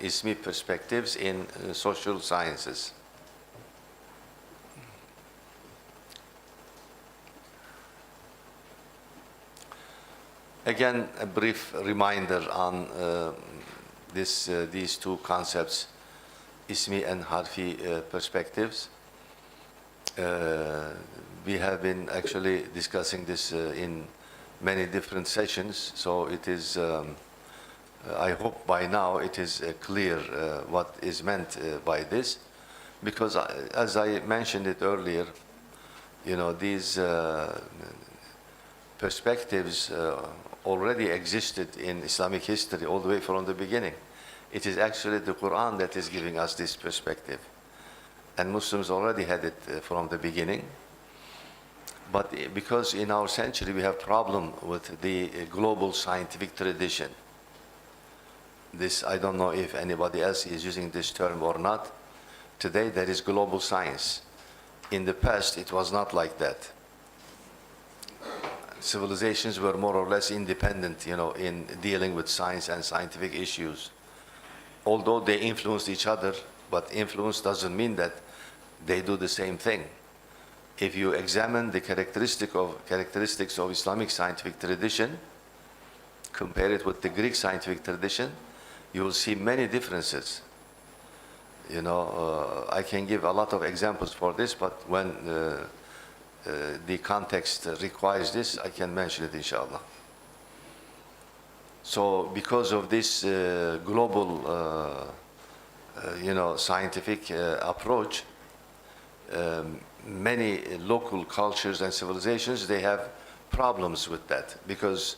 Ismi perspectives in social sciences. Again, a brief reminder on these two concepts, Ismi and Harfi perspectives. We have been actually discussing this in many different sessions, so it is, I hope by now it is clear what is meant by this, because as I mentioned it earlier, you know, these perspectives already existed in Islamic history all the way from the beginning. It is actually the Quran that is giving us this perspective. And Muslims already had it from the beginning. But because in our century we have problem with the global scientific tradition. This, I don't know if anybody else is using this term or not. Today there is global science. In the past it was not like that. Civilizations were more or less independent, you know, in dealing with science and scientific issues. Although they influenced each other, but influence doesn't mean that they do the same thing. If you examine the characteristics of Islamic scientific tradition, compare it with the Greek scientific tradition, you will see many differences. You know, I can give a lot of examples for this, but when the context requires this, I can mention it, inshallah. So because of this global you know, scientific approach, many local cultures and civilizations, they have problems with that, because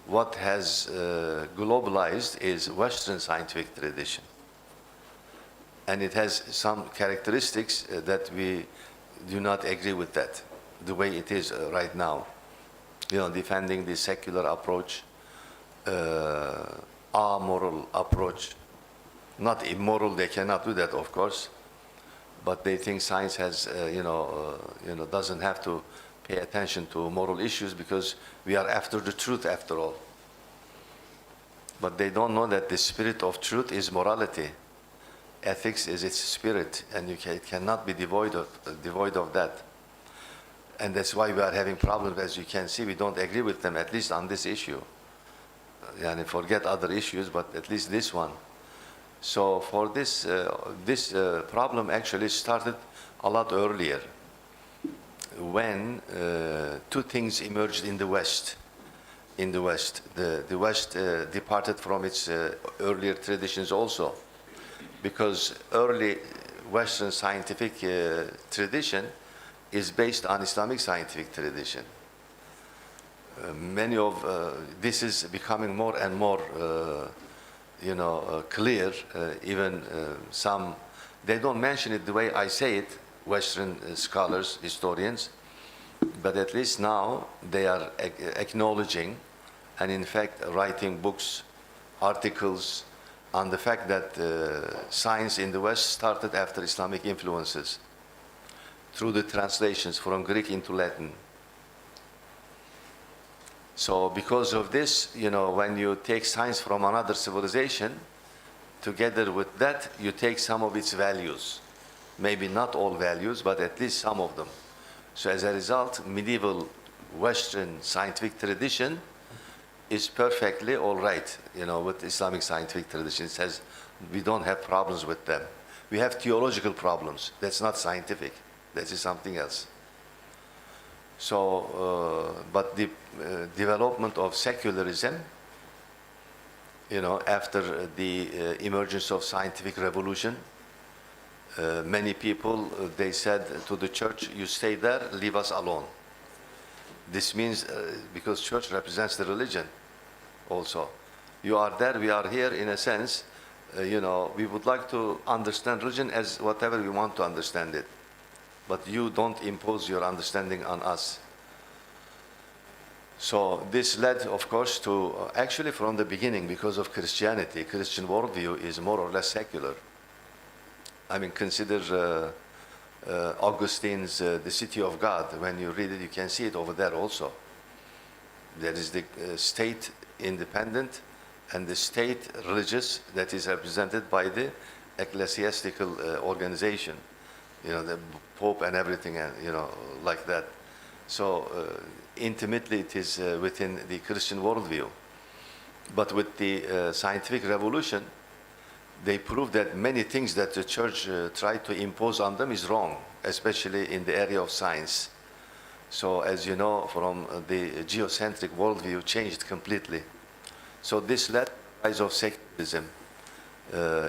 what has globalized is Western scientific tradition. And it has some characteristics that we do not agree with that, the way it is right now. You know, defending the secular approach, amoral approach, not immoral, they cannot do that, of course, but they think science has, you know, doesn't have to pay attention to moral issues because we are after the truth after all. But they don't know that the spirit of truth is morality. Ethics is its spirit, and it cannot be devoid of that. And that's why we are having problems. As you can see, we don't agree with them, at least on this issue. And forget other issues, but at least this one. So for this, problem actually started a lot earlier, when two things emerged in the West. The West departed from its earlier traditions also, because early Western scientific tradition is based on Islamic scientific tradition. Many of this is becoming more and more, you know, clear. Even some, they don't mention it the way I say it, Western scholars, historians, but at least now they are acknowledging, and in fact writing books, articles on the fact that science in the West started after Islamic influences through the translations from Greek into Latin. So because of this, you know, when you take science from another civilization, together with that, you take some of its values. Maybe not all values, but at least some of them. So as a result, medieval Western scientific tradition is perfectly all right, you know, with Islamic scientific tradition. It says we don't have problems with them. We have theological problems. That's not scientific. That is something else. So, but the development of secularism, you know, after the emergence of scientific revolution, many people, they said to the church, you stay there, leave us alone. This means, because church represents the religion also. You are there, we are here, in a sense, you know, we would like to understand religion as whatever we want to understand it. But you don't impose your understanding on us. So this led, of course, to, actually from the beginning, because of Christianity, Christian worldview is more or less secular. I mean, consider Augustine's The City of God. When you read it, you can see it over there also. There is the state independent and the state religious that is represented by the ecclesiastical organization, the Pope and everything, and like that. So intimately it is within the Christian worldview. But with the scientific revolution, they proved that many things that the church tried to impose on them is wrong, especially in the area of science. So as you know, from the geocentric worldview changed completely. So this led to the rise of secularism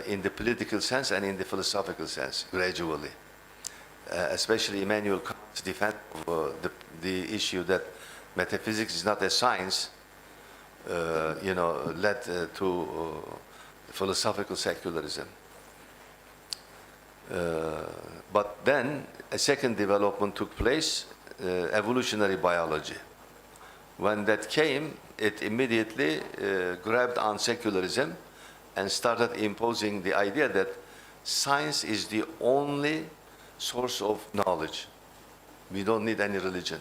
in the political sense and in the philosophical sense, gradually. Especially Immanuel Kant's defense of the issue that metaphysics is not a science, led to philosophical secularism. But then a second development took place, evolutionary biology. When that came, it immediately grabbed on secularism and started imposing the idea that science is the only source of knowledge. We don't need any religion.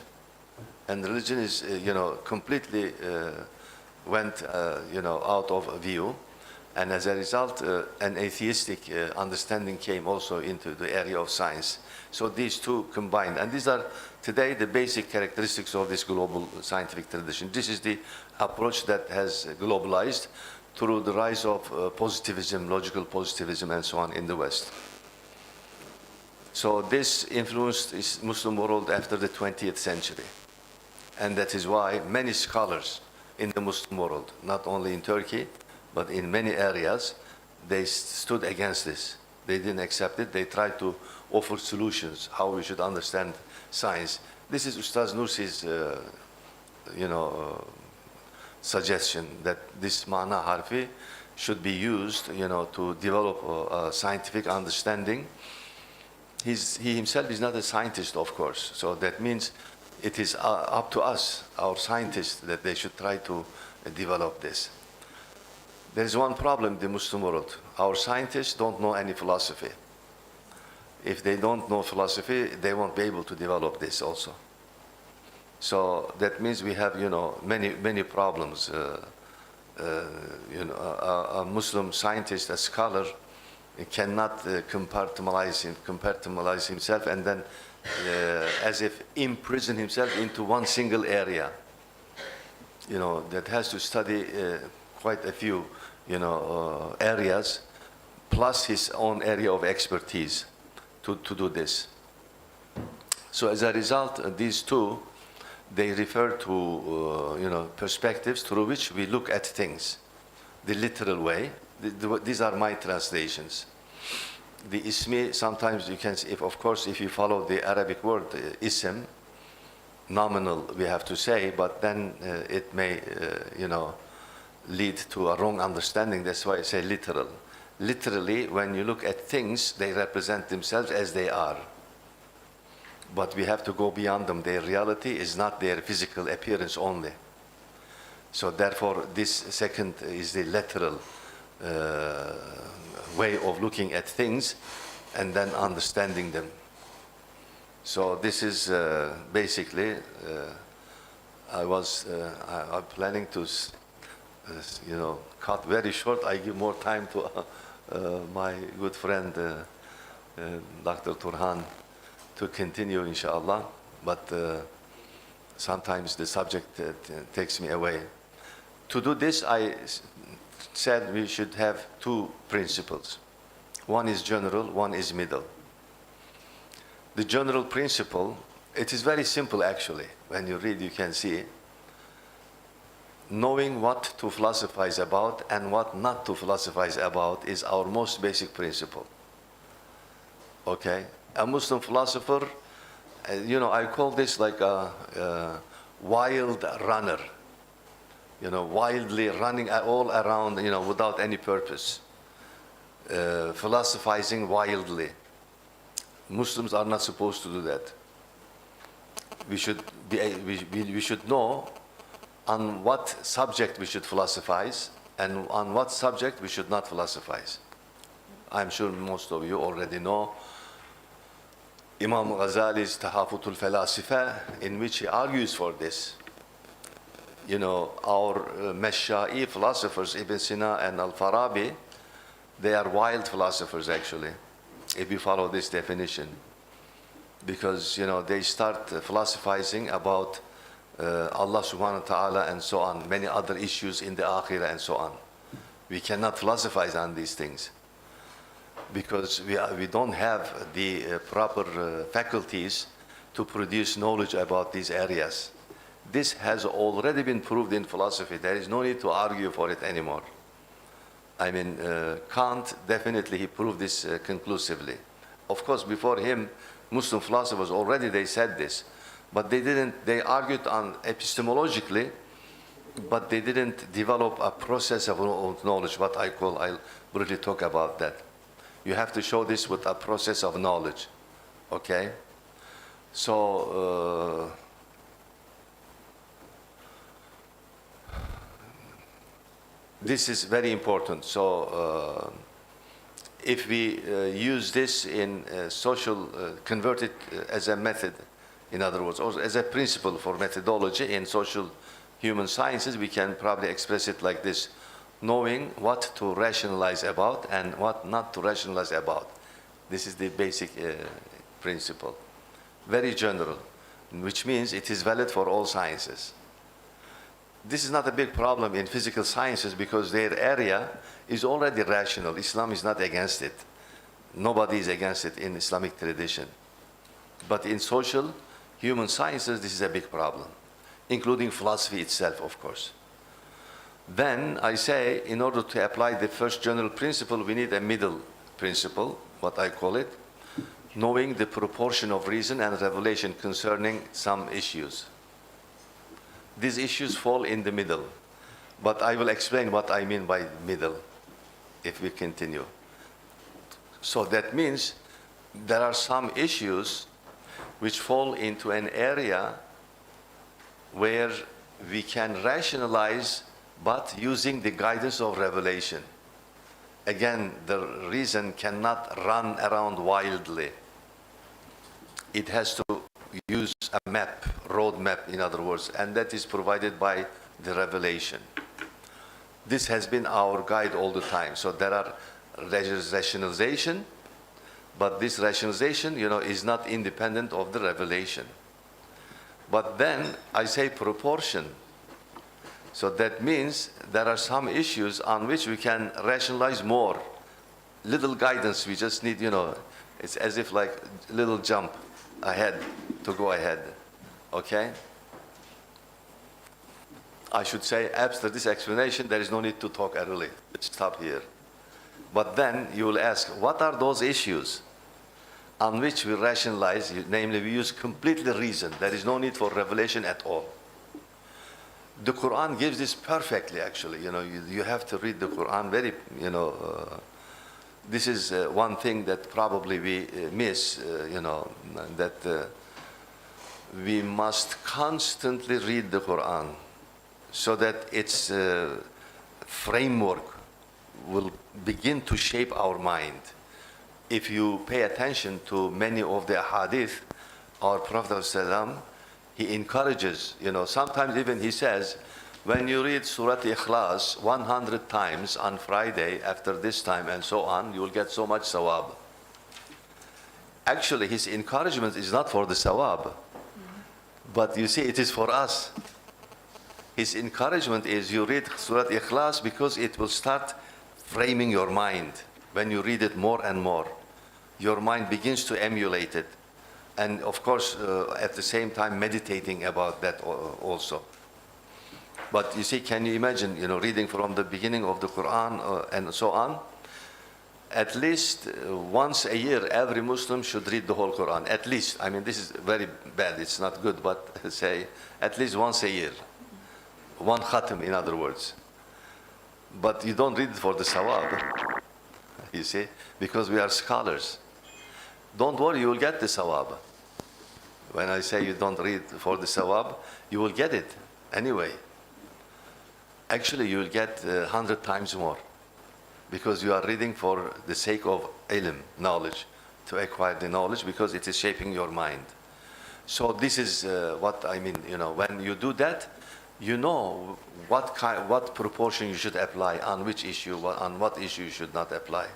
And religion is, completely went, out of view. And as a result, an atheistic understanding came also into the area of science. So these two combined. And these are today the basic characteristics of this global scientific tradition. This is the approach that has globalized through the rise of positivism, logical positivism, and so on in the West. So this influenced the Muslim world after the 20th century. And that is why many scholars in the Muslim world, not only in Turkey, but in many areas, they stood against this. They didn't accept it. They tried to offer solutions, how we should understand science. This is Ustaz Nursi's, suggestion that this mana harfi should be used, to develop a scientific understanding. He himself is not a scientist, of course. So that means it is up to us, our scientists, that they should try to develop this. There is one problem in the Muslim world. Our scientists don't know any philosophy. If they don't know philosophy, they won't be able to develop this also. So that means we have, many problems. A Muslim scientist, a scholar, cannot compartmentalize himself and then as if imprison himself into one single area. That has to study quite a few, areas, plus his own area of expertise to do this. So as a result, these two, they refer to, perspectives through which we look at things, the literal way. These are my translations. The Ismi, sometimes you can see, if you follow the Arabic word, ism, nominal, we have to say, but then it may, lead to a wrong understanding. That's why I say literal. Literally, when you look at things, they represent themselves as they are. But we have to go beyond them. Their reality is not their physical appearance only. So therefore, this second is the literal way of looking at things and then understanding them. So this is basically, I'm planning to, cut very short. I give more time to my good friend, Dr. Turhan, to continue, inshallah. But sometimes the subject takes me away. To do this, I said we should have two principles. One is general, one is middle. The general principle, it is very simple actually. When you read, you can see. Knowing what to philosophize about and what not to philosophize about is our most basic principle. Okay? A Muslim philosopher, I call this like a wild runner. Wildly running all around, without any purpose. Philosophizing wildly. Muslims are not supposed to do that. We should know on what subject we should philosophize and on what subject we should not philosophize. I'm sure most of you already know Imam Ghazali's Tahafutul Falasifa, in which he argues for this. you know, our Mashai philosophers, Ibn Sina and Al-Farabi, they are wild philosophers actually, if you follow this definition. Because, you know, they start philosophizing about Allah subhanahu wa ta'ala and so on, many other issues in the akhirah and so on. We cannot philosophize on these things because we don't have the proper faculties to produce knowledge about these areas. This has already been proved in philosophy. There is no need to argue for it anymore. I mean, Kant, definitely he proved this conclusively. Of course, before him, Muslim philosophers already they said this, but they argued on epistemologically, but they didn't develop a process of knowledge, what I'll briefly talk about that. You have to show this with a process of knowledge, okay? So, this is very important. So, if we use this in social, convert it as a method, in other words, or as a principle for methodology in social human sciences, we can probably express it like this: knowing what to rationalize about and what not to rationalize about. This is the basic principle. Very general, which means it is valid for all sciences. This is not a big problem in physical sciences because their area is already rational. Islam is not against it. Nobody is against it in Islamic tradition. But in social, human sciences, this is a big problem, including philosophy itself, of course. Then I say, in order to apply the first general principle, we need a middle principle, what I call it, knowing the proportion of reason and revelation concerning some issues. These issues fall in the middle, but I will explain what I mean by middle if we continue. So that means there are some issues which fall into an area where we can rationalize, but using the guidance of revelation. Again, the reason cannot run around wildly. It has to use a map, road map, in other words, and that is provided by the revelation. This has been our guide all the time. So there are rationalization, but this rationalization, you know, is not independent of the revelation. But then I say proportion. So that means there are some issues on which we can rationalize more. Little guidance, we just need, you know, it's as if like little jump ahead to go ahead, okay? I should say after this explanation, there is no need to talk early. Let's stop here. But then you will ask, what are those issues on which we rationalize, namely we use completely reason. There is no need for revelation at all. The Quran gives this perfectly, actually. You know, you have to read the Quran very, you know, this is one thing that probably we miss, you know, that we must constantly read the Quran so that its framework will begin to shape our mind. If you pay attention to many of the hadith, our Prophet ﷺ, he encourages, you know, sometimes even he says, when you read Surah Ikhlas 100 times on Friday after this time and so on, you will get so much sawab. Actually, his encouragement is not for the sawab, but you see, it is for us. His encouragement is you read Surah Ikhlas because it will start framing your mind. When you read it more and more, your mind begins to emulate it. And of course, at the same time, meditating about that also. But you see, can you imagine, you know, reading from the beginning of the Quran and so on? At least once a year, every Muslim should read the whole Quran. At least, I mean, this is very bad, it's not good, but say at least once a year. One khatam, in other words. But you don't read it for the sawab, you see, because we are scholars. Don't worry, you will get the sawab. When I say you don't read for the sawab, you will get it anyway. Actually, you will get 100 times more because you are reading for the sake of ilm, knowledge, to acquire the knowledge because it is shaping your mind. So this is what I mean, you know, when you do that, you know what proportion you should apply on which issue, on what issue you should not apply.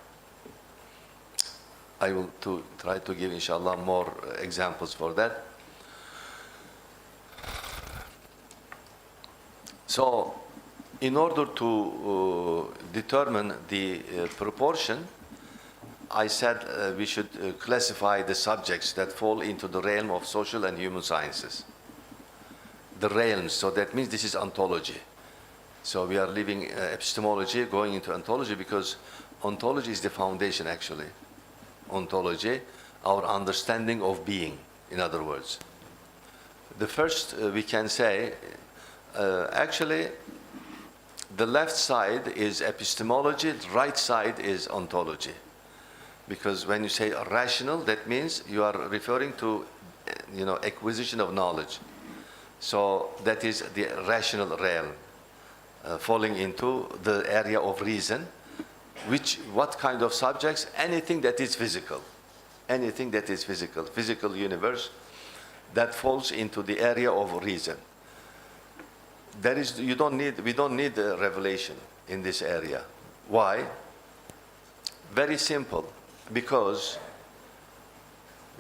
I will try to give, inshallah, more examples for that. So, in order to determine the proportion, I said we should classify the subjects that fall into the realm of social and human sciences. The realms, so that means this is ontology. So we are leaving epistemology, going into ontology, because ontology is the foundation, actually. Ontology, our understanding of being, in other words. The first we can say, actually, the left side is epistemology, the right side is ontology. Because when you say rational, that means you are referring to, acquisition of knowledge. So that is the rational realm, falling into the area of reason. What kind of subjects? Anything that is physical. Anything that is physical. Physical universe that falls into the area of reason. We don't need a revelation in this area. Why? Very simple. Because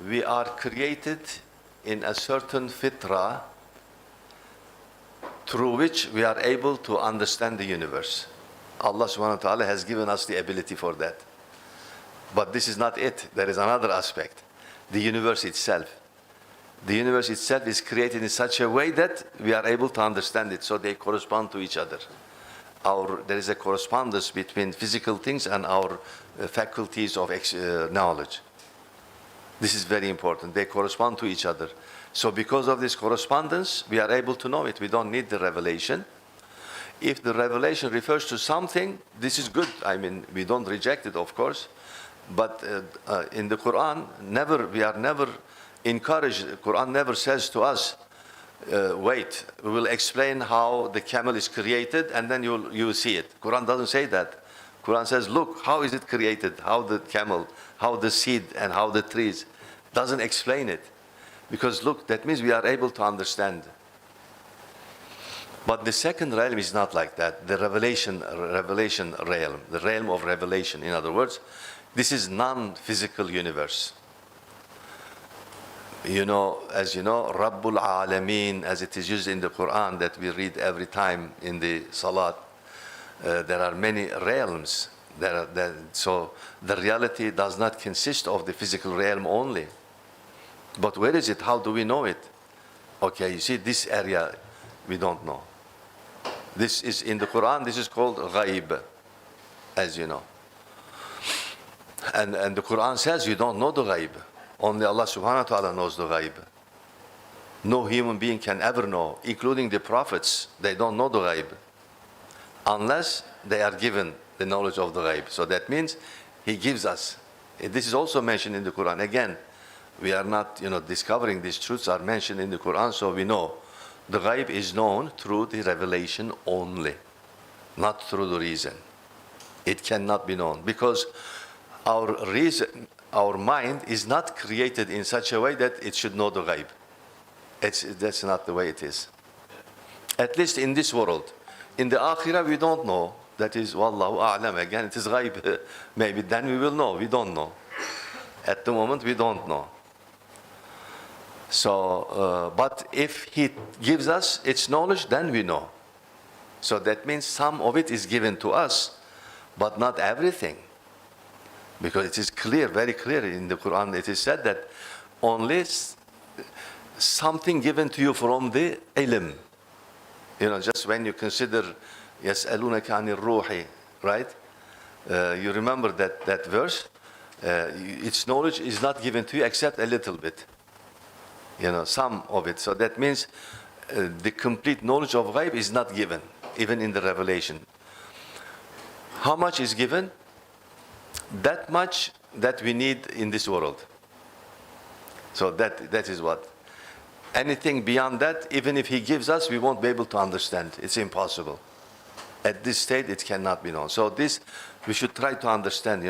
we are created in a certain fitra through which we are able to understand the universe. Allah subhanahu wa ta'ala has given us the ability for that. But this is not it. There is another aspect. The universe itself. The universe itself is created in such a way that we are able to understand it, so they correspond to each other. There is a correspondence between physical things and our faculties of knowledge. This is very important. They correspond to each other. So because of this correspondence, we are able to know it. We don't need the revelation. If the revelation refers to something, this is good. I mean, we don't reject it, of course. But in the Quran, we are never encouraged. The Quran never says to us, wait, we will explain how the camel is created and then you will see it. Quran doesn't say that. Quran says, look, how is it created? How the camel, how the seed, and how the trees. Doesn't explain it. Because look, that means we are able to understand. But the second realm is not like that. The revelation realm, the realm of revelation. In other words, this is non-physical universe. As you know, Rabbul Alameen, as it is used in the Quran that we read every time in the Salat, there are many realms. So the reality does not consist of the physical realm only. But where is it? How do we know it? Okay, you see, this area we don't know. This is in the Quran, this is called ghaib, as you know. And the Quran says you don't know the ghaib. Only Allah subhanahu wa ta'ala knows the ghaib. No human being can ever know, including the prophets. They don't know the ghaib unless they are given the knowledge of the ghaib. So that means He gives us. This is also mentioned in the Quran. Again, we are not, discovering these truths are mentioned in the Quran, so we know. The ghaib is known through the revelation only, not through the reason. It cannot be known because our reason, our mind is not created in such a way that it should know the ghaib. That's not the way it is. At least in this world. In the akhirah, we don't know. That is, wallahu a'lam. Again, it is ghaib. Maybe then we will know. We don't know. At the moment, we don't know. So, but if He gives us its knowledge, then we know. So that means some of it is given to us, but not everything. Because it is clear, very clear in the Quran, it is said that only something given to you from the ilm. Just when you consider يَسْأَلُونَكَ عَنِ الرُّوحِ, right? You remember that verse? Its knowledge is not given to you except a little bit. Some of it. So that means the complete knowledge of ghaib is not given, even in the revelation. How much is given? That much that we need in this world. So that is what. Anything beyond that, even if He gives us, we won't be able to understand. It's impossible. At this state, it cannot be known. So this, we should try to understand,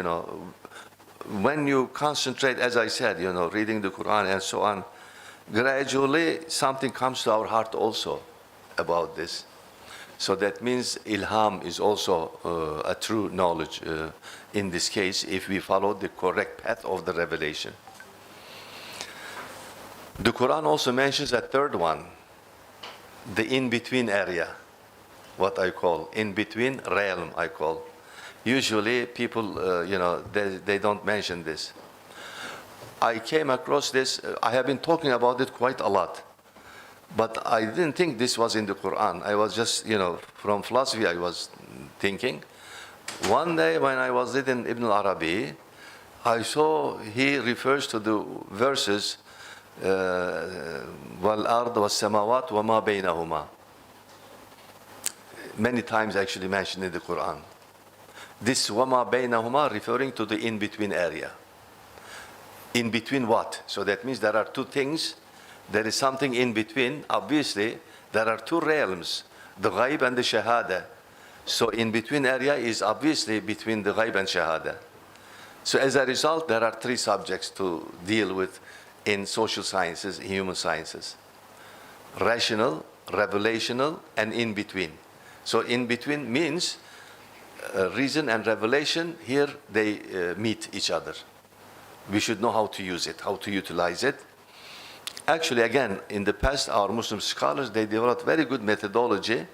when you concentrate, as I said, reading the Quran and so on, gradually something comes to our heart also. about this. So that means ilham is also a true knowledge in this case, if we follow the correct path of the revelation. The Quran also mentions a third one, the in-between area, what I call in-between realm, I call. Usually people, they don't mention this. I came across this, I have been talking about it quite a lot, but I didn't think this was in the Quran. I was just, from philosophy I was thinking. One day when I was reading Ibn al-Arabi, I saw he refers to the verses وَالْأَرْض وَالسَّمَاوَاتُ وَمَا بَيْنَهُمَا. Many times actually mentioned in the Quran. This وَمَا بَيْنَهُمَا referring to the in-between area. In between what? So that means there are two things. There is something in between. Obviously, there are two realms, the ghaib and the shahada. So in between area is obviously between the ghaib and shahada. So as a result, there are three subjects to deal with in social sciences, human sciences. Rational, revelational, and in between. So in between means reason and revelation, here they meet each other. We should know how to use it, how to utilize it. Actually, again, in the past, our Muslim scholars, they developed very good methodology.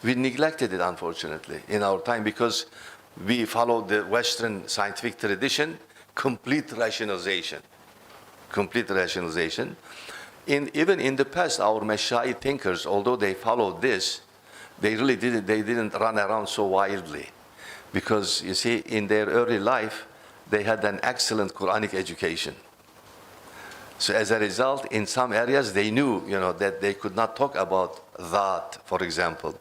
We neglected it, unfortunately, in our time because we followed the Western scientific tradition, complete rationalization. Complete rationalization. Even in the past, our Mashai thinkers, although they followed this, they didn't run around so wildly. Because, you see, in their early life, they had an excellent Quranic education. So as a result, in some areas, they knew, that they could not talk about that, for example.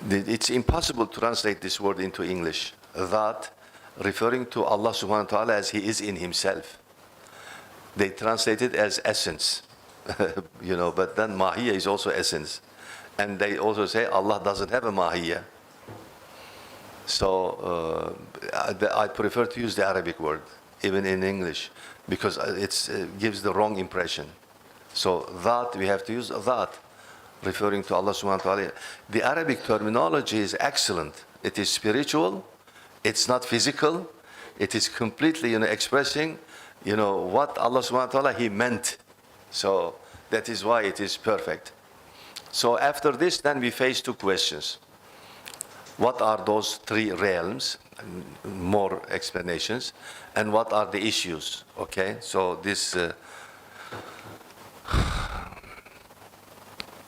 It's impossible to translate this word into English. That, referring to Allah subhanahu wa ta'ala as He is in Himself. They translate it as essence, but then mahiyya is also essence. And they also say Allah doesn't have a mahiyya. So I prefer to use the Arabic word, even in English, because it gives the wrong impression. So that, we have to use that, referring to Allah subhanahu wa ta'ala. The Arabic terminology is excellent. It is spiritual, it's not physical, it is completely expressing what Allah subhanahu wa ta'ala He meant. So that is why it is perfect. So after this, then we face two questions. What are those three realms? More explanations. And what are the issues? Okay, so this.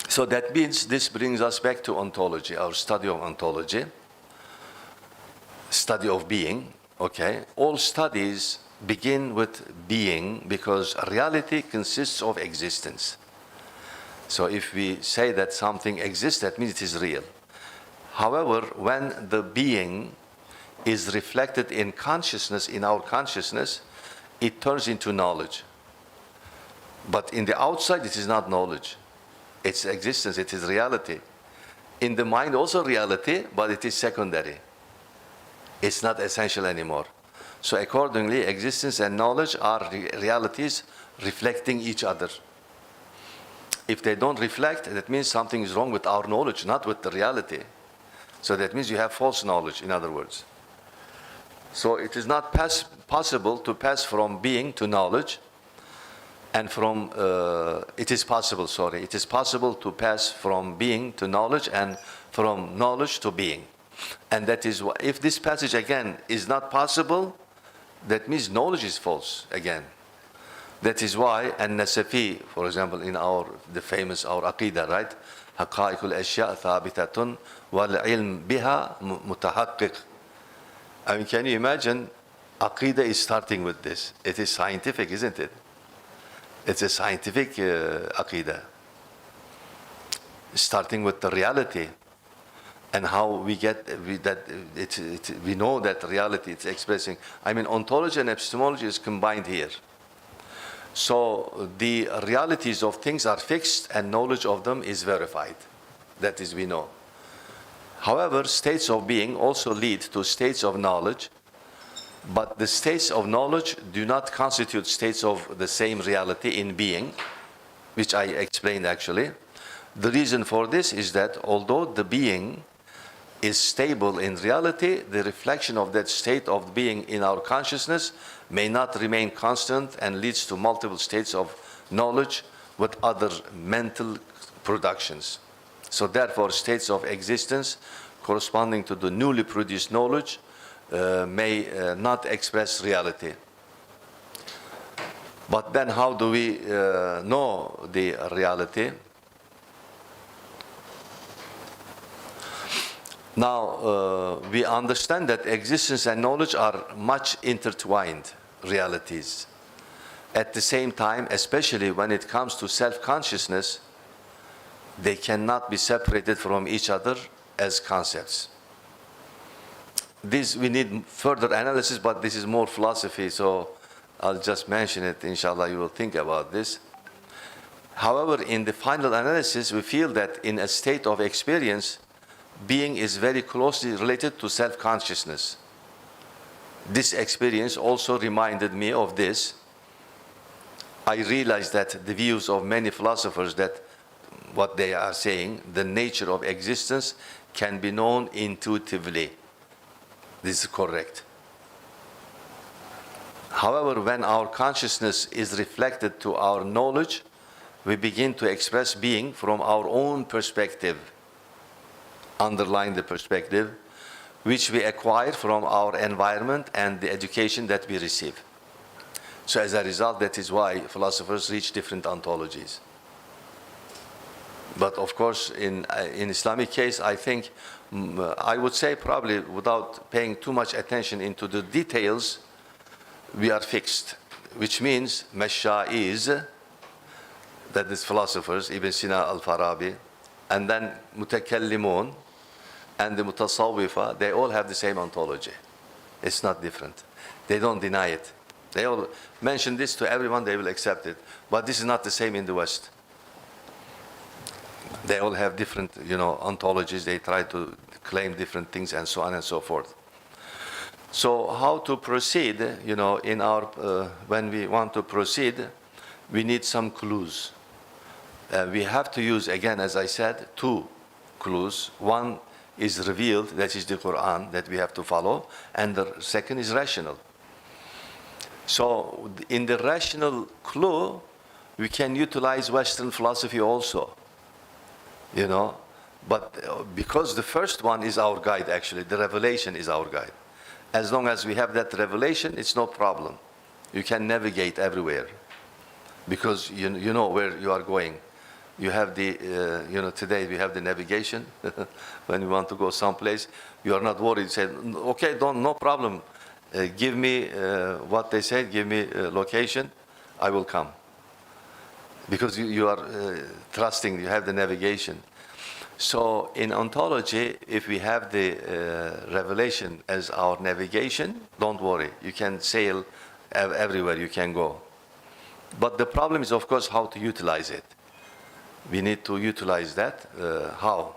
So that means this brings us back to ontology, our study of ontology, study of being. Okay, all studies begin with being because reality consists of existence. So if we say that something exists, that means it is real. However, when the being is reflected in consciousness, in our consciousness, it turns into knowledge. But in the outside, it is not knowledge. It's existence, it is reality. In the mind, also reality, but it is secondary. It's not essential anymore. So accordingly, existence and knowledge are realities reflecting each other. If they don't reflect, that means something is wrong with our knowledge, not with the reality. So that means you have false knowledge, in other words. So it is not possible to pass from being to knowledge, and it is possible to pass from being to knowledge and from knowledge to being. And that is why, if this passage again is not possible, that means knowledge is false again. That is why An-Nasafi, for example, in the famous Aqidah, right? حقائق الأشياء ثابتة والعلم بها متحقق. I mean, can you imagine? Aqidah is starting with this. It is scientific, isn't it? It's a scientific Aqidah. Starting with the reality and how we know that reality it's expressing. I mean, ontology and epistemology is combined here. So the realities of things are fixed and knowledge of them is verified. That is, we know. However, states of being also lead to states of knowledge, but the states of knowledge do not constitute states of the same reality in being, which I explained actually. The reason for this is that although the being is stable in reality, the reflection of that state of being in our consciousness may not remain constant and leads to multiple states of knowledge with other mental productions. So therefore, states of existence corresponding to the newly produced knowledge may not express reality. But then how do we know the reality? Now, we understand that existence and knowledge are much intertwined realities. At the same time, especially when it comes to self-consciousness, they cannot be separated from each other as concepts. This we need further analysis, but this is more philosophy, so I'll just mention it. Inshallah, you will think about this. However, in the final analysis, we feel that in a state of experience, being is very closely related to self-consciousness. This experience also reminded me of this. I realized that the views of many philosophers that what they are saying, the nature of existence can be known intuitively. This is correct. However, when our consciousness is reflected to our knowledge, we begin to express being from our own perspective. Underline the perspective, which we acquire from our environment and the education that we receive. So as a result, that is why philosophers reach different ontologies. But of course, in Islamic case, I think, I would say probably without paying too much attention into the details, we are fixed, which means Mashaiz, that is philosophers, Ibn Sina al-Farabi, and then Mutakallimun, and the Mutasawwifa, they all have the same ontology. It's not different. They don't deny it. They all mention this to everyone, they will accept it. But this is not the same in the West. They all have different, ontologies. They try to claim different things and so on and so forth. So how to proceed, in our, when we want to proceed, we need some clues. We have to use, again, as I said, two clues. One is revealed, that is the Quran, that we have to follow, and the second is rational. So in the rational clue, we can utilize Western philosophy also, but because the first one is our guide, actually, the revelation is our guide. As long as we have that revelation, it's no problem. You can navigate everywhere because you know where you are going. You have the, today we have the navigation. When you want to go someplace, you are not worried. You say, okay, no problem. Give me what they say, give me location, I will come. Because you are trusting, you have the navigation. So in ontology, if we have the revelation as our navigation, don't worry. You can sail everywhere you can go. But the problem is, of course, how to utilize it. We need to utilize that. How?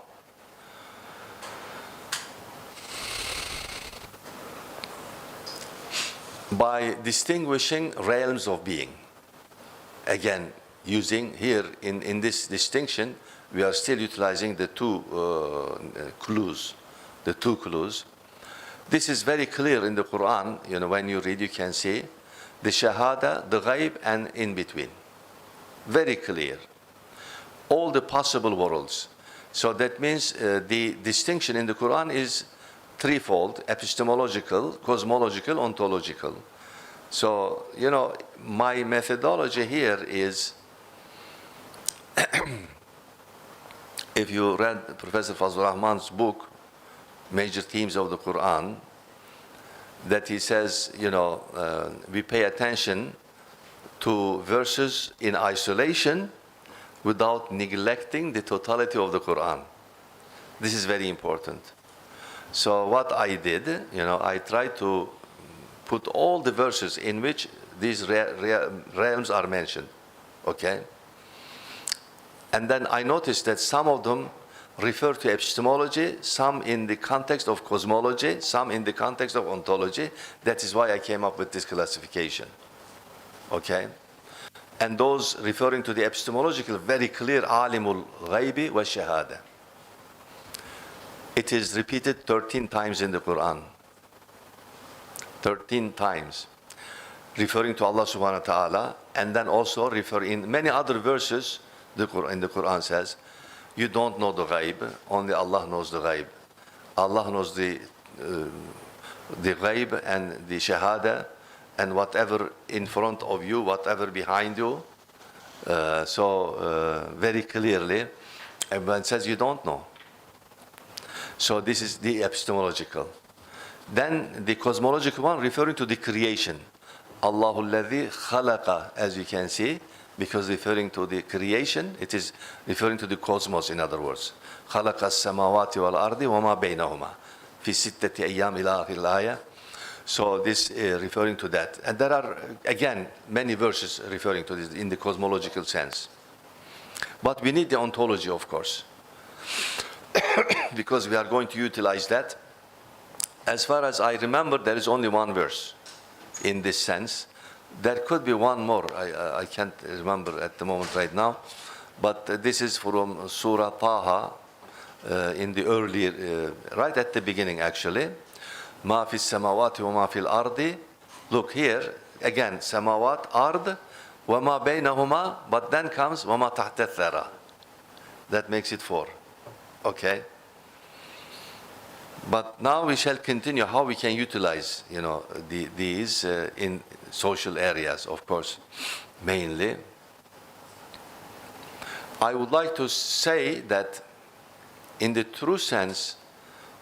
By distinguishing realms of being. Again, using here in this distinction, we are still utilizing the two clues. The two clues. This is very clear in the Quran. When you read, you can see the shahada, the ghaib, and in between. Very clear. All the possible worlds. So that means the distinction in the Quran is threefold: epistemological, cosmological, ontological. So, my methodology here is, if you read Professor Fazlur Rahman's book, Major Themes of the Quran, that he says, we pay attention to verses in isolation without neglecting the totality of the Quran. This is very important. So what I did, I tried to put all the verses in which these realms are mentioned, okay? And then I noticed that some of them refer to epistemology, some in the context of cosmology, some in the context of ontology. That is why I came up with this classification, okay? And those referring to the epistemological, very clear, alimul ghaibi wa shahada. It is repeated 13 times in the Quran. 13 times. Referring to Allah subhanahu wa ta'ala, and then also refer in many other verses, in the Quran says, you don't know the ghaib, only Allah knows the ghaib. Allah knows the ghaib and the shahada, and whatever in front of you, whatever behind you. Very clearly, everyone says you don't know. So this is the epistemological. Then the cosmological one, referring to the creation. Allahu alladhi khalaqa, as you can see, because referring to the creation, it is referring to the cosmos, in other words. خلق السماوات والأرض وما بينهما في ستة أيام إلى آخر الآية. So this referring to that. And there are, again, many verses referring to this in the cosmological sense. But we need the ontology, of course, because we are going to utilize that. As far as I remember, there is only one verse in this sense. There could be one more. I can't remember at the moment right now. But this is from Surah Taha, in the early, right at the beginning actually. Ma fi samawati wa ma fil ardi. Look here, again, samawat, ard, wa ma baynahuma, but then comes wa ma tahta thara. That makes it 4. Okay? But now we shall continue how we can utilize, these in social areas, of course, mainly. I would like to say that in the true sense,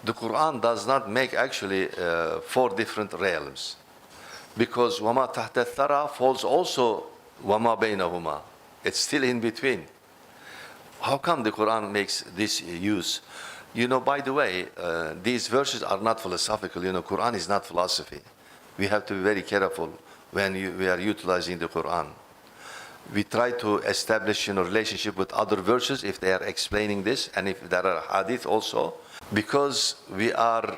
the Quran does not make actually 4 different realms. Because وَمَا تَحْتَ الثَّرَى falls also وَمَا بَيْنَهُمَا. It's still in between. How come the Quran makes this use? By the way, these verses are not philosophical. Quran is not philosophy. We have to be very careful when we are utilizing the Quran. We try to establish a relationship with other verses if they are explaining this, and if there are hadith also, because we are,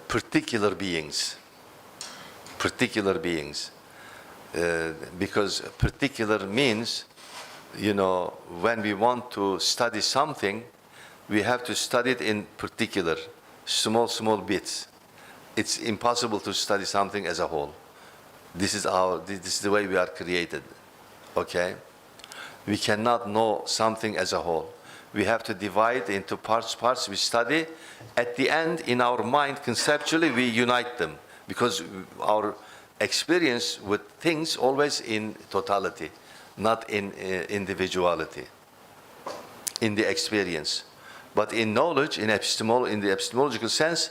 particular beings. Because particular means, when we want to study something, we have to study it in particular, small bits. It's impossible to study something as a whole. This is the way we are created. Okay? We cannot know something as a whole. We have to divide into parts we study. At the end, in our mind, conceptually, we unite them, because our experience with things always in totality, not in individuality, in the experience. But in knowledge, in the epistemological sense,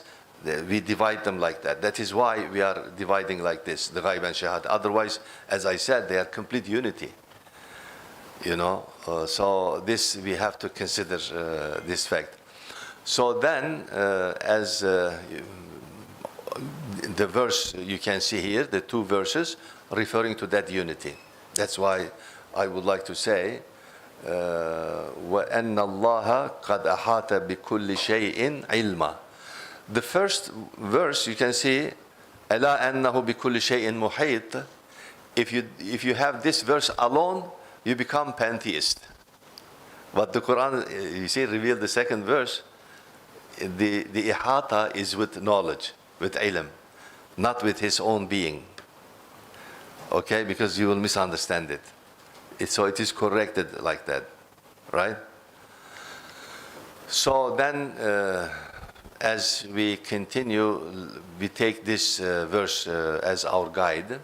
we divide them like that. That is why we are dividing like this, the ghaib and shahad. Otherwise, as I said, they are complete unity. So this, we have to consider this fact. So then, as the verse you can see here, the 2 verses referring to that unity. That's why I would like to say, وَأَنَّ اللَّهَ قَدْ أَحَاطَ بِكُلِّ شَيْءٍ عِلْمًا. The first verse you can see, أَلَا أَنَّهُ بِكُلِّ شَيْءٍ مُحِيطٍ. If you have this verse alone, you become pantheist. But the Quran, you see, revealed the second verse. The ihata is with knowledge, with ilm, not with his own being. Okay, because you will misunderstand it. So it is corrected like that, right? So then, as we continue, we take this verse as our guide.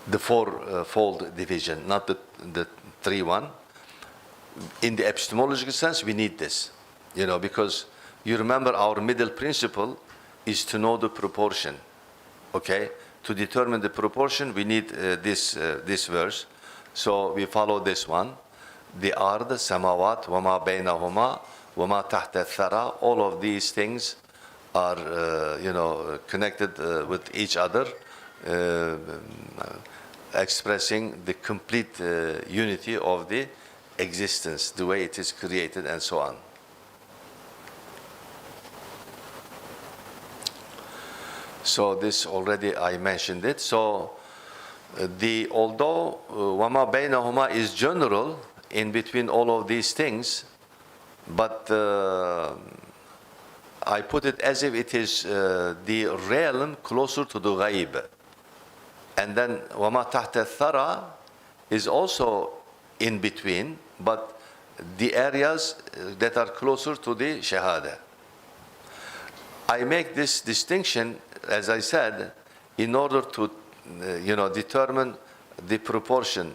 The 4-fold division, not the 3-1. In the epistemological sense, we need this, because you remember our middle principle is to know the proportion. Okay, to determine the proportion, we need this verse. So we follow this one. The ard, samawat, wama baynahuma, wama tahta thara. All of these things are, connected with each other, expressing the complete unity of the existence, the way it is created, and so on. So this already I mentioned it. So although وَمَا بَيْنَهُمَا is general in between all of these things, but I put it as if it is the realm closer to the ghaib. And then وَمَا تَحْتَ الثَّرَى is also in between, but the areas that are closer to the shahada. I make this distinction, as I said, in order to determine the proportion.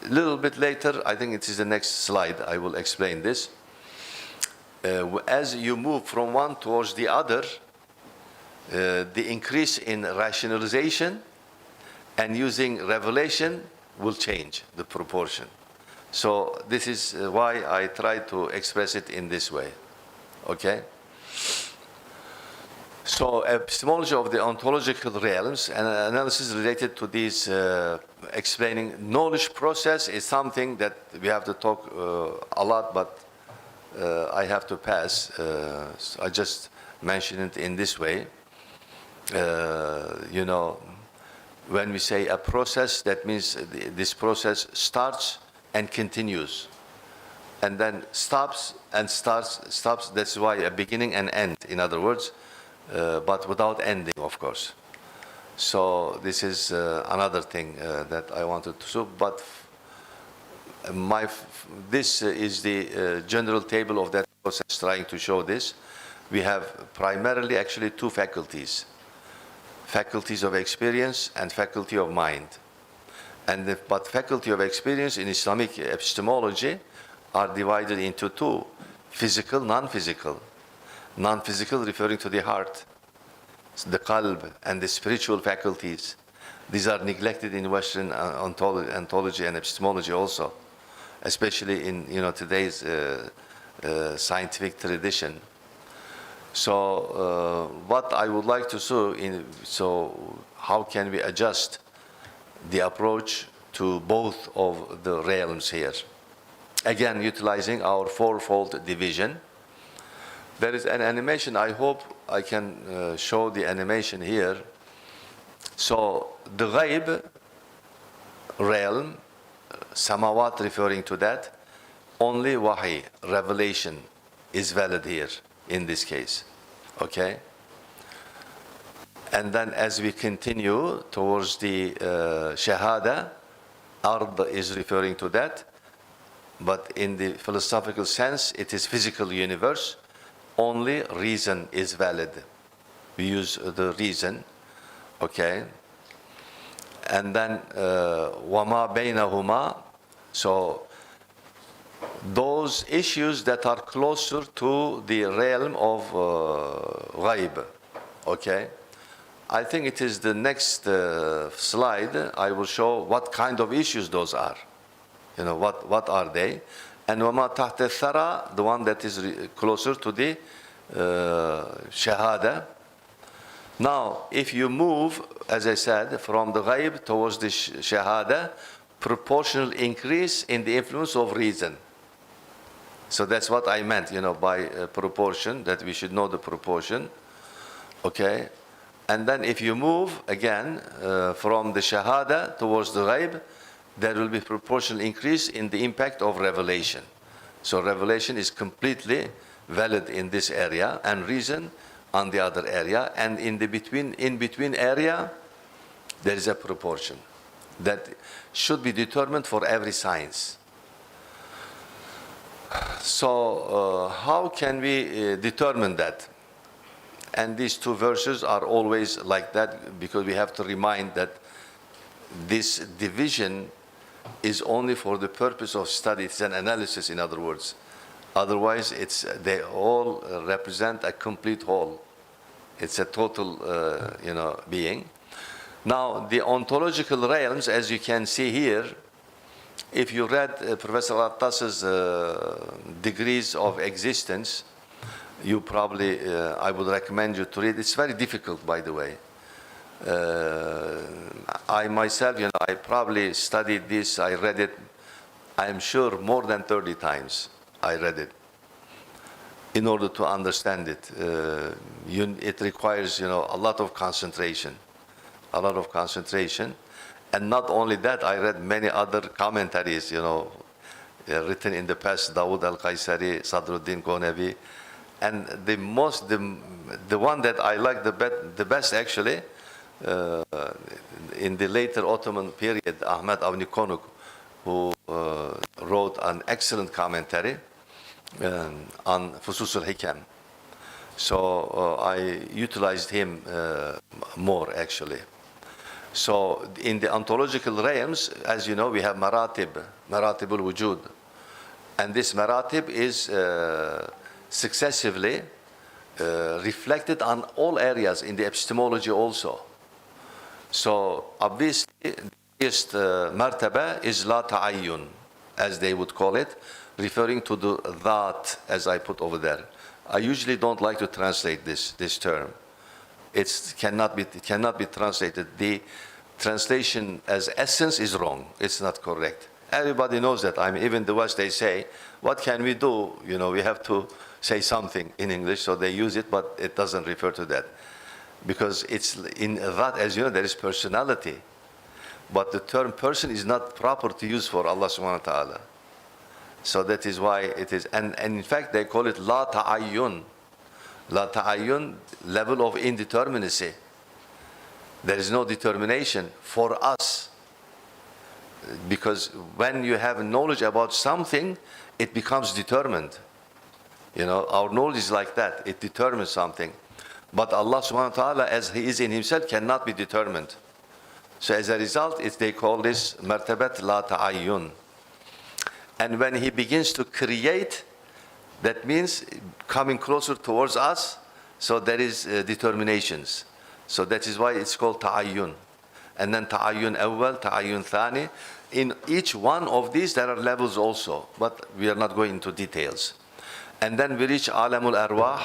A little bit later, I think it is the next slide, I will explain this. As you move from one towards the other, the increase in rationalization and using revelation will change the proportion. So this is why I try to express it in this way. Okay? So epistemology of the ontological realms and analysis related to these explaining knowledge process is something that we have to talk a lot, but I have to pass. So I just mention it in this way. When we say a process, that means this process starts and continues, and then stops and stops. That's why a beginning and end, in other words, but without ending, of course. So this is another thing that I wanted to show, but this is the general table of that process trying to show this. We have primarily actually two faculties: faculties of experience and faculty of mind. But faculty of experience in Islamic epistemology are divided into two: physical, non-physical. Non-physical referring to the heart, the qalb, and the spiritual faculties. These are neglected in Western ontology and epistemology also, especially in today's scientific tradition. So what I would like to show so how can we adjust the approach to both of the realms here? Again, utilizing our fourfold division. There is an animation. I hope I can show the animation here. So the ghaib realm, samawat referring to that, only wahi, revelation, is valid here in this case. Okay? And then as we continue towards the shahada, ard is referring to that, but in the philosophical sense, it is physical universe. Only reason is valid. We use the reason, okay? And then وَمَا بَيْنَهُمَا, so those issues that are closer to the realm of ghaib, okay? I think it is the next slide. I will show what kind of issues those are. What are they? And وَمَا تَحْتَ الثَّرَى, the one that is closer to the shahada. Now, if you move, as I said, from the ghaib towards the shahada, proportional increase in the influence of reason. So that's what I meant, by proportion, that we should know the proportion. Okay? And then if you move again from the shahada towards the ghaib, there will be proportional increase in the impact of revelation. So revelation is completely valid in this area, and reason on the other area, and in between area there is a proportion that should be determined for every science. So how can we determine that? And these two verses are always like that, because we have to remind that this division is only for the purpose of study. It's an analysis, in other words. Otherwise, they all represent a complete whole. It's a total, being. Now, the ontological realms, as you can see here, if you read Professor Attas's Degrees of Existence, you probably, I would recommend you to read. It's very difficult, by the way. I myself, I probably studied this. I read it, I'm sure, more than 30 times. I read it. in order to understand it. It requires, a lot of concentration, And not only that, I read many other commentaries, written in the past, Dawood al-Qaisari, Sadruddin Gonevi. And the one that I like the best actually, in the later Ottoman period, Ahmed Avni Konuk, who wrote an excellent commentary on Fusus al-Hikam. So I utilized him more actually. So in the ontological realms, as you know, we have maratib al-wujud. And this maratib is successively reflected on all areas in the epistemology also. So obviously, the first martaba is la ta'ayyun, as they would call it, referring to the that, as I put over there. I usually don't like to translate this term. It cannot be translated. The translation as essence is wrong. It's not correct. Everybody knows that. Even the West, they say, what can we do? We have to say something in English, so they use it, but it doesn't refer to that. Because it's in that, as you know, there is personality. But the term person is not proper to use for Allah subhanahu wa ta'ala. So that is why it is, and in fact they call it la ta'ayyun. La ta'ayyun, level of indeterminacy. There is no determination for us. Because when you have knowledge about something, it becomes determined. Our knowledge is like that. It determines something. But Allah subhanahu wa ta'ala, as He is in Himself, cannot be determined. So as a result, they call this martabat la ta'ayyun. And when He begins to create, that means coming closer towards us, so there is determinations. So that is why it's called ta'ayyun. And then ta'ayyun awwal, ta'ayyun thani. In each one of these, there are levels also, but we are not going into details. And then we reach alamul arwah,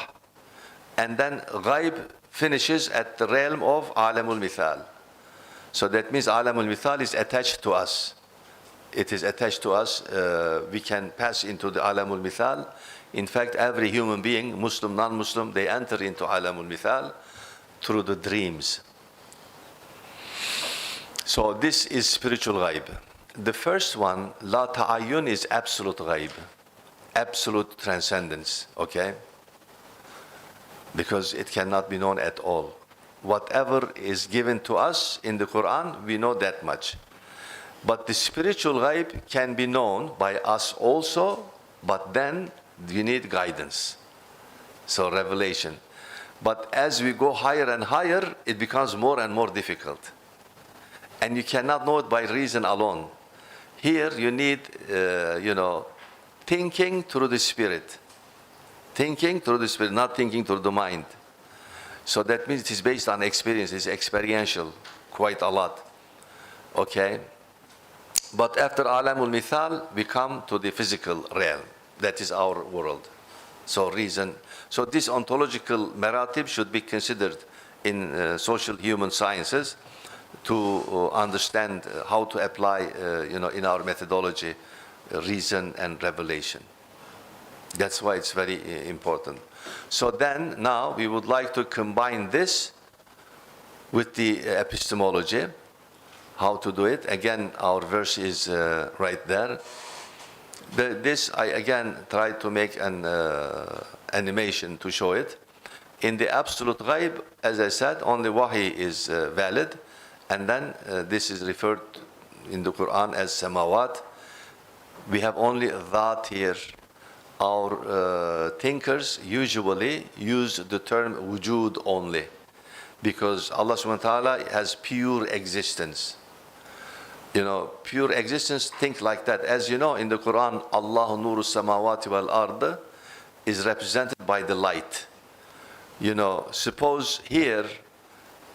and then ghaib finishes at the realm of alamul mithal. So that means alamul mithal is attached to us. It is attached to us. We can pass into the alamul mithal. In fact, every human being, Muslim, non-Muslim, they enter into alamul mithal through the dreams. So this is spiritual ghaib. The first one, la ta'ayyun, is absolute ghaib, absolute transcendence, okay? Because it cannot be known at all. Whatever is given to us in the Quran, we know that much. But the spiritual ghaib can be known by us also, but then we need guidance. So revelation. But as we go higher and higher, it becomes more and more difficult. And you cannot know it by reason alone. Here you need, thinking through the spirit. Thinking through the spirit, not thinking through the mind. So that means it is based on experience, it's experiential, quite a lot. Okay? But after alamul mithal, we come to the physical realm. That is our world. So reason. So this ontological maratib should be considered in social human sciences to understand how to apply, in our methodology, reason and revelation. That's why it's very important. So then, now we would like to combine this with the epistemology. How to do it? Again, our verse is right there. This, I again tried to make an animation to show it. In the absolute ghaib, as I said, only wahi is valid. And then this is referred in the Quran as samawat. We have only that here. Our thinkers usually use the term wujud only, because Allah subhanahu wa ta'ala has pure existence. Pure existence, think like that. As you know, in the Quran, Allahu nuru samawati wal ard is represented by the light. Suppose here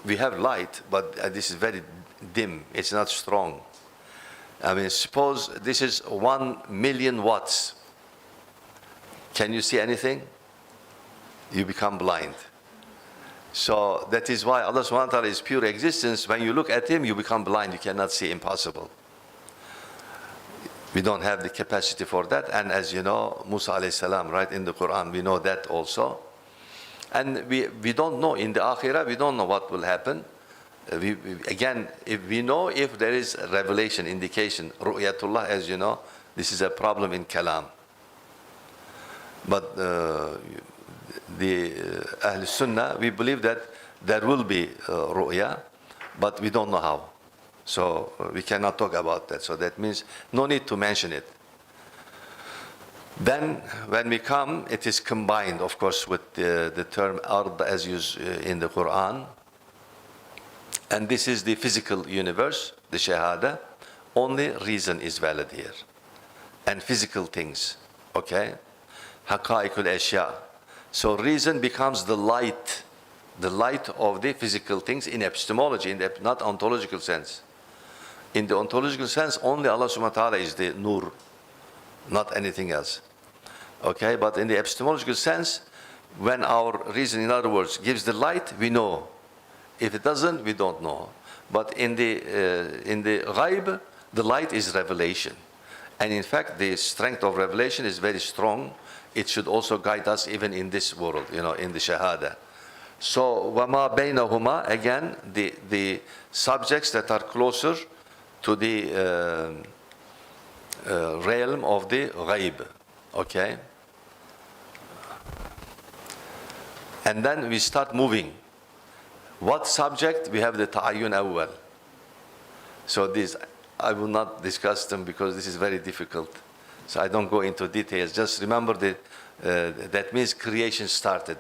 we have light, but this is very dim, it's not strong. Suppose this is 1 million watts. Can you see anything? You become blind. So that is why Allah subhanahu wa ta'ala is pure existence. When you look at Him, you become blind. You cannot see, impossible. We don't have the capacity for that. And as you know, Musa alayhi salam, right, in the Quran, we know that also. And we don't know in the Akhirah, we don't know what will happen. Again, if we know if there is revelation, indication, ru'yatullah, as you know, this is a problem in kalam. But the Ahl Sunnah, we believe that there will be ru'ya, but we don't know how. So we cannot talk about that. So that means no need to mention it. Then when we come, it is combined, of course, with the term ard as used in the Quran. And this is the physical universe, the shahada. Only reason is valid here. And physical things, okay? Haqa'iqul ashya. So reason becomes the light of the physical things in epistemology, in the not ontological sense. In the ontological sense, only Allah subhanahu wa ta'ala is the nur, not anything else. Okay, but in the epistemological sense, when our reason, in other words, gives the light, we know. If it doesn't, we don't know. But in the ghaib, the light is revelation. And in fact, the strength of revelation is very strong. It should also guide us even in this world, in the shahada. So, وَمَا بَيْنَهُمَا, again, the subjects that are closer to the realm of the ghaib, okay? And then we start moving. What subject? We have the ta'ayyun awwal. So this, I will not discuss them because this is very difficult. So I don't go into details. Just remember that means creation started.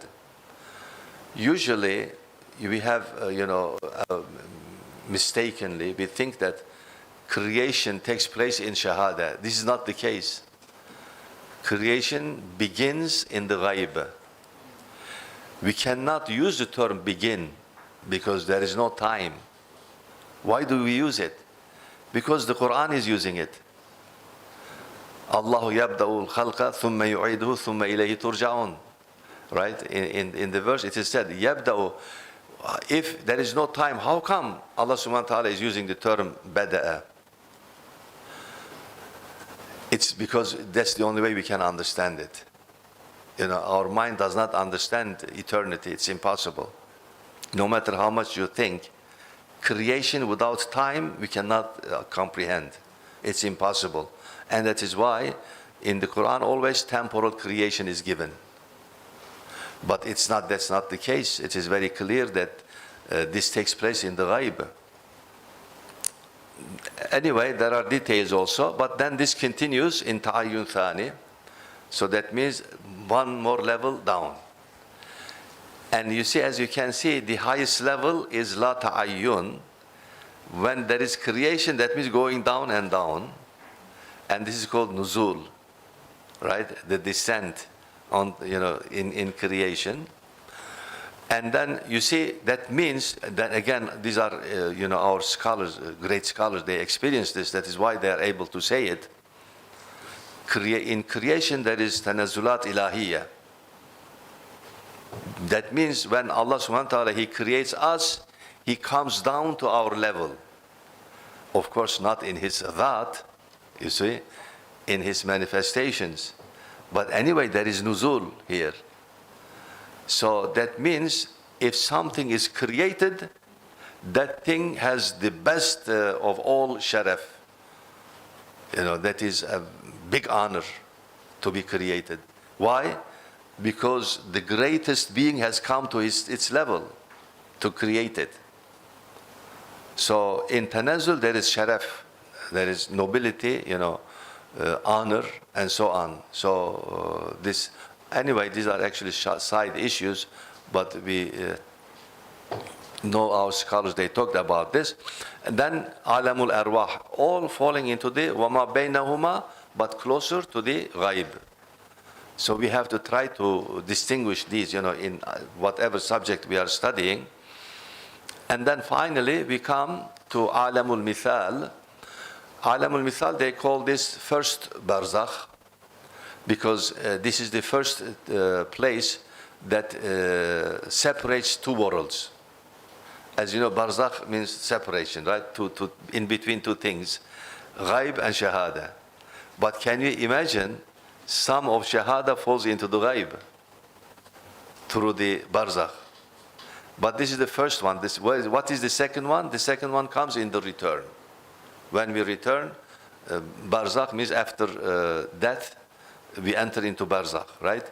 Usually, we have, mistakenly, we think that creation takes place in Shahada. This is not the case. Creation begins in the ghaib. We cannot use the term begin because there is no time. Why do we use it? Because the Quran is using it. Allahu yabda'u al-khalqa thumma yu'iduhu thumma ilayhi turja'un. Right? In the verse it is said, yabda'u. If there is no time, how come Allah subhanahu wa ta'ala is using the term bada'a? It's because that's the only way we can understand it. Our mind does not understand eternity. It's impossible. No matter how much you think, creation without time, we cannot comprehend. It's impossible. And that is why in the Quran always temporal creation is given. But that's not the case. It is very clear that this takes place in the ghaib. Anyway, there are details also, but then this continues in ta'ayyun thani. So that means one more level down. And you see, as you can see, the highest level is la ta'ayyun. When there is creation, that means going down and down. And this is called nuzul, right? The descent on, in creation. And then you see, that means that again, these are, our scholars, great scholars, they experience this. That is why they are able to say it. In creation, there is tanazzulat ilahiyya. That means when Allah subhanahu wa ta'ala, He creates us, He comes down to our level. Of course, not in His dhat, you see, in His manifestations. But anyway, there is nuzul here. So that means if something is created, that thing has the best of all sharaf. That is a big honor to be created. Why? Because the greatest being has come to its level to create it. So in Tanazzul there is sharaf, there is nobility, honor, and so on. So anyway, these are actually side issues, but we know our scholars, they talked about this. And then alamul arwah, all falling into the wama baynahuma, but closer to the ghaib. So we have to try to distinguish these, in whatever subject we are studying. And then finally we come to alamul mithal. Alamul mithal, they call this first barzakh, because this is the first place that separates two worlds. As you know, barzakh means separation, right? In between two things, ghaib and shahada. But can you imagine some of Shahada falls into the ghaib through the barzakh? But this is the first one. What is the second one? The second one comes in the return. When we return, barzakh means after death, we enter into barzakh, right?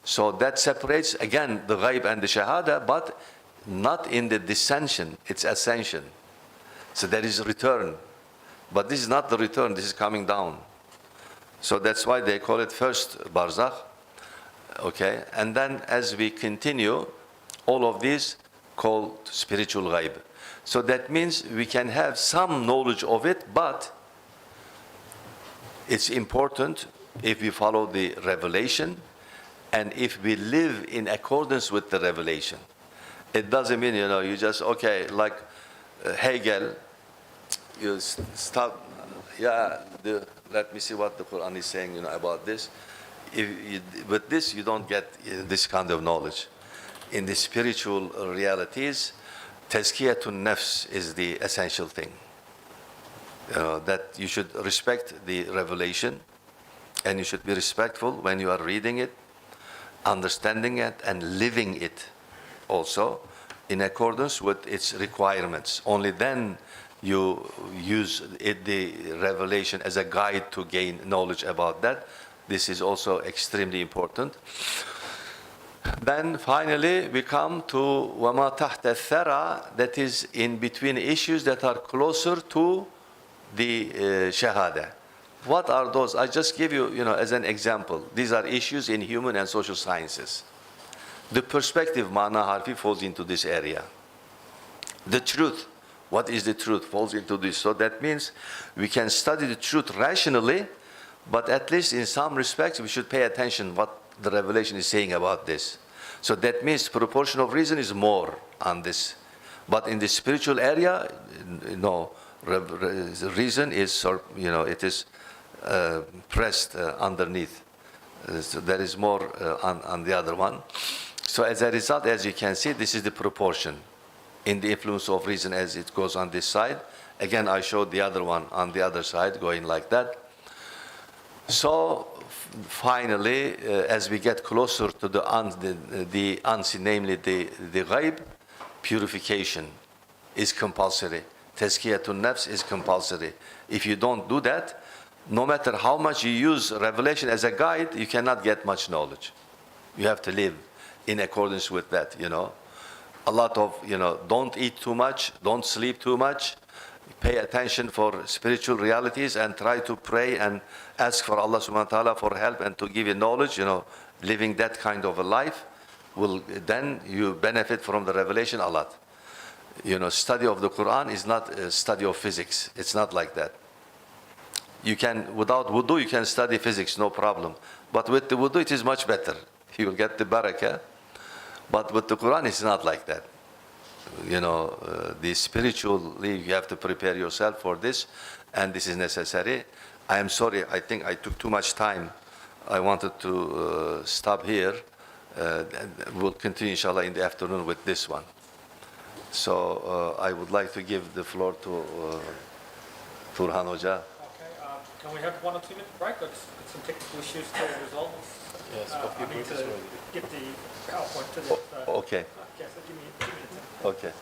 So that separates, again, the ghaib and the shahada, but not in the descension, it's ascension. So there is return. But this is not the return, this is coming down. So that's why they call it first barzakh. Okay, and then as we continue, all of these called spiritual ghaib. So that means we can have some knowledge of it, but it's important if we follow the revelation and if we live in accordance with the revelation. It doesn't mean, you just, okay, like Hegel, you start, let me see what the Quran is saying, about this. With this, you don't get this kind of knowledge. In the spiritual realities, tazkiyatun nafs is the essential thing. That you should respect the revelation, and you should be respectful when you are reading it, understanding it, and living it also in accordance with its requirements. Only then you use the revelation as a guide to gain knowledge about that. This is also extremely important. Then finally we come to وَمَا تَحْتَ الثَّرَى, that is in between issues that are closer to the shahada. What are those? I just give you, as an example. These are issues in human and social sciences. The perspective, Mana Harfi, falls into this area. The truth, what is the truth, falls into this. So that means we can study the truth rationally, but at least in some respects we should pay attention what the revelation is saying about this. So that means proportion of reason is more on this. But in the spiritual area, reason is, it is pressed underneath. So there is more on the other one. So as a result, as you can see, this is the proportion in the influence of reason as it goes on this side. Again, I showed the other one on the other side going like that. So finally, as we get closer to the unseen, namely the ghaib, purification is compulsory. Tazkiyatun nafs is compulsory. If you don't do that, no matter how much you use revelation as a guide, you cannot get much knowledge. You have to live in accordance with that, A lot of, don't eat too much, don't sleep too much, pay attention for spiritual realities and try to pray and ask for Allah subhanahu wa ta'ala for help and to give you knowledge, living that kind of a life then you benefit from the revelation a lot. Study of the Quran is not a study of physics. It's not like that. You can, without wudu, you can study physics, no problem. But with the wudu, it is much better. You will get the barakah. But with the Quran, it's not like that. The spiritually, you have to prepare yourself for this, and this is necessary. I am sorry, I think I took too much time. I wanted to stop here. We'll continue, inshallah, in the afternoon with this one. So I would like to give the floor to Turhan Hoca. Okay, can we have 1 or 2 minute break? It's some technical issues to resolve. Yes, I need to get the PowerPoint to this. Okay. Okay, so give me 2 minutes. Okay.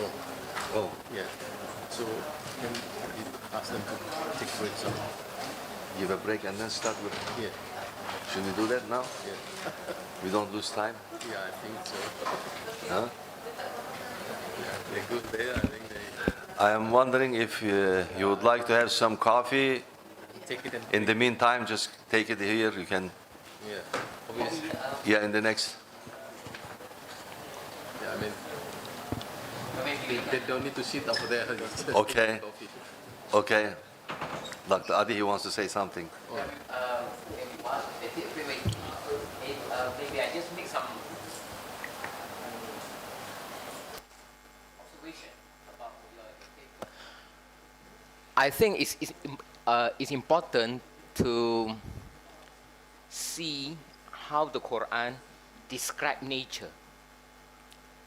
So, Oh, yeah. So, then we ask them to take breaks. give a break and then start with. Yeah, Should we do that now? yeah. We don't lose time, Yeah, I think so. huh? Yeah, they're good there. I think they I am wondering if you would like to have some coffee. take it and In the meantime, just take it here. You can, yeah. Obviously, yeah, in the next. yeah, I mean, they don't need to sit over there. Just Okay. coffee. Okay. Dr. Adi, he wants to say something. Maybe I just make some observation about your paper. I think it's important to see how the Quran describe nature.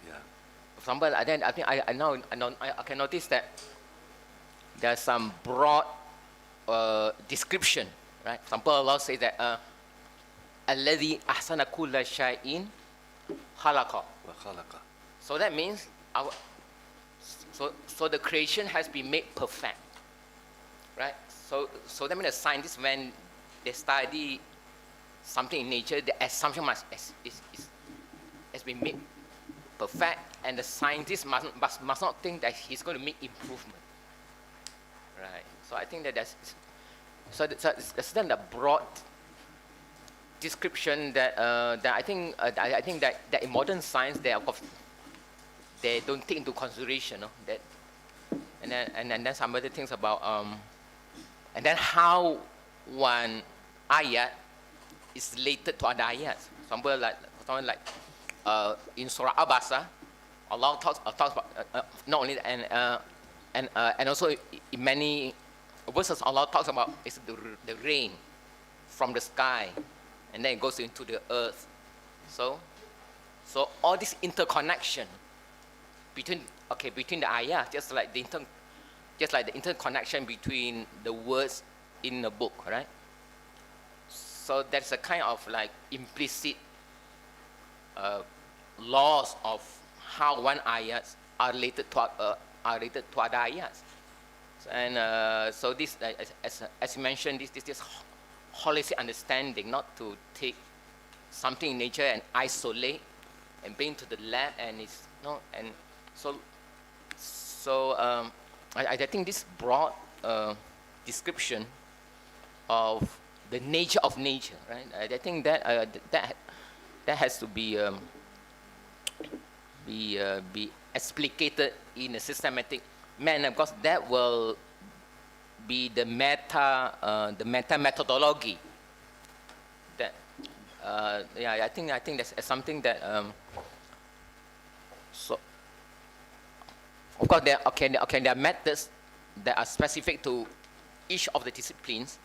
Yeah. For example, I think I now I can notice that there's some broad description, right? For example, Allah says that الذي أحسن كل شيء خلقه. وخلق. So that means so the creation has been made perfect, right? So that means the scientists, when they study something in nature, the assumption has been made perfect, and the scientist must not think that he's going to make improvement, right? So I think that that's then the broad description that I think that in modern science they don't take into consideration, no? That and then some other things about and then how one ayat is related to other ayats. Somewhere like in Surah Abasa, Allah talks about not only and also in many verses Allah talks about is the rain from the sky, and then it goes into the earth. So all this interconnection between the ayah, just like the interconnection between the words in the book, right? So there's a kind of like implicit laws of how one ayats are related to other ayats, and so this, as you mentioned, this holistic understanding, not to take something in nature and isolate and bring to the lab, and it's no, and I think this broad description of the nature of nature, right? I think that has to be explicated in a systematic manner, because that will be the meta methodology. That I think that's something that so of course there are methods that are specific to each of the disciplines,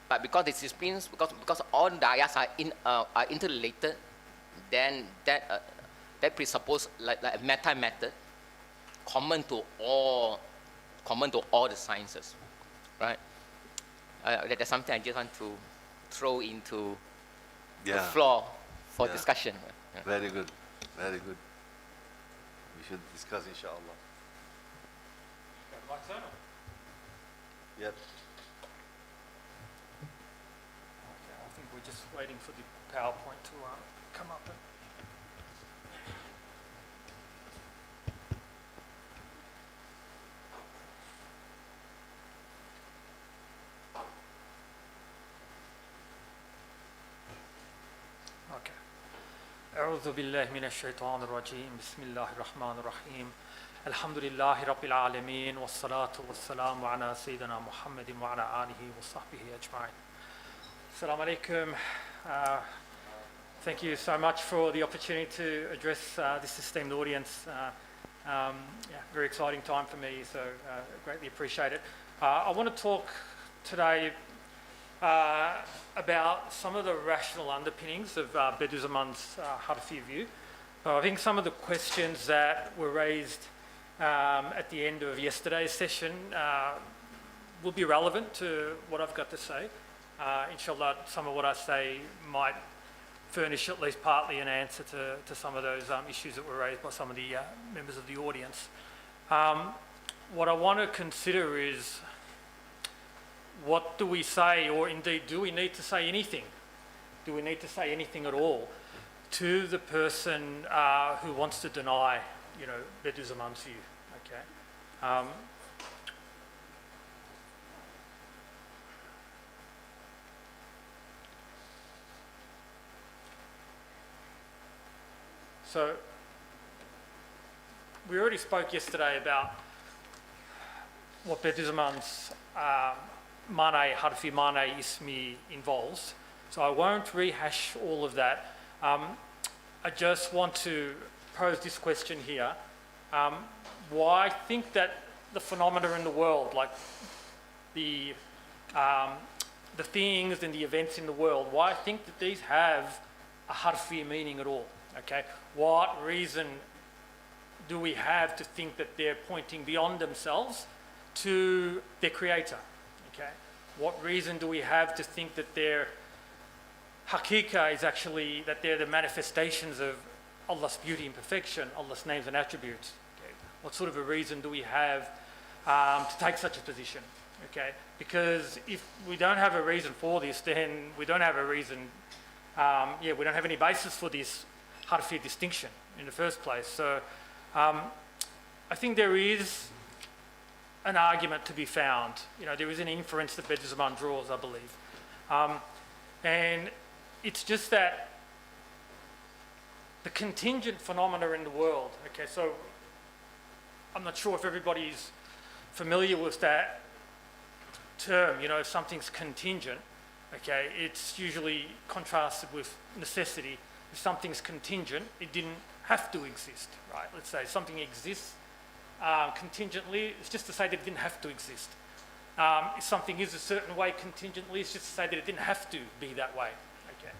but because the disciplines because all the ayahs are interrelated, then that presupposes like a meta method common to all the sciences, right? That's something I just want to throw into the floor for discussion. Yeah. Very good. Very good. We should discuss, inshallah. My turn. Yep. Okay, I think we're just waiting for the PowerPoint to come up. Okay. أعوذ بالله من الشيطان الرجيم بسم الله الرحمن الرحيم الحمد لله رب العالمين والصلاة والسلام على سيدنا محمد وعلى آله وصحبه أجمعين. Assalamu alaikum. Thank you so much for the opportunity to address this esteemed audience. Very exciting time for me, so greatly appreciate it. I want to talk today about some of the rational underpinnings of Bediüzzaman's Harfi view. I think some of the questions that were raised at the end of yesterday's session will be relevant to what I've got to say. Inshallah, some of what I say might furnish at least partly an answer to some of those issues that were raised by some of the members of the audience. What I want to consider is, what do we say, or indeed do we need to say anything? Do we need to say anything at all to the person who wants to deny, Bediüzzaman's view? Okay. So we already spoke yesterday about what Bediüzzaman's Harfi, Ismi involves. So I won't rehash all of that. I just want to pose this question here. Why I think that the phenomena in the world, like the things and the events in the world, why I think that these have a Harfi meaning at all? Okay, what reason do we have to think that they're pointing beyond themselves to their creator? Okay, what reason do we have to think that their Hakika is actually, that they're the manifestations of Allah's beauty and perfection, Allah's names and attributes? Okay, what sort of a reason do we have to take such a position? Okay, because if we don't have a reason for this, then we don't have a reason, we don't have any basis for this Harfi distinction in the first place. So I think there is an argument to be found. There is an inference that Bediüzzaman draws, I believe. And it's just that the contingent phenomena in the world, okay, so I'm not sure if everybody's familiar with that term, if something's contingent, okay, it's usually contrasted with necessity. If something's contingent, it didn't have to exist, right? Let's say something exists contingently, it's just to say that it didn't have to exist. If something is a certain way contingently, it's just to say that it didn't have to be that way. Okay.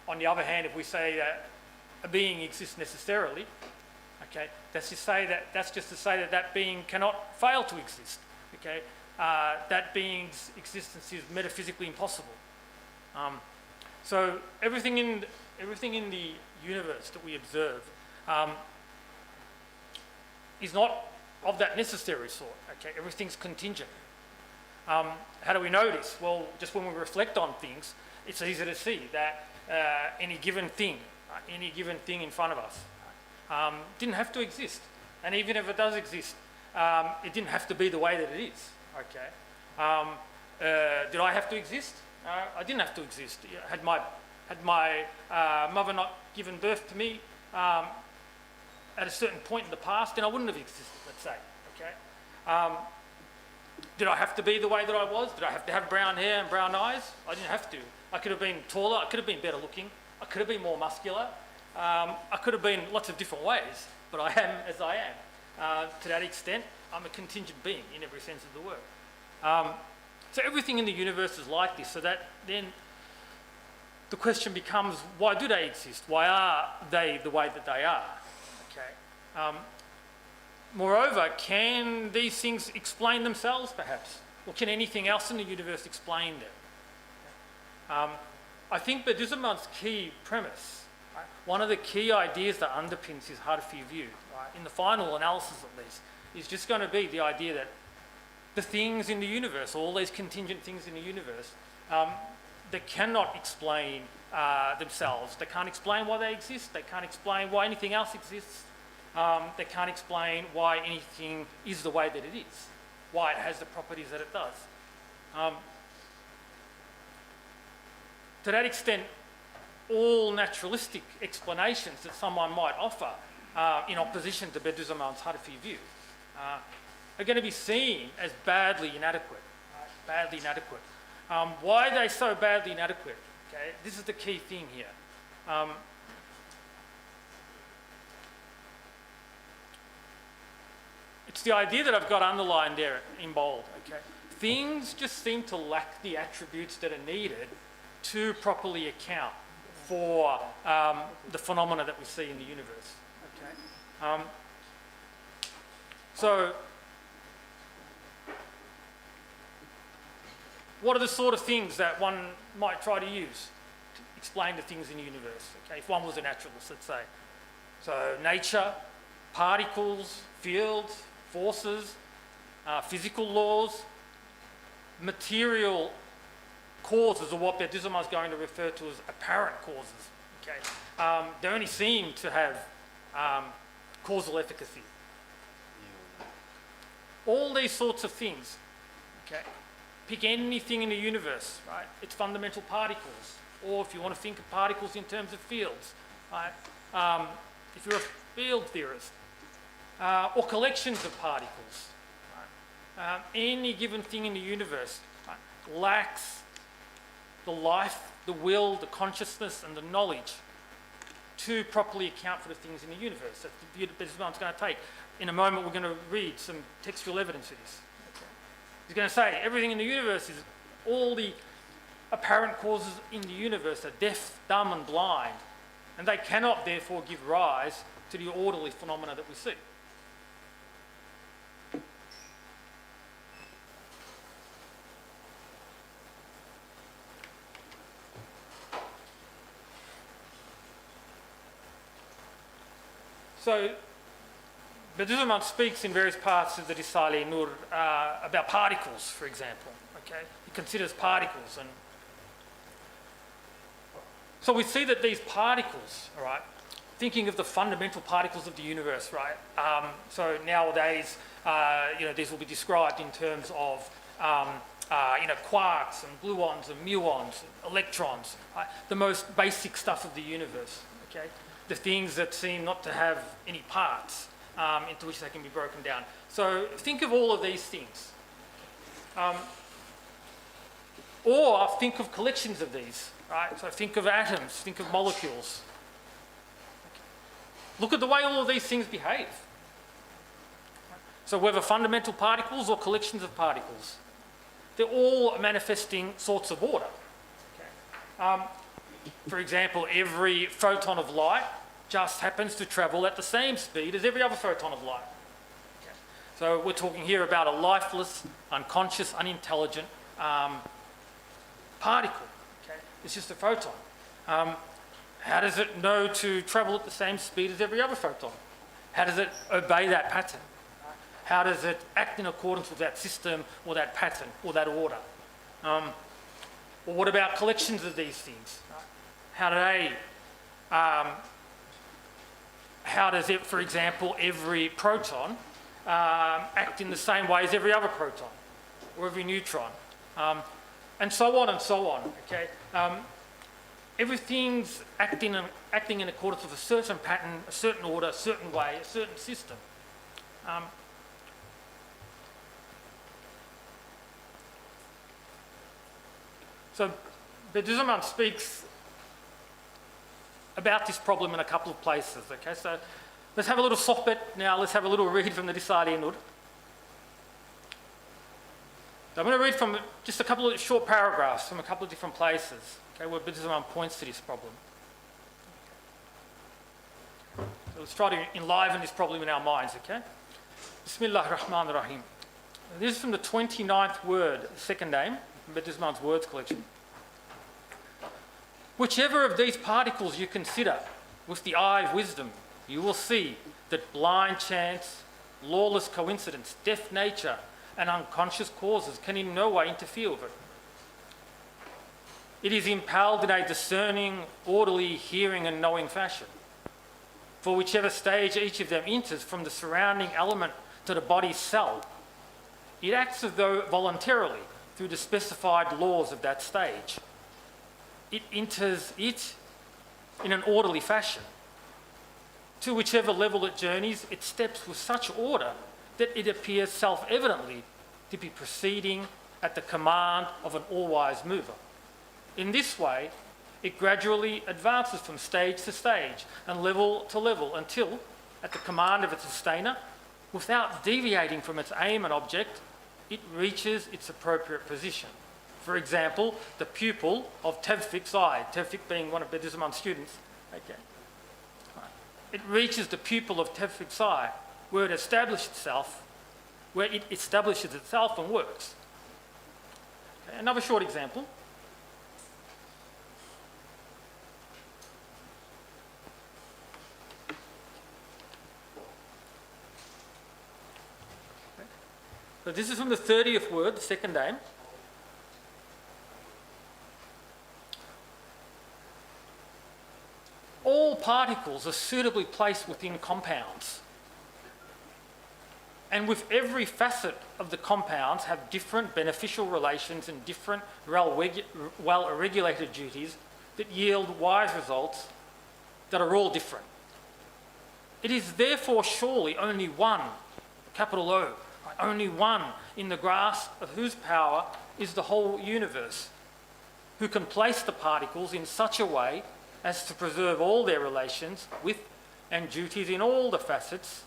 On the other hand, if we say that a being exists necessarily, okay, that's just to say that that being cannot fail to exist. Okay, that being's existence is metaphysically impossible. So everything in the universe that we observe is not of that necessary sort. Okay, everything's contingent. How do we know this? Well, just when we reflect on things, it's easy to see that any given thing in front of us didn't have to exist. And even if it does exist, it didn't have to be the way that it is. Okay. Did I have to exist? I didn't have to exist. Had my mother not given birth to me at a certain point in the past, then I wouldn't have existed, let's say. Okay. Did I have to be the way that I was? Did I have to have brown hair and brown eyes? I didn't have to. I could have been taller. I could have been better looking. I could have been more muscular. I could have been lots of different ways, but I am as I am. To that extent, I'm a contingent being in every sense of the word. So everything in the universe is like this, so that then the question becomes, why do they exist? Why are they the way that they are? Okay. Moreover, can these things explain themselves, perhaps? Or can anything else in the universe explain them? I think Bediüzzaman's key premise, right, one of the key ideas that underpins his Harfi view, right, in the final analysis at least, is just going to be the idea that the things in the universe, all these contingent things in the universe, they cannot explain themselves. They can't explain why they exist. They can't explain why anything else exists. They can't explain why anything is the way that it is, why it has the properties that it does. To that extent, all naturalistic explanations that someone might offer in opposition to Bediüzzaman's Harfi view are going to be seen as badly inadequate. Right? Badly inadequate. Why are they so badly inadequate? Okay, this is the key thing here. It's the idea that I've got underlined there in bold. Okay, things just seem to lack the attributes that are needed to properly account for the phenomena that we see in the universe. Okay, so what are the sort of things that one might try to use explain the things in the universe, okay, if one was a naturalist, let's say. So nature, particles, fields, forces, physical laws, material causes, or what Bediüzzaman is going to refer to as apparent causes, okay? They only seem to have causal efficacy. All these sorts of things, okay? Pick anything in the universe, right? It's fundamental particles. Or if you want to think of particles in terms of fields, right? If you're a field theorist, or collections of particles, right? Any given thing in the universe, right, lacks the life, the will, the consciousness, and the knowledge to properly account for the things in the universe. That's the view that Bediüzzaman's going to take. In a moment, we're going to read some textual evidence of this. Okay. He's going to say everything in the universe is, all the apparent causes in the universe are deaf, dumb, and blind, and they cannot therefore give rise to the orderly phenomena that we see. So, Bediüzzaman speaks in various parts of the Risale-i Nur about particles, for example. Okay, he considers particles, and so we see that these particles, all right, thinking of the fundamental particles of the universe, right? So nowadays, these will be described in terms of quarks and gluons and muons, electrons, right? The most basic stuff of the universe. Okay, the things that seem not to have any parts into which they can be broken down. So think of all of these things. Or think of collections of these, right? So think of atoms, think of molecules. Okay. Look at the way all of these things behave. So whether fundamental particles or collections of particles, they're all manifesting sorts of order. Okay. For example, every photon of light just happens to travel at the same speed as every other photon of light. Okay. So we're talking here about a lifeless, unconscious, unintelligent particle. Okay. It's just a photon. How does it know to travel at the same speed as every other photon? How does it obey that pattern? How does it act in accordance with that system or that pattern or that order? Well, what about collections of these things? How do they, how does it, for example, every proton act in the same way as every other proton or every neutron? And so on and so on, okay? Everything's acting in accordance with a certain pattern, a certain order, a certain way, a certain system. So Bediüzzaman speaks about this problem in a couple of places, okay? So let's have a little sohbet now, let's have a little read from the Risale-i Nur. I'm going to read from just a couple of short paragraphs from a couple of different places, okay, where Bediüzzaman points to this problem. So let's try to enliven this problem in our minds, okay? Bismillahir-Rahmanir-Rahim. This is from the 29th word, second name, from Bediüzzaman's words collection. Whichever of these particles you consider with the eye of wisdom, you will see that blind chance, lawless coincidence, deaf nature, and unconscious causes can in no way interfere with it. It is impelled in a discerning, orderly, hearing and knowing fashion. For whichever stage each of them enters from the surrounding element to the body's cell, it acts as though voluntarily through the specified laws of that stage. It enters it in an orderly fashion. To whichever level it journeys, it steps with such order that it appears self-evidently to be proceeding at the command of an all-wise mover. In this way, it gradually advances from stage to stage and level to level until, at the command of its sustainer, without deviating from its aim and object, it reaches its appropriate position. For example, the pupil of Tevfik's eye, Tevfik being one of Bediüzzaman's students. Okay. It reaches the pupil of Tevfik's eye, where it establishes itself and works. Okay. Another short example. So this is from the 30th word, the second aim. All particles are suitably placed within compounds. And with every facet of the compounds have different beneficial relations and different well-regulated duties that yield wise results that are all different. It is therefore surely only one, capital O, only one in the grasp of whose power is the whole universe, who can place the particles in such a way as to preserve all their relations with and duties in all the facets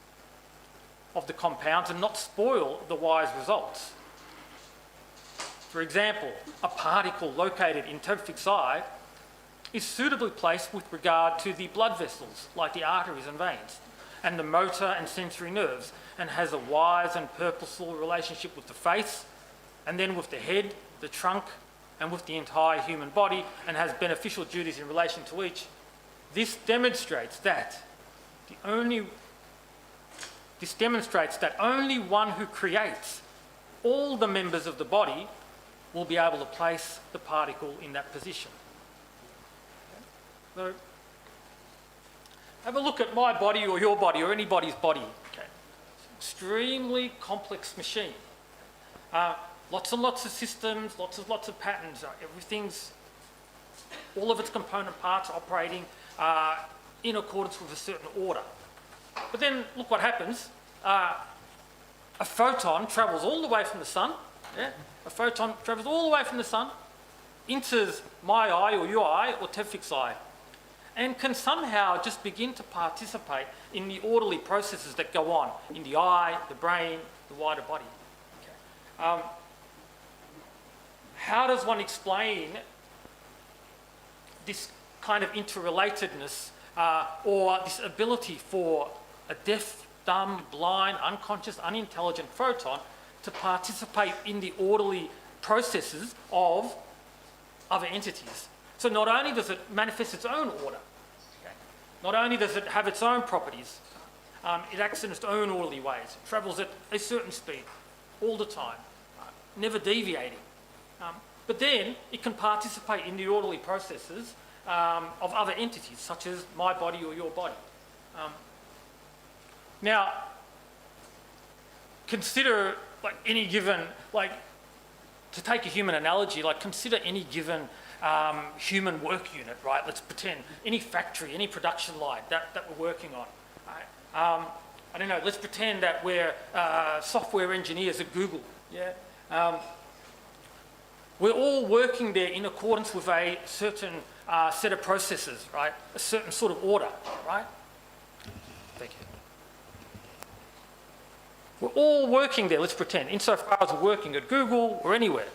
of the compounds and not spoil the wise results. For example, a particle located in Tevfik's eye is suitably placed with regard to the blood vessels, like the arteries and veins, and the motor and sensory nerves, and has a wise and purposeful relationship with the face, and then with the head, the trunk, and with the entire human body, and has beneficial duties in relation to each. This demonstrates that only one who creates all the members of the body will be able to place the particle in that position. So, have a look at my body or your body or anybody's body. Okay. Extremely complex machine. Lots and lots of systems, lots of patterns. All of its component parts are operating in accordance with a certain order. But then look what happens. A photon travels all the way from the sun. Yeah? A photon travels all the way from the sun, enters my eye or your eye or Tevfik's eye, and can somehow just begin to participate in the orderly processes that go on in the eye, the brain, the wider body. Okay. How does one explain this kind of interrelatedness or this ability for a deaf, dumb, blind, unconscious, unintelligent photon to participate in the orderly processes of other entities? So not only does it manifest its own order, okay, not only does it have its own properties, it acts in its own orderly ways, travels at a certain speed all the time, never deviating. But then it can participate in the orderly processes of other entities, such as my body or your body. Now, consider like any given, like to take a human analogy, like consider any given human work unit, right? Let's pretend any factory, any production line that we're working on. Right? I don't know, let's pretend that we're software engineers at Google. Yeah. We're all working there in accordance with a certain set of processes, right? A certain sort of order, right? Thank you. We're all working there, let's pretend, insofar as we're working at Google or anywhere.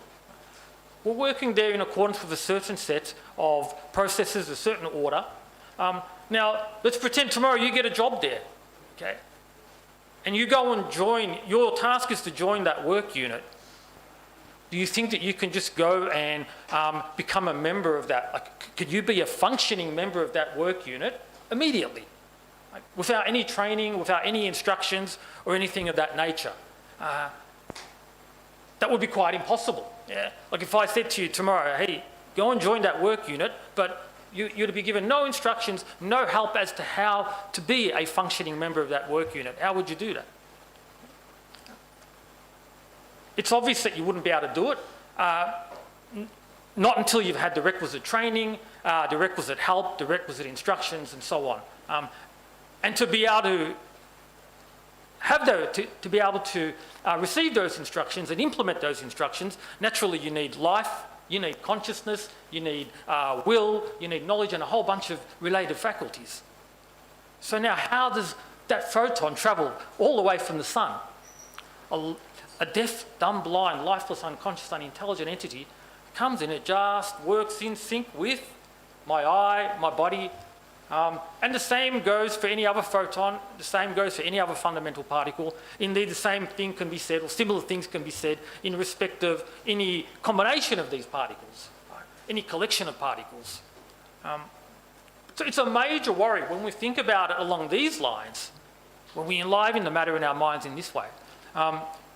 We're working there in accordance with a certain set of processes, a certain order. Now, let's pretend tomorrow you get a job there, okay? And you go and join, your task is to join that work unit. Do you think that you can just go and become a member of that? Like, could you be a functioning member of that work unit immediately? Like, without any training, without any instructions or anything of that nature? That would be quite impossible. Yeah? Like if I said to you tomorrow, hey, go and join that work unit, but you're to be given no instructions, no help as to how to be a functioning member of that work unit. How would you do that? It's obvious that you wouldn't be able to do it, not until you've had the requisite training, the requisite help, the requisite instructions, and so on. And to be able to have to be able to receive those instructions and implement those instructions, naturally you need life, you need consciousness, you need will, you need knowledge, and a whole bunch of related faculties. So now how does that photon travel all the way from the sun? A deaf, dumb, blind, lifeless, unconscious, unintelligent entity comes in, it just works in sync with my eye, my body, and the same goes for any other photon, the same goes for any other fundamental particle. Indeed, the same thing can be said, or similar things can be said in respect of any combination of these particles, right? Any collection of particles. So it's a major worry when we think about it along these lines, when we enliven the matter in our minds in this way.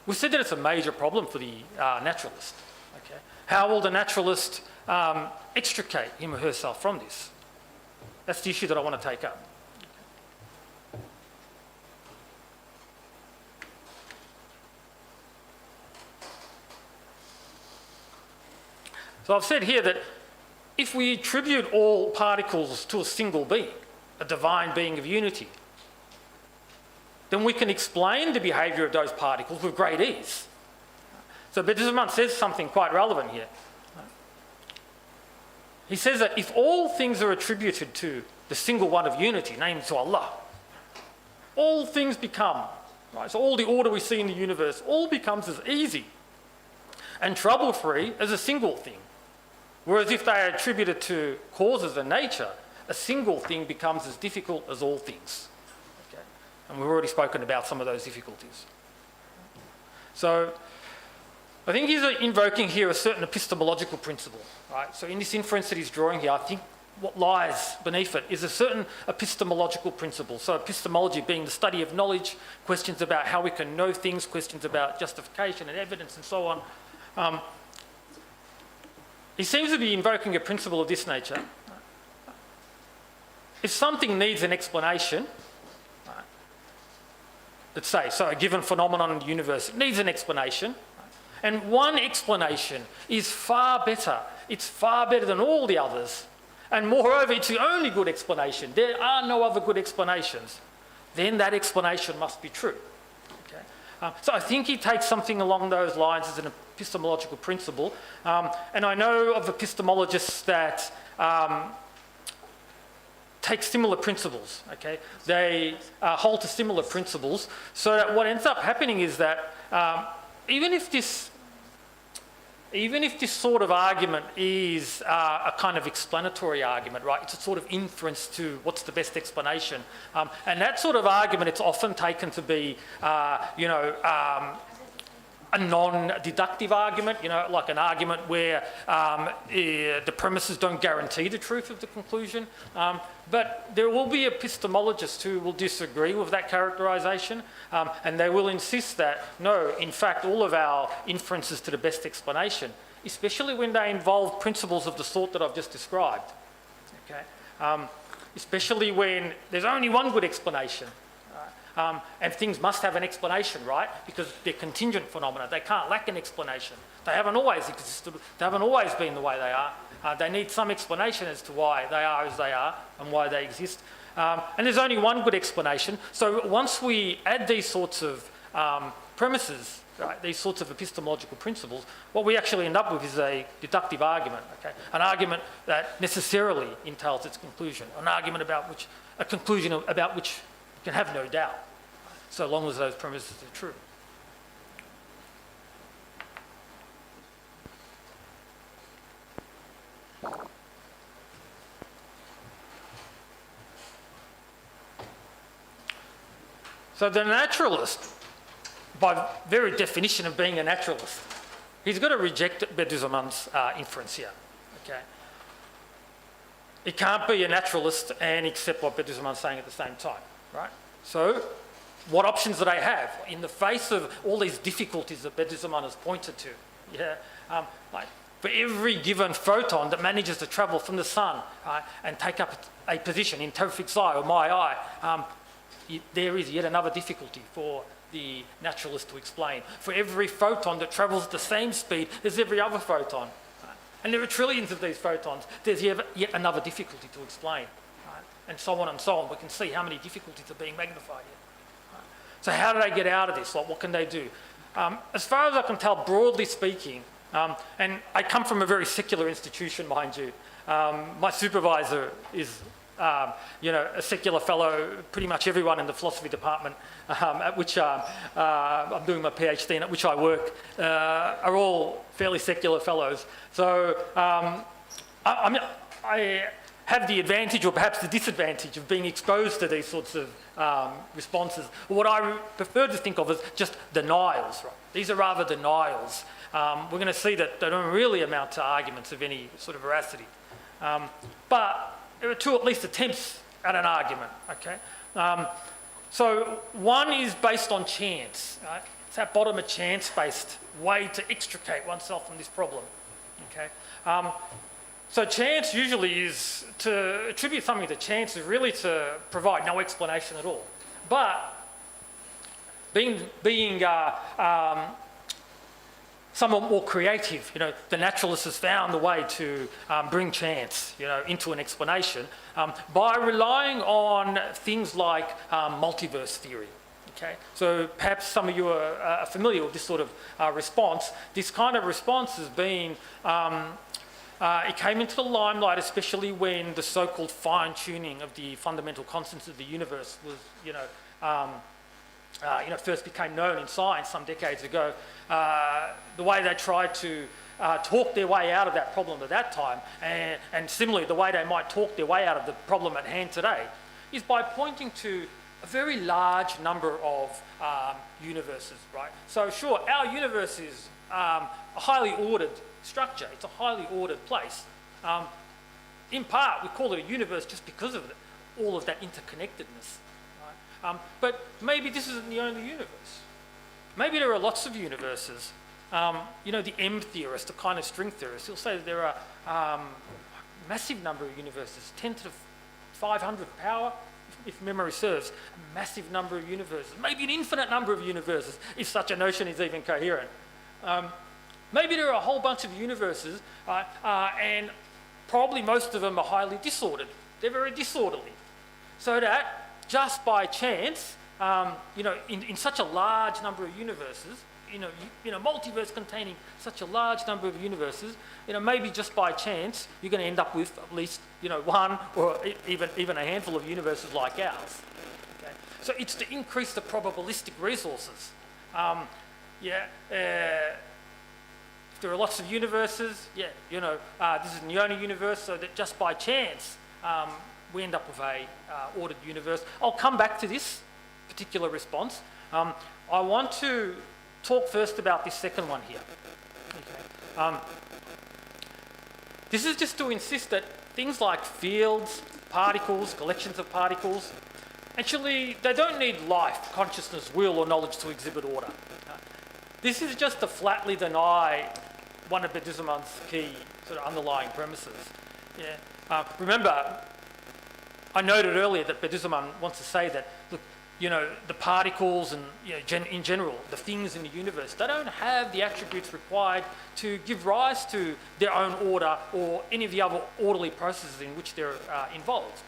We said that it's a major problem for the naturalist. Okay? How will the naturalist extricate him or herself from this? That's the issue that I want to take up. So I've said here that if we attribute all particles to a single being, a divine being of unity, then we can explain the behaviour of those particles with great ease. So Bediüzzaman says something quite relevant here. He says that if all things are attributed to the single one of unity, named to Allah, all things become, right, so all the order we see in the universe, all becomes as easy and trouble-free as a single thing. Whereas if they are attributed to causes and nature, a single thing becomes as difficult as all things. Okay? And we've already spoken about some of those difficulties. So I think he's invoking here a certain epistemological principle. Right? So in this inference that he's drawing here, I think what lies beneath it is a certain epistemological principle. So epistemology being the study of knowledge, questions about how we can know things, questions about justification and evidence and so on. He seems to be invoking a principle of this nature. If something needs an explanation, let's say, so a given phenomenon in the universe needs an explanation, and one explanation is far better, it's far better than all the others, and moreover, it's the only good explanation, there are no other good explanations, then that explanation must be true. Okay? So I think he takes something along those lines as an epistemological principle, and I know of epistemologists that take similar principles, okay? They hold to similar principles, so that what ends up happening is that even if this sort of argument is a kind of explanatory argument, right? It's a sort of inference to what's the best explanation. And that sort of argument, it's often taken to be, a non-deductive argument, like an argument where the premises don't guarantee the truth of the conclusion. But there will be epistemologists who will disagree with that characterisation, and they will insist that, no, in fact, all of our inferences to the best explanation, especially when they involve principles of the sort that I've just described, okay? Especially when there's only one good explanation. And things must have an explanation, right? Because they're contingent phenomena. They can't lack an explanation. They haven't always existed. They haven't always been the way they are. They need some explanation as to why they are as they are and why they exist. And there's only one good explanation. So once we add these sorts of premises, right, these sorts of epistemological principles, what we actually end up with is a deductive argument, okay? An argument that necessarily entails its conclusion, an argument about which, a conclusion about which you can have no doubt, so long as those premises are true. So the naturalist, by very definition of being a naturalist, he's got to reject Bediüzzaman's inference here, okay? He can't be a naturalist and accept what Bediüzzaman's saying at the same time. Right? So, what options do they have in the face of all these difficulties that Bediüzzaman has pointed to? Yeah, like for every given photon that manages to travel from the sun, right, and take up a position in Tawfiq's eye or my eye, there is yet another difficulty for the naturalist to explain. For every photon that travels at the same speed as every other photon, right? And there are trillions of these photons, there's yet another difficulty to explain. And so on and so on. We can see how many difficulties are being magnified here. So how do they get out of this? Like, what can they do? As far as I can tell, broadly speaking, and I come from a very secular institution, mind you. My supervisor is, a secular fellow. Pretty much everyone in the philosophy department at which I'm doing my PhD and at which I work are all fairly secular fellows. So I have the advantage or perhaps the disadvantage of being exposed to these sorts of responses. What I prefer to think of as just denials. Right? These are rather denials. We're going to see that they don't really amount to arguments of any sort of veracity. But there are two at least attempts at an argument. Okay? So one is based on chance. Right? It's at bottom a chance-based way to extricate oneself from this problem. Okay. So chance usually is to attribute something to chance is really to provide no explanation at all. But being somewhat more creative, the naturalist has found the way to bring chance, into an explanation by relying on things like multiverse theory. Okay, so perhaps some of you are familiar with this sort of response. This kind of response has been, it came into the limelight, especially when the so-called fine-tuning of the fundamental constants of the universe was, first became known in science some decades ago. The way they tried to talk their way out of that problem at that time, and similarly the way they might talk their way out of the problem at hand today, is by pointing to a very large number of universes, right? So sure, our universe is a highly ordered structure. It's a highly ordered place. In part, we call it a universe just because of all of that interconnectedness. Right? But maybe this isn't the only universe. Maybe there are lots of universes. The M theorist, the kind of string theorist, he'll say that there are a massive number of universes, 10 to the 500th power, if memory serves, a massive number of universes, maybe an infinite number of universes, if such a notion is even coherent. Maybe there are a whole bunch of universes, and probably most of them are highly disordered. They're very disorderly. So that just by chance, in such a large number of universes, in a multiverse containing such a large number of universes, maybe just by chance, you're going to end up with at least, one or even a handful of universes like ours. Okay? So it's to increase the probabilistic resources. If there are lots of universes, this isn't the only universe, so that just by chance, we end up with a ordered universe. I'll come back to this particular response. I want to talk first about this second one here. Okay. This is just to insist that things like fields, particles, collections of particles, actually, they don't need life, consciousness, will, or knowledge to exhibit order. This is just to flatly deny one of Bediüzzaman's key sort of underlying premises. Yeah. Remember, I noted earlier that Bediüzzaman wants to say that, look, the particles and in general, the things in the universe, they don't have the attributes required to give rise to their own order or any of the other orderly processes in which they're involved.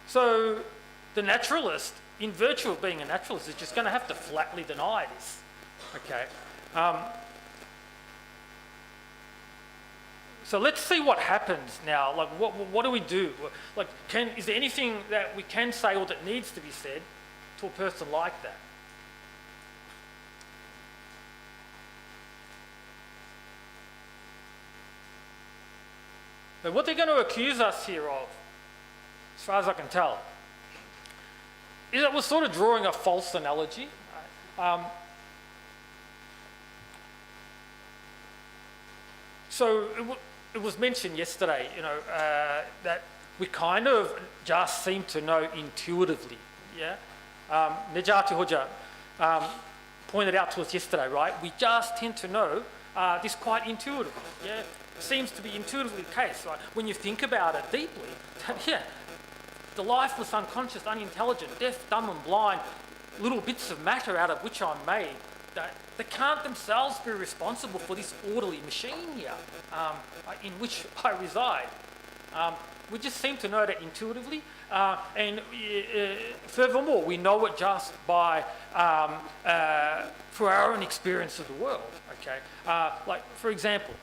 So the naturalist, in virtue of being a naturalist, is just going to have to flatly deny this. Okay. So let's see what happens now. Like, what do we do? Like, is there anything that we can say or that needs to be said to a person like that? But what they're going to accuse us here of, as far as I can tell, is that we're sort of drawing a false analogy. So it was mentioned yesterday, that we kind of just seem to know intuitively. Yeah, Nejati Hoja pointed out to us yesterday, right? We just tend to know this quite intuitively. Yeah, it seems to be intuitively the case. Right? When you think about it deeply, the lifeless, unconscious, unintelligent, deaf, dumb, and blind little bits of matter out of which I'm made, they can't themselves be responsible for this orderly machine here in which I reside. We just seem to know that intuitively, and furthermore, we know it just by through our own experience of the world. Okay, like for example,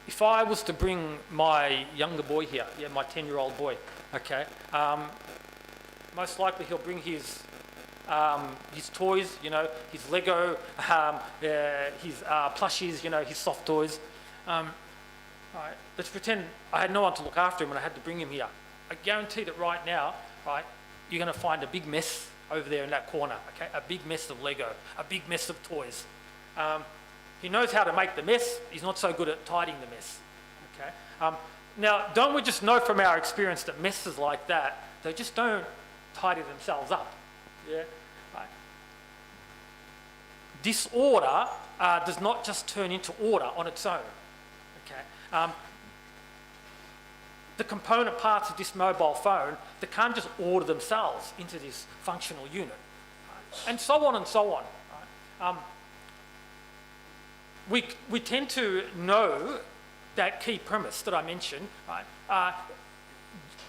if I was to bring my younger boy here, my 10-year-old boy, okay, most likely he'll bring his toys, his Lego, his plushies, his soft toys. Right, let's pretend I had no one to look after him and I had to bring him here. I guarantee that right now, right, you're going to find a big mess over there in that corner, okay? A big mess of Lego, a big mess of toys. He knows how to make the mess. He's not so good at tidying the mess, okay? Now, don't we just know from our experience that messes like that, they just don't tidy themselves up. Yeah, right. Disorder does not just turn into order on its own. Okay. The component parts of this mobile phone, they can't just order themselves into this functional unit, right? And so on and so on. Right? We tend to know that key premise that I mentioned, right?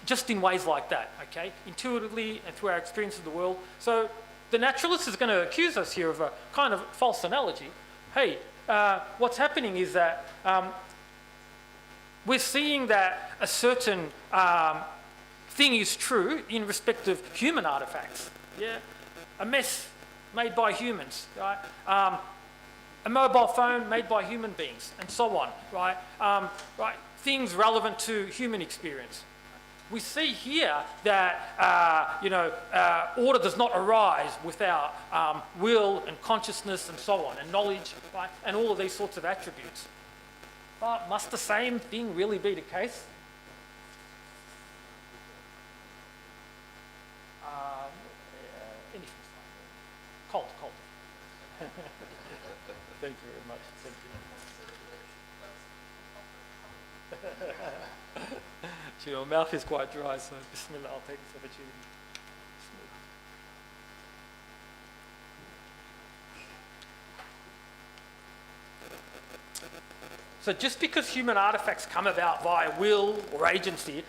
Just in ways like that, okay? Intuitively and through our experience of the world. So the naturalist is going to accuse us here of a kind of false analogy. Hey, what's happening is that we're seeing that a certain thing is true in respect of human artifacts. Yeah, a mess made by humans, right? A mobile phone made by human beings, and so on, right? Right, things relevant to human experience. We see here that order does not arise without will and consciousness and so on, and knowledge, right? And all of these sorts of attributes. But must the same thing really be the case? Anything's fine. Cold. Thank you very much. Thank you. Your mouth is quite dry, so bismillah, I'll take this opportunity. So just because human artifacts come about via will or agency,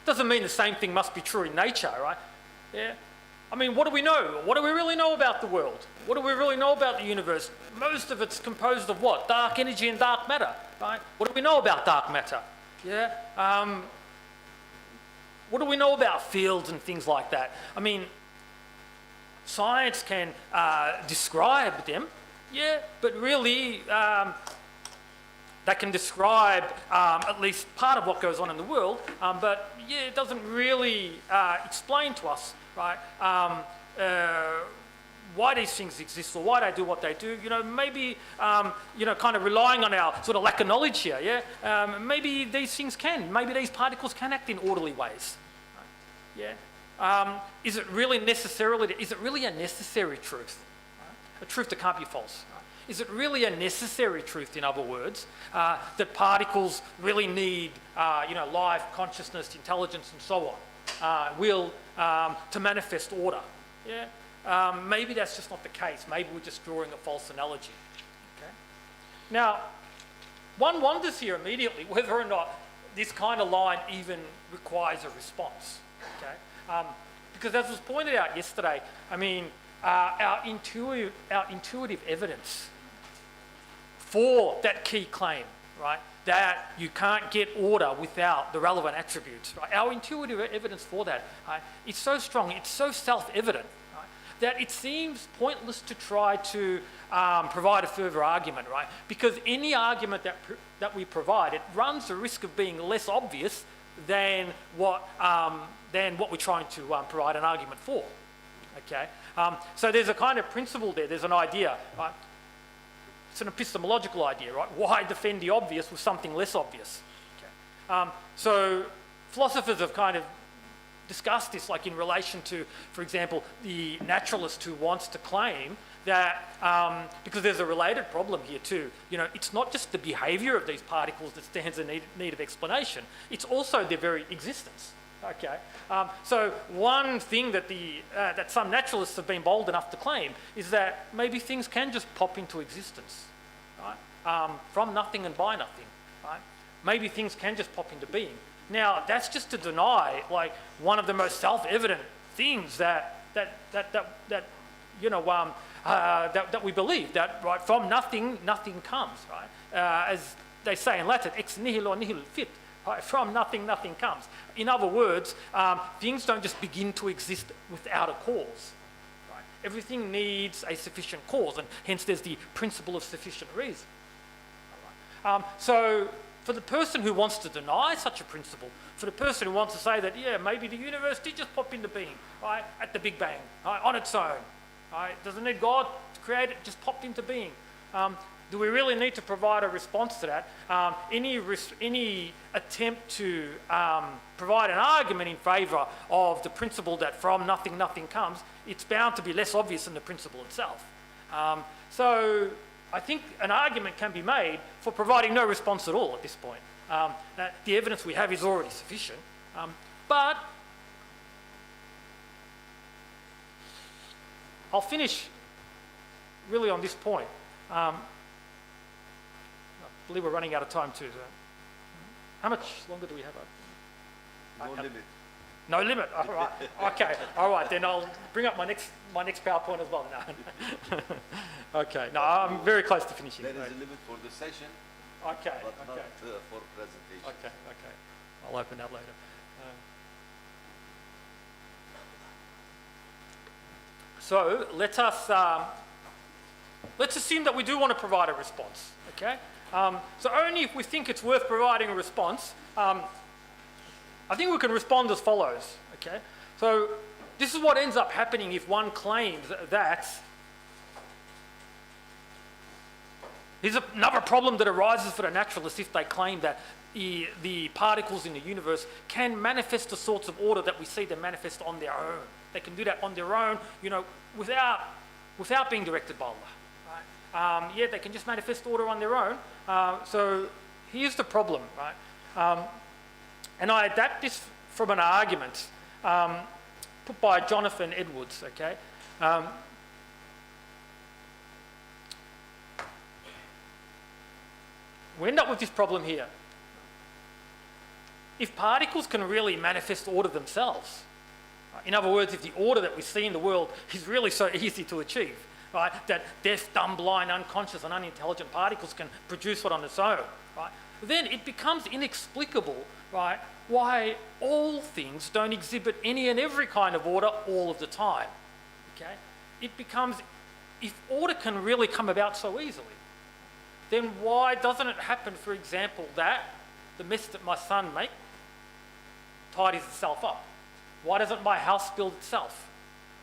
doesn't mean the same thing must be true in nature, right? Yeah. I mean, what do we know? What do we really know about the world? What do we really know about the universe? Most of it's composed of what? Dark energy and dark matter, right? What do we know about dark matter? Yeah. What do we know about fields and things like that? I mean, science can describe them, yeah, but really they can describe at least part of what goes on in the world, but yeah, it doesn't really explain to us, right, why these things exist or why they do what they do. You know, maybe, kind of relying on our sort of lack of knowledge here, yeah? Maybe these things maybe these particles can act in orderly ways, right? Yeah? Is it really a necessary truth? Right? A truth that can't be false. Right? Is it really a necessary truth, in other words, that particles really need, life, consciousness, intelligence, and so on, will to manifest order? Yeah? Maybe that's just not the case. Maybe we're just drawing a false analogy. Okay? Now, one wonders here immediately whether or not this kind of line even requires a response. Okay? Because as was pointed out yesterday, I mean, our intuitive evidence for that key claim, right, that you can't get order without the relevant attributes, right? Our intuitive evidence for that, right, it's so strong, it's so self-evident, right, that it seems pointless to try to provide a further argument, right? Because any argument that we provide, it runs the risk of being less obvious than what we're trying to provide an argument for. Okay, so there's a kind of principle there. There's an idea, right? It's an epistemological idea, right? Why defend the obvious with something less obvious? Okay. So philosophers have kind of discussed this, like in relation to, for example, the naturalist who wants to claim that, because there's a related problem here too, it's not just the behaviour of these particles that stands in need of explanation, it's also their very existence. Okay, so one thing that that some naturalists have been bold enough to claim is that maybe things can just pop into existence, right? From nothing and by nothing, right? Maybe things can just pop into being. Now, that's just to deny, like, one of the most self-evident things that we believe, that, right, from nothing, nothing comes, right? As they say in Latin, ex nihilo nihil fit. Right? From nothing, nothing comes. In other words, things don't just begin to exist without a cause. Right? Everything needs a sufficient cause, and hence there's the principle of sufficient reason. Right? So for the person who wants to deny such a principle, for the person who wants to say that, yeah, maybe the universe did just pop into being, right, at the Big Bang, right, on its own, right? Doesn't need God to create it, just popped into being. Do we really need to provide a response to that? Any attempt to provide an argument in favour of the principle that from nothing, nothing comes, it's bound to be less obvious than the principle itself. So I think an argument can be made for providing no response at all at this point. The evidence we have is already sufficient. But I'll finish really on this point. I believe we're running out of time too. So. How much longer do we have? No limit. No limit. All right. Okay. All right. Then I'll bring up my next PowerPoint as well. No. Okay. No, I'm very close to finishing. There is a limit for the session, Okay. but Okay. not for presentation. Okay. Okay. I'll open that later. So let's assume that we do want to provide a response. Okay. So only if we think it's worth providing a response. I think we can respond as follows, okay? So this is what ends up happening if one claims that, here's another problem that arises for the naturalists if they claim that the particles in the universe can manifest the sorts of order that we see them manifest on their own. They can do that on their own, you know, without being directed by Allah. Right? Yeah, they can just manifest order on their own. So here's the problem, right? And I adapt this from an argument put by Jonathan Edwards, okay? We end up with this problem here. If particles can really manifest order themselves, in other words, if the order that we see in the world is really so easy to achieve, right, that deaf, dumb, blind, unconscious and unintelligent particles can produce it on its own, right, then it becomes inexplicable, right, why all things don't exhibit any and every kind of order all of the time, okay? It becomes, if order can really come about so easily, then why doesn't it happen, for example, that the mess that my son makes tidies itself up? Why doesn't my house build itself?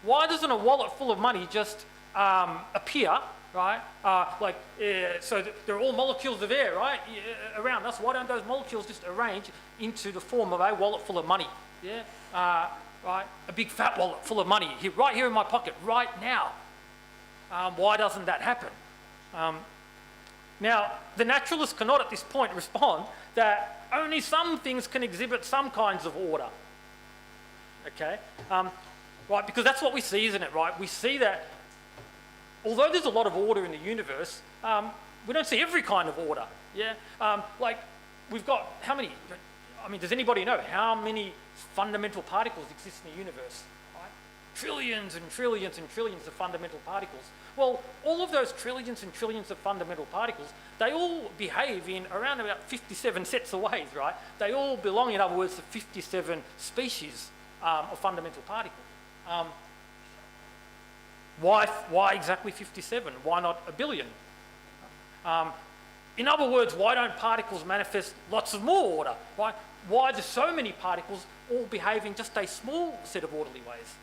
Why doesn't a wallet full of money just appear, right? So there are all molecules of air, right, around us. Why don't those molecules just arrange into the form of a wallet full of money? Yeah, right. A big fat wallet full of money here, right here in my pocket, right now. Why doesn't that happen? Now, the naturalist cannot at this point respond that only some things can exhibit some kinds of order. Okay, right? Because that's what we see, isn't it? Right? We see that. Although there's a lot of order in the universe, we don't see every kind of order, yeah? Like, we've got, how many, I mean, does anybody know how many fundamental particles exist in the universe, right? Trillions and trillions and trillions of fundamental particles. Well, all of those trillions and trillions of fundamental particles, they all behave in around about 57 sets of ways, right? They all belong, in other words, to 57 species of fundamental particles. Why exactly 57? Why not a billion? In other words, why don't particles manifest lots of more order? Right? Why do so many particles all behave in just a small set of orderly ways?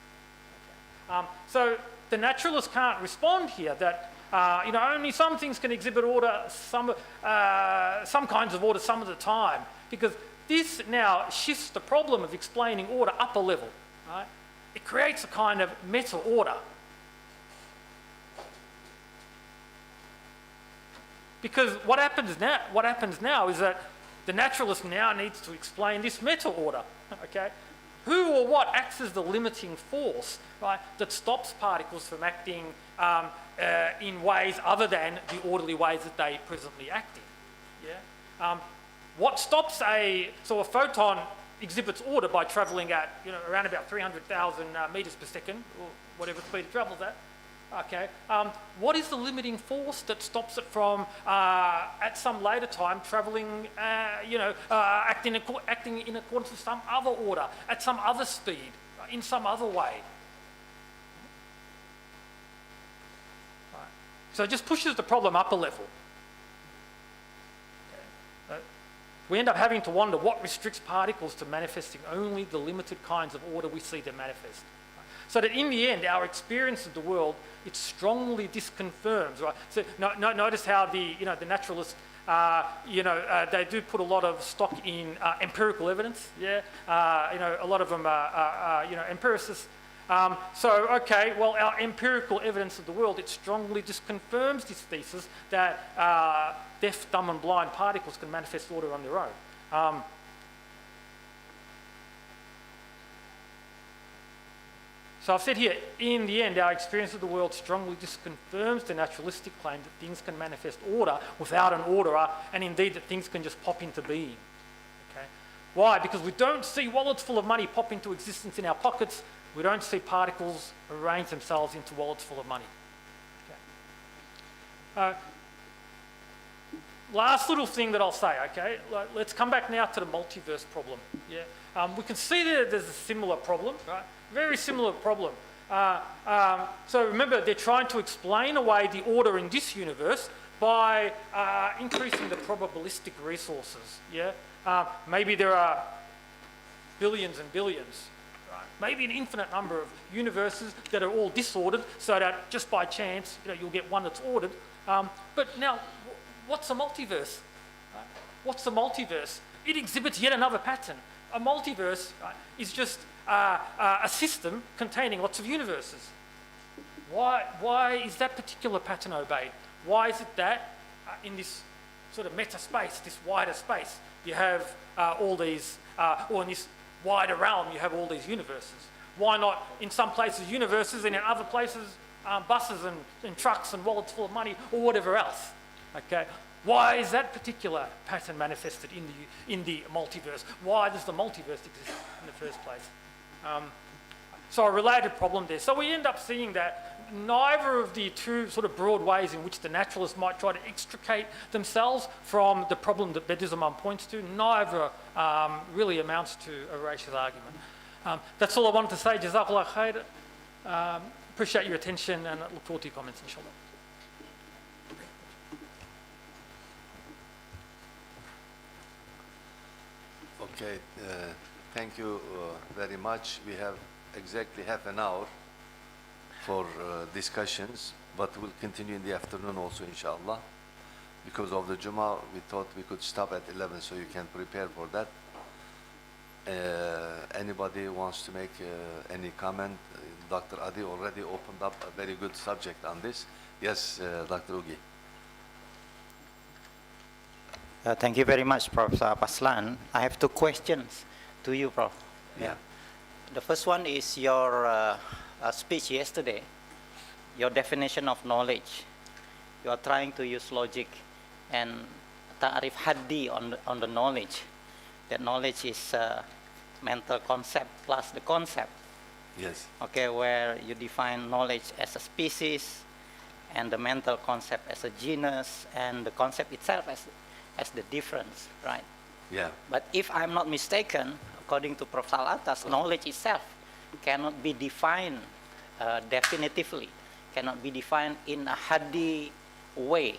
So the naturalist can't respond here that only some things can exhibit order, some kinds of order some of the time, because this now shifts the problem of explaining order up a level. Right? It creates a kind of meta-order. Because what happens now is that the naturalist now needs to explain this meta-order, okay? Who or what acts as the limiting force, right, that stops particles from acting in ways other than the orderly ways that they presently act in, yeah? What stops a photon exhibits order by travelling at, around about 300,000 metres per second, or whatever speed it travels at. Okay. What is the limiting force that stops it from, at some later time, travelling, acting in accordance with some other order, at some other speed, in some other way? Right. So it just pushes the problem up a level. Okay. We end up having to wonder what restricts particles to manifesting only the limited kinds of order we see them manifest. So that in the end, our experience of the world, it strongly disconfirms, right? So notice how the naturalists, they do put a lot of stock in empirical evidence, yeah? A lot of them are empiricists. Okay, well, our empirical evidence of the world, it strongly disconfirms this thesis that deaf, dumb, and blind particles can manifest order on their own. So I've said here, in the end, our experience of the world strongly disconfirms the naturalistic claim that things can manifest order without an orderer, and indeed that things can just pop into being. Okay? Why? Because we don't see wallets full of money pop into existence in our pockets. We don't see particles arrange themselves into wallets full of money. Okay? Last little thing that I'll say, okay? Let's come back now to the multiverse problem. Yeah? We can see that there's a similar problem, right? Very similar problem. So remember, they're trying to explain away the order in this universe by increasing the probabilistic resources. Yeah? Maybe there are billions and billions. Maybe an infinite number of universes that are all disordered, so that just by chance, you'll get one that's ordered. But now, what's a multiverse? What's a multiverse? It exhibits yet another pattern. A multiverse is just a system containing lots of universes. Why is that particular pattern obeyed? Why is it that in this sort of meta space, this wider space, you have all these, or in this wider realm, you have all these universes? Why not in some places universes and in other places buses and trucks and wallets full of money or whatever else? Okay. Why is that particular pattern manifested in the multiverse? Why does the multiverse exist in the first place? So a related problem there. So we end up seeing that neither of the two sort of broad ways in which the naturalists might try to extricate themselves from the problem that Bediüzzaman points to, neither really amounts to Horatius' argument. That's all I wanted to say. Jazakallah khair. Appreciate your attention and look forward to your comments, inshallah. Okay, thank you very much. We have exactly half an hour for discussions, but we'll continue in the afternoon also, inshallah. Because of the Jummah, we thought we could stop at 11, so you can prepare for that. Anybody wants to make any comment? Dr. Adi already opened up a very good subject on this. Yes, Dr. Ugi. Thank you very much, Professor Paslan. I have two questions to you, Prof. Yeah. The first one is your speech yesterday, your definition of knowledge. You are trying to use logic and ta'rif haddi on the knowledge. That knowledge is mental concept plus the concept. Yes. Okay, where you define knowledge as a species and the mental concept as a genus and the concept itself as the difference, right? Yeah. But if I'm not mistaken, according to Prof. Salatas, knowledge itself cannot be defined definitively, cannot be defined in a haddi way,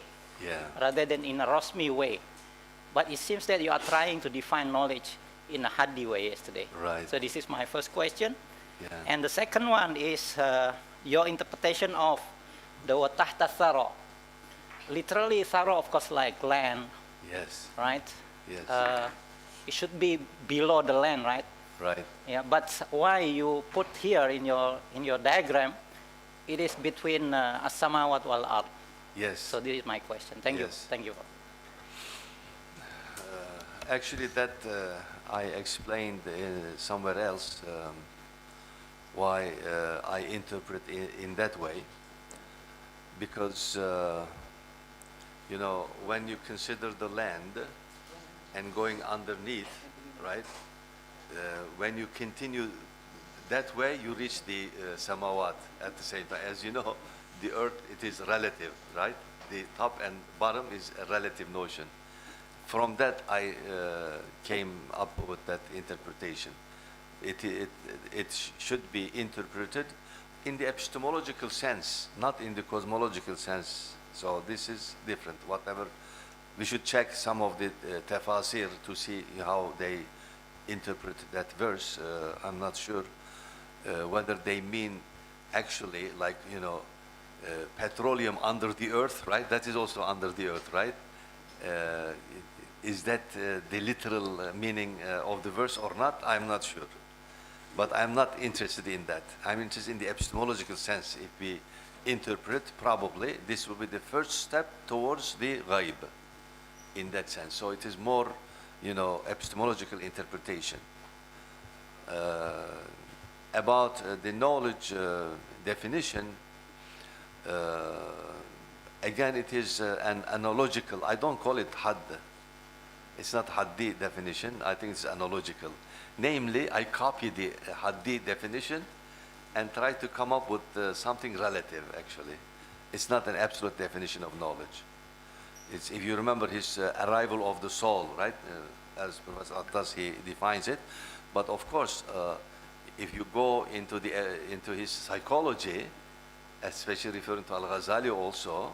rather than in a Rosmi way. But it seems that you are trying to define knowledge in a haddi way yesterday. Right. So this is my first question. Yeah. And the second one is your interpretation of the watahta thara. Literally, thara, of course, like land. Yes. Right? Yes. It should be below the land, right? Right. Yeah, but why you put here in your diagram, it is between as-samawat wal ard. Yes. So this is my question. Thank you. Yes. Thank you. Actually, that I explained somewhere else why I interpret in that way. Because, you know, when you consider the land and going underneath, right, when you continue that way, you reach the samawat at the same time. As you know, the earth, it is relative, right? The top and bottom is a relative notion. From that, I came up with that interpretation. It should be interpreted in the epistemological sense, not in the cosmological sense. So this is different. Whatever, we should check some of the tafasir to see how they interpret that verse. I'm not sure. whether they mean actually like, petroleum under the earth, right? That is also under the earth, right? Is that the literal meaning of the verse or not? I'm not sure. But I'm not interested in that. I'm interested in the epistemological sense. If we interpret, probably this will be the first step towards the ghaib in that sense. So it is more, epistemological interpretation. About the knowledge definition, again, it is an analogical. I don't call it hadd. It's not haddi definition. I think it's analogical. Namely, I copy the haddi definition and try to come up with something relative, actually. It's not an absolute definition of knowledge. It's, if you remember his arrival of the soul, right? As Professor Attas, he defines it. But of course, if you go into his psychology, especially referring to Al-Ghazali also,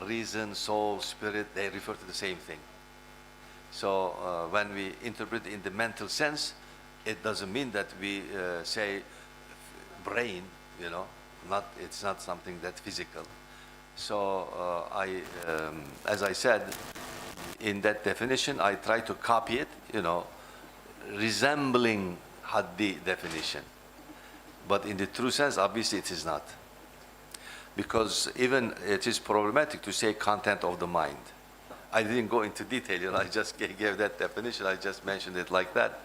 reason, soul, spirit, they refer to the same thing. So when we interpret in the mental sense, it doesn't mean that we say brain, it's not something that's physical. So as I said, in that definition, I try to copy it, resembling haddi definition. But in the true sense, obviously it is not. Because even it is problematic to say content of the mind. I didn't go into detail, I just gave that definition, I just mentioned it like that.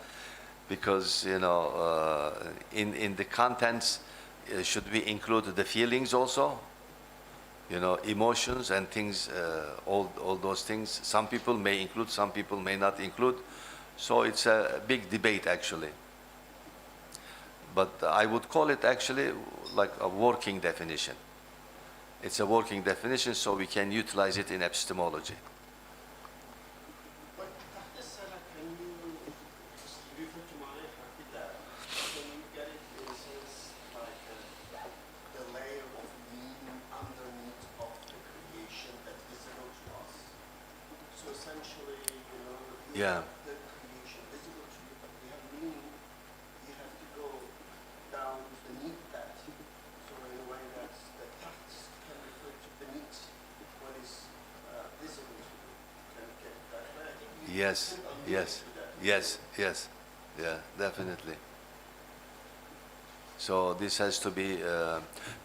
Because, in the contents, should we include the feelings also? Emotions and things, all those things. Some people may include, some people may not include. So it's a big debate, actually. But I would call it actually like a working definition. It's a working definition, so we can utilize it in epistemology. But after Sarah, can you just refer to my Harfi, can you get it in a sense like the layer of meaning underneath of the creation that is visible to us? So essentially, you Yeah. have the creation visible to you, but we have meaning. You have to go down beneath that. So in a way, that's the text can refer to beneath what is visible to you. Can you get it that way? I think you Yes, alluded yes, to that. yes. Yeah, definitely. So this has to be,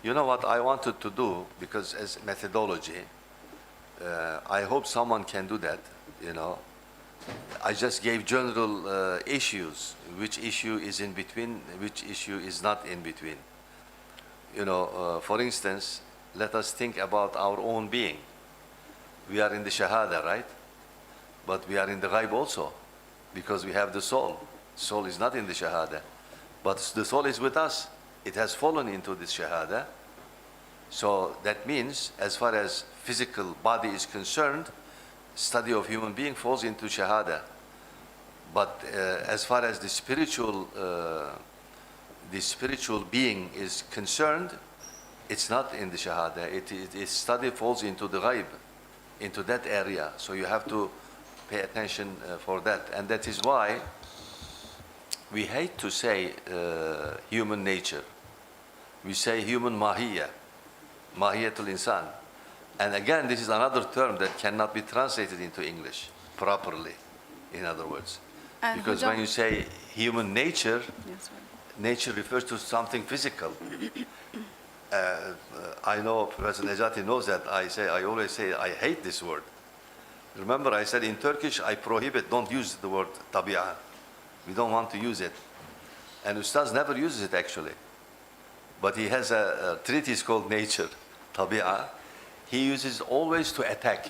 what I wanted to do, because as methodology, I hope someone can do that, I just gave general issues, which issue is in between, which issue is not in between. For instance, let us think about our own being. We are in the Shahada, right? But we are in the Ghaib also, because we have the soul. Soul is not in the Shahada, but the soul is with us. It has fallen into this Shahada. So that means, as far as physical body is concerned, study of human being falls into Shahada. But as far as the spiritual being is concerned, it's not in the Shahada. Its study falls into the Ghaib, into that area. So you have to pay attention for that. And that is why we hate to say human nature. We say human mahiyya, mahiyatul insan. And again, this is another term that cannot be translated into English properly, in other words. And Because hocam- when you say human nature, Yes, right. nature refers to something physical. I know Professor Necati knows that. I always say I hate this word. Remember, I said in Turkish, I prohibit, don't use the word tabi'a. We don't want to use it. And Ustaz never uses it actually. But he has a treatise called Nature, tabi'a. He uses always to attack.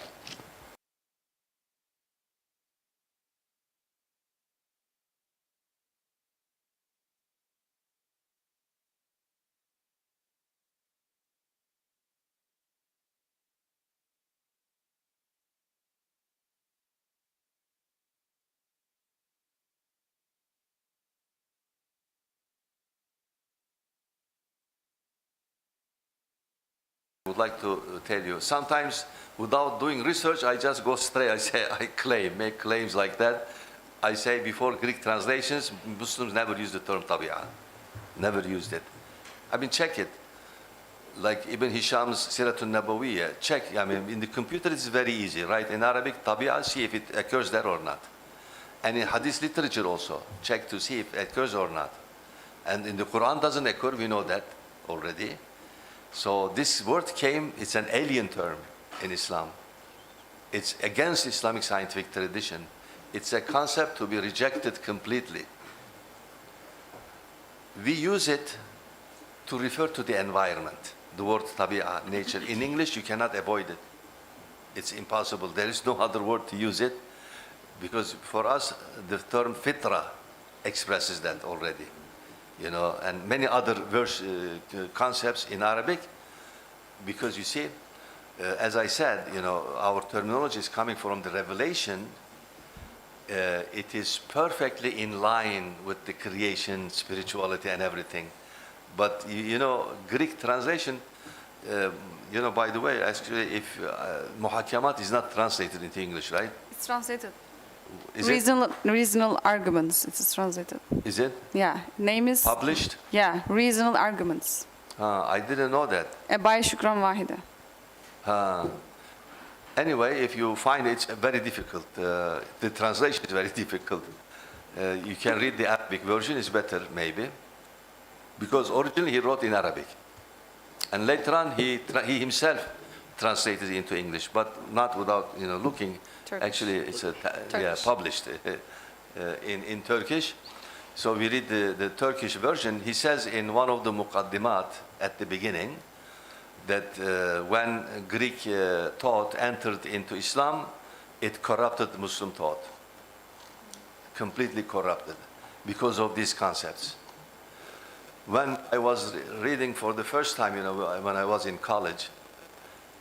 I would like to tell you, sometimes without doing research, I just go straight. I say, make claims like that. I say before Greek translations, Muslims never use the term tabi'ah. Never used it. I mean, check it. Like Ibn Hisham's Siratun Nabawiyya, check. I mean, in the computer it's very easy. Write in Arabic, tabi'a, see if it occurs there or not. And in Hadith literature also, check to see if it occurs or not. And in the Quran doesn't occur, we know that already. So this word came, it's an alien term in Islam. It's against Islamic scientific tradition. It's a concept to be rejected completely. We use it to refer to the environment. The word tabi'ah, nature. In English, you cannot avoid it. It's impossible. There is no other word to use it, because for us, the term fitra expresses that already. You know, and many other concepts in Arabic, because you see, as I said, you know, our terminology is coming from the revelation. It is perfectly in line with the creation, spirituality, and everything. But you know, Greek translation, you know, by the way, actually, if muhakamat is not translated into English, right? It's translated. Is it? Reasonable arguments. It's translated. Is it Yeah. Name is. published? Yeah. Reasonable arguments. I didn't know that. Ebay Şükran Vahide. Anyway, if you find it's very difficult, the translation is very difficult. You can read the Arabic version, it's better maybe, because originally he wrote in Arabic, and later on he himself translated it into English, but not without, you know, looking. Turkish. Actually, it's Turkish. published in Turkish. So we read the Turkish version. He says in one of the muqaddimat at the beginning that when Greek thought entered into Islam, it corrupted Muslim thought. Completely corrupted because of these concepts. When I was reading for the first time, you know, when I was in college,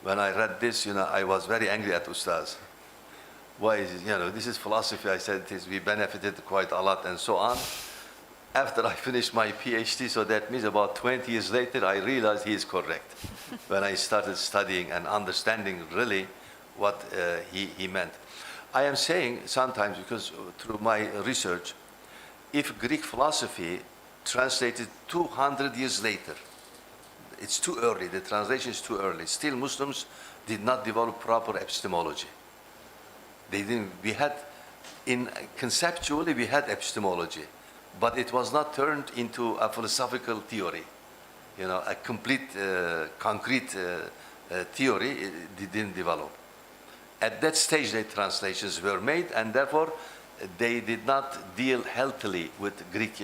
when I read this, you know, I was very angry at Ustaz. Why is it, you know, this is philosophy. I said we benefited quite a lot and so on. After I finished my PhD, so that means about 20 years later, I realized he is correct. When I started studying and understanding really what he meant. I am saying sometimes, because through my research, if Greek philosophy translated 200 years later, it's too early, the translation is too early. Still Muslims did not develop proper epistemology. They didn't, conceptually we had epistemology, but it was not turned into a philosophical theory. You know, a complete, concrete theory, it didn't develop. At that stage, the translations were made, and therefore, they did not deal healthily with Greek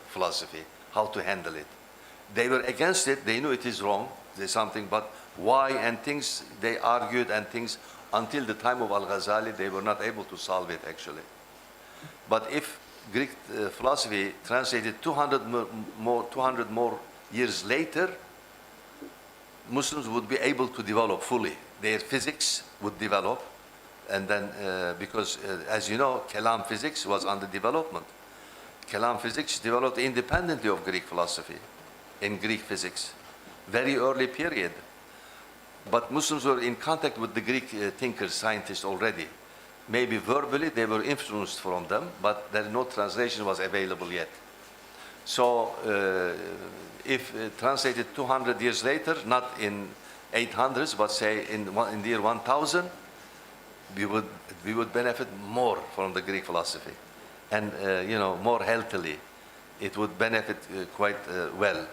philosophy, how to handle it. They were against it, they knew it is wrong, there's something, but why and things, they argued and things, until the time of Al-Ghazali, they were not able to solve it actually. But if Greek philosophy translated 200 more years later, Muslims would be able to develop fully. Their physics would develop, and then because as you know, Kalam physics was under development. Kalam physics developed independently of Greek philosophy, in Greek physics, very early period. But Muslims were in contact with the Greek thinkers, scientists already. Maybe verbally they were influenced from them, but there no translation was available yet. So if translated 200 years later, not in 800s, but say in the year 1000, we would benefit more from the Greek philosophy, and you know, more healthily. It would benefit quite well.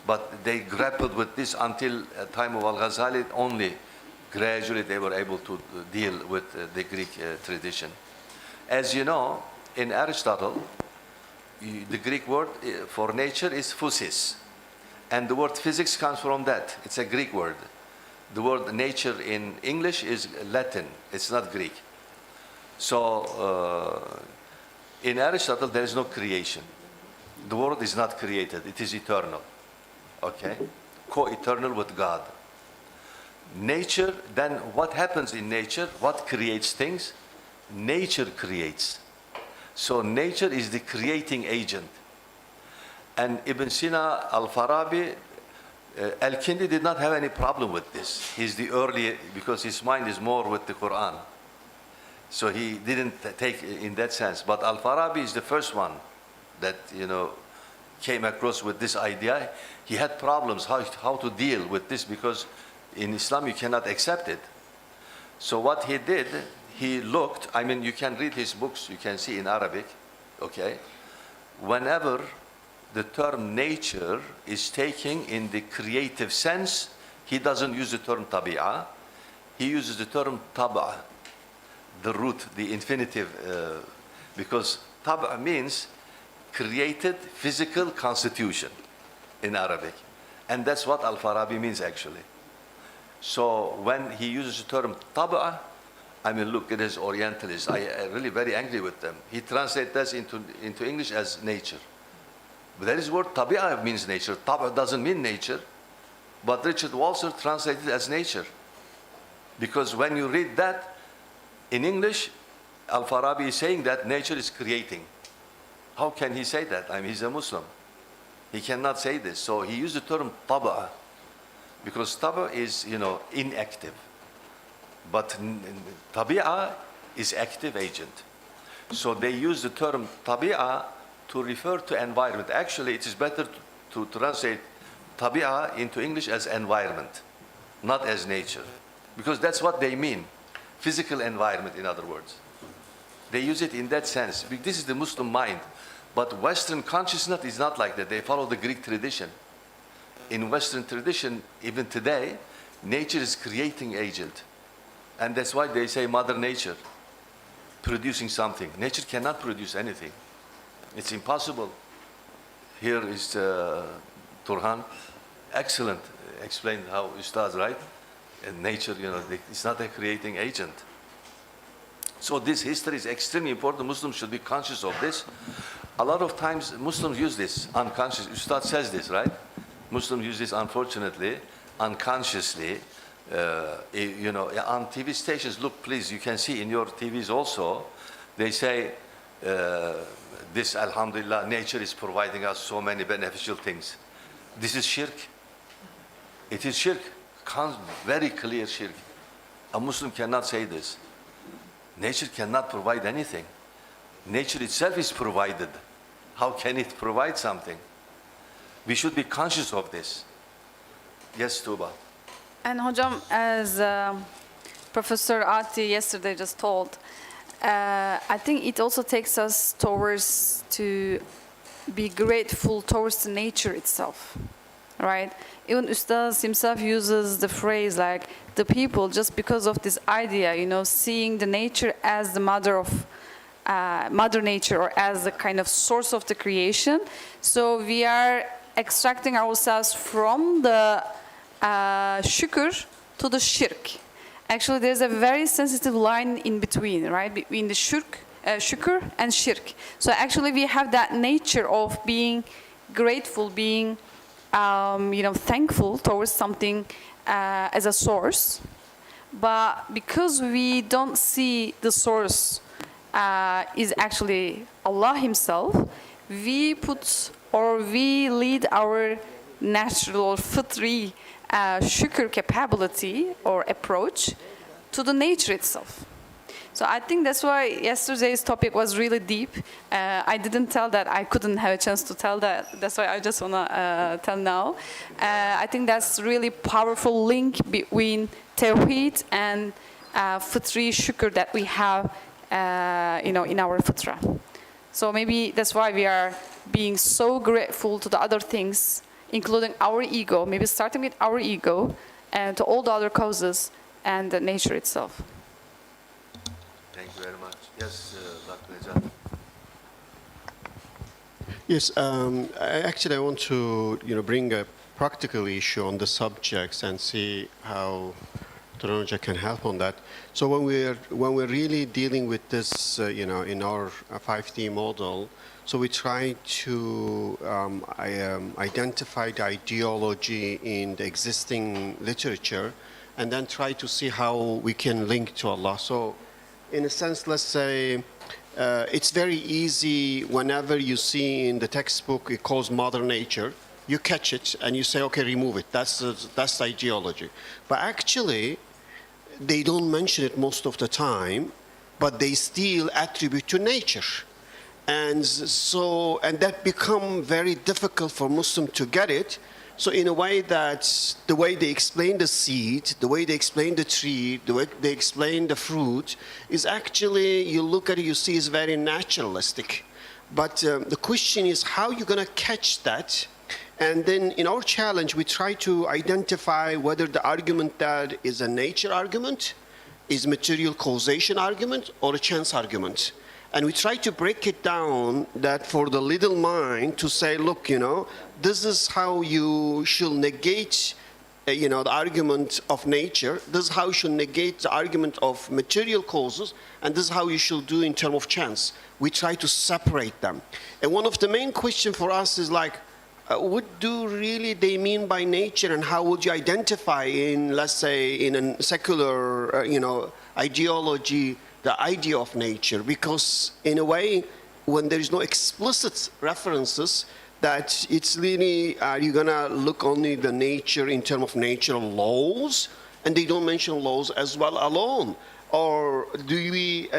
But they grappled with this until the time of Al-Ghazali. Only gradually they were able to deal with the Greek tradition. As you know, in Aristotle, the Greek word for nature is physis, and the word physics comes from that. It's a Greek word. The word nature in English is Latin. It's not Greek. So in Aristotle, there is no creation. The world is not created. It is eternal. Okay? Co-eternal with God. Nature, then what happens in nature? What creates things? Nature creates. So nature is the creating agent. And Ibn Sina, Al-Farabi, Al-Kindi did not have any problem with this. He's the early, because his mind is more with the Quran. So he didn't take in that sense. But Al-Farabi is the first one that, you know, came across with this idea, he had problems how to deal with this, because in Islam you cannot accept it. So what he did, he looked, I mean, you can read his books, you can see in Arabic, okay? Whenever the term nature is taken in the creative sense, he doesn't use the term tabi'ah, he uses the term tab'a, the root, the infinitive, because tab'a means created physical constitution in Arabic. And that's what Al-Farabi means actually. So when he uses the term tab'a, I mean, look, it is Orientalist. I'm really very angry with them. He translates that into English as nature. But that is word tabi'ah means nature. Tab'a doesn't mean nature. But Richard Walser translated it as nature. Because when you read that in English, Al-Farabi is saying that nature is creating. How can he say that? I mean, he's a Muslim. He cannot say this. So he used the term taba'a, because taba'a is, inactive. But tabi'a is active agent. So they use the term tabi'a to refer to environment. Actually, it is better to translate tabi'a into English as environment, not as nature. Because that's what they mean. Physical environment, in other words. They use it in that sense. This is the Muslim mind. But Western consciousness is not like that. They follow the Greek tradition. In Western tradition, even today, nature is creating agent. And that's why they say Mother Nature, producing something. Nature cannot produce anything. It's impossible. Here is Turhan. Excellent. Explained how Ustaz, right? And nature, it's not a creating agent. So this history is extremely important. Muslims should be conscious of this. A lot of times Muslims use this unconsciously. Ustad says this, right? Muslims use this, unfortunately, unconsciously. On TV stations, look, please, you can see in your TVs also, they say, this, alhamdulillah, nature is providing us so many beneficial things. This is shirk. It is shirk. Very clear shirk. A Muslim cannot say this. Nature cannot provide anything. Nature itself is provided. How can it provide something? We should be conscious of this. Yes, Tuba. And Hojam, as Professor Ati yesterday just told, I think it also takes us towards to be grateful towards the nature itself, right? Even Ustaz himself uses the phrase like the people, just because of this idea, seeing the nature as the mother of Mother Nature, or as the kind of source of the creation. So we are extracting ourselves from the shukr to the shirk. Actually, there's a very sensitive line in between, right? Between the shukr and shirk. So actually, we have that nature of being grateful, being thankful towards something as a source. But because we don't see the source is actually Allah Himself, we lead our natural or fitri shukr capability or approach to the nature itself. So I think that's why yesterday's topic was really deep. I didn't tell that. I couldn't have a chance to tell that. That's why I just want to tell now. I think that's really powerful link between Tawheed and fitri shukr that we have in our fitra. So maybe that's why we are being so grateful to the other things, including our ego, maybe starting with our ego, and to all the other causes and the nature itself. Thank you very much. Yes, Dr. Nejat. Yes, I want to bring a practical issue on the subjects and see how Turanuja can help on that. So when we're really dealing with this, in our 5D model, so we try to identify the ideology in the existing literature, and then try to see how we can link to Allah. So, in a sense, let's say it's very easy whenever you see in the textbook it calls Mother Nature, you catch it and you say, okay, remove it. That's the ideology. But actually, they don't mention it most of the time, but they still attribute to nature. And so, and that become very difficult for Muslim to get it. So in a way that the way they explain the seed, the way they explain the tree, the way they explain the fruit is actually, you look at it, you see is very naturalistic. But the question is how you're going to catch that. And then in our challenge, we try to identify whether the argument that is a nature argument, is material causation argument, or a chance argument. And we try to break it down that for the little mind to say, look, you know, this is how you should negate, you know, the argument of nature. This is how you should negate the argument of material causes. And this is how you should do in terms of chance. We try to separate them. And one of the main questions for us is like, what do really they mean by nature, and how would you identify in, let's say, in a secular, you know, ideology, the idea of nature? Because in a way, when there is no explicit references, that it's really, are you gonna look only the nature in terms of natural laws, and they don't mention laws as well alone? Or do we,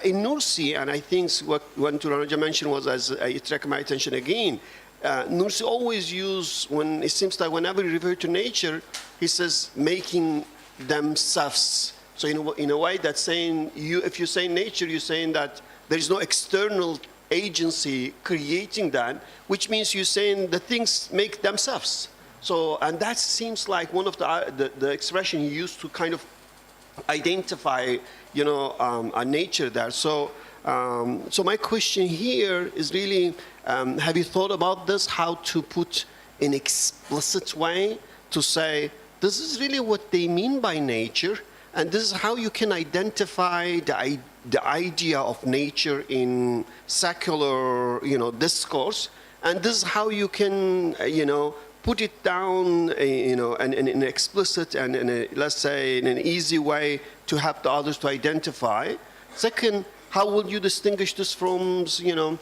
in Nursi, and I think what Turanaja mentioned was, as it attracted my attention again, Nursi always use, when it seems like whenever he refers to nature, he says making themselves. So in a way that's saying, if you say nature, you're saying that there is no external agency creating that, which means you're saying the things make themselves. So, and that seems like one of the expression he used to kind of identify, you know, a nature there. So, so my question here is really, have you thought about this, how to put in explicit way to say, this is really what they mean by nature, and this is how you can identify the idea of nature in secular, you know, discourse, and this is how you can, you know, put it down, you know, in an explicit and in a, let's say, in an easy way to help the others to identify. Second, how will you distinguish this from, you know,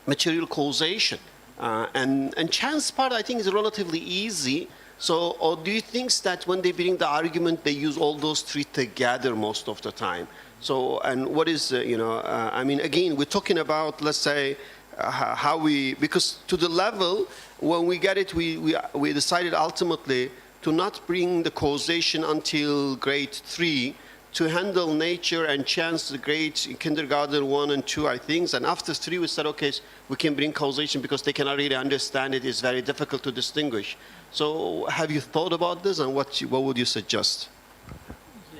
material causation? And chance part, I think, is relatively easy. So, or do you think that when they bring the argument, they use all those three together most of the time? So, and what is, you know, I mean, again, we're talking about, let's say, how we, because to the level, when we get it, we decided ultimately to not bring the causation until grade 3, to handle nature and chance the grades in kindergarten 1 and 2, I think. And after 3, we said, okay, we can bring causation because they cannot really understand it. It's very difficult to distinguish. So have you thought about this, and what would you suggest?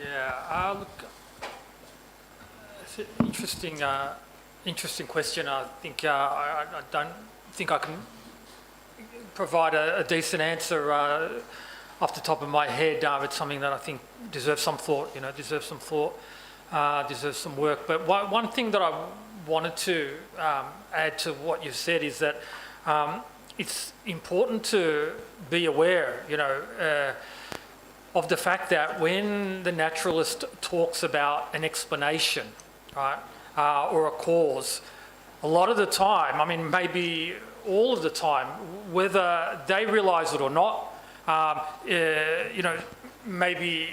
Yeah, look, it's an interesting question. I think I don't think I can provide a decent answer off the top of my head. It's something that I think deserves some thought, you know, deserves some work. But one thing that I wanted to add to what you've said is that it's important to be aware, you know, of the fact that when the naturalist talks about an explanation, right, or a cause, a lot of the time, I mean, maybe all of the time, whether they realize it or not, you know, maybe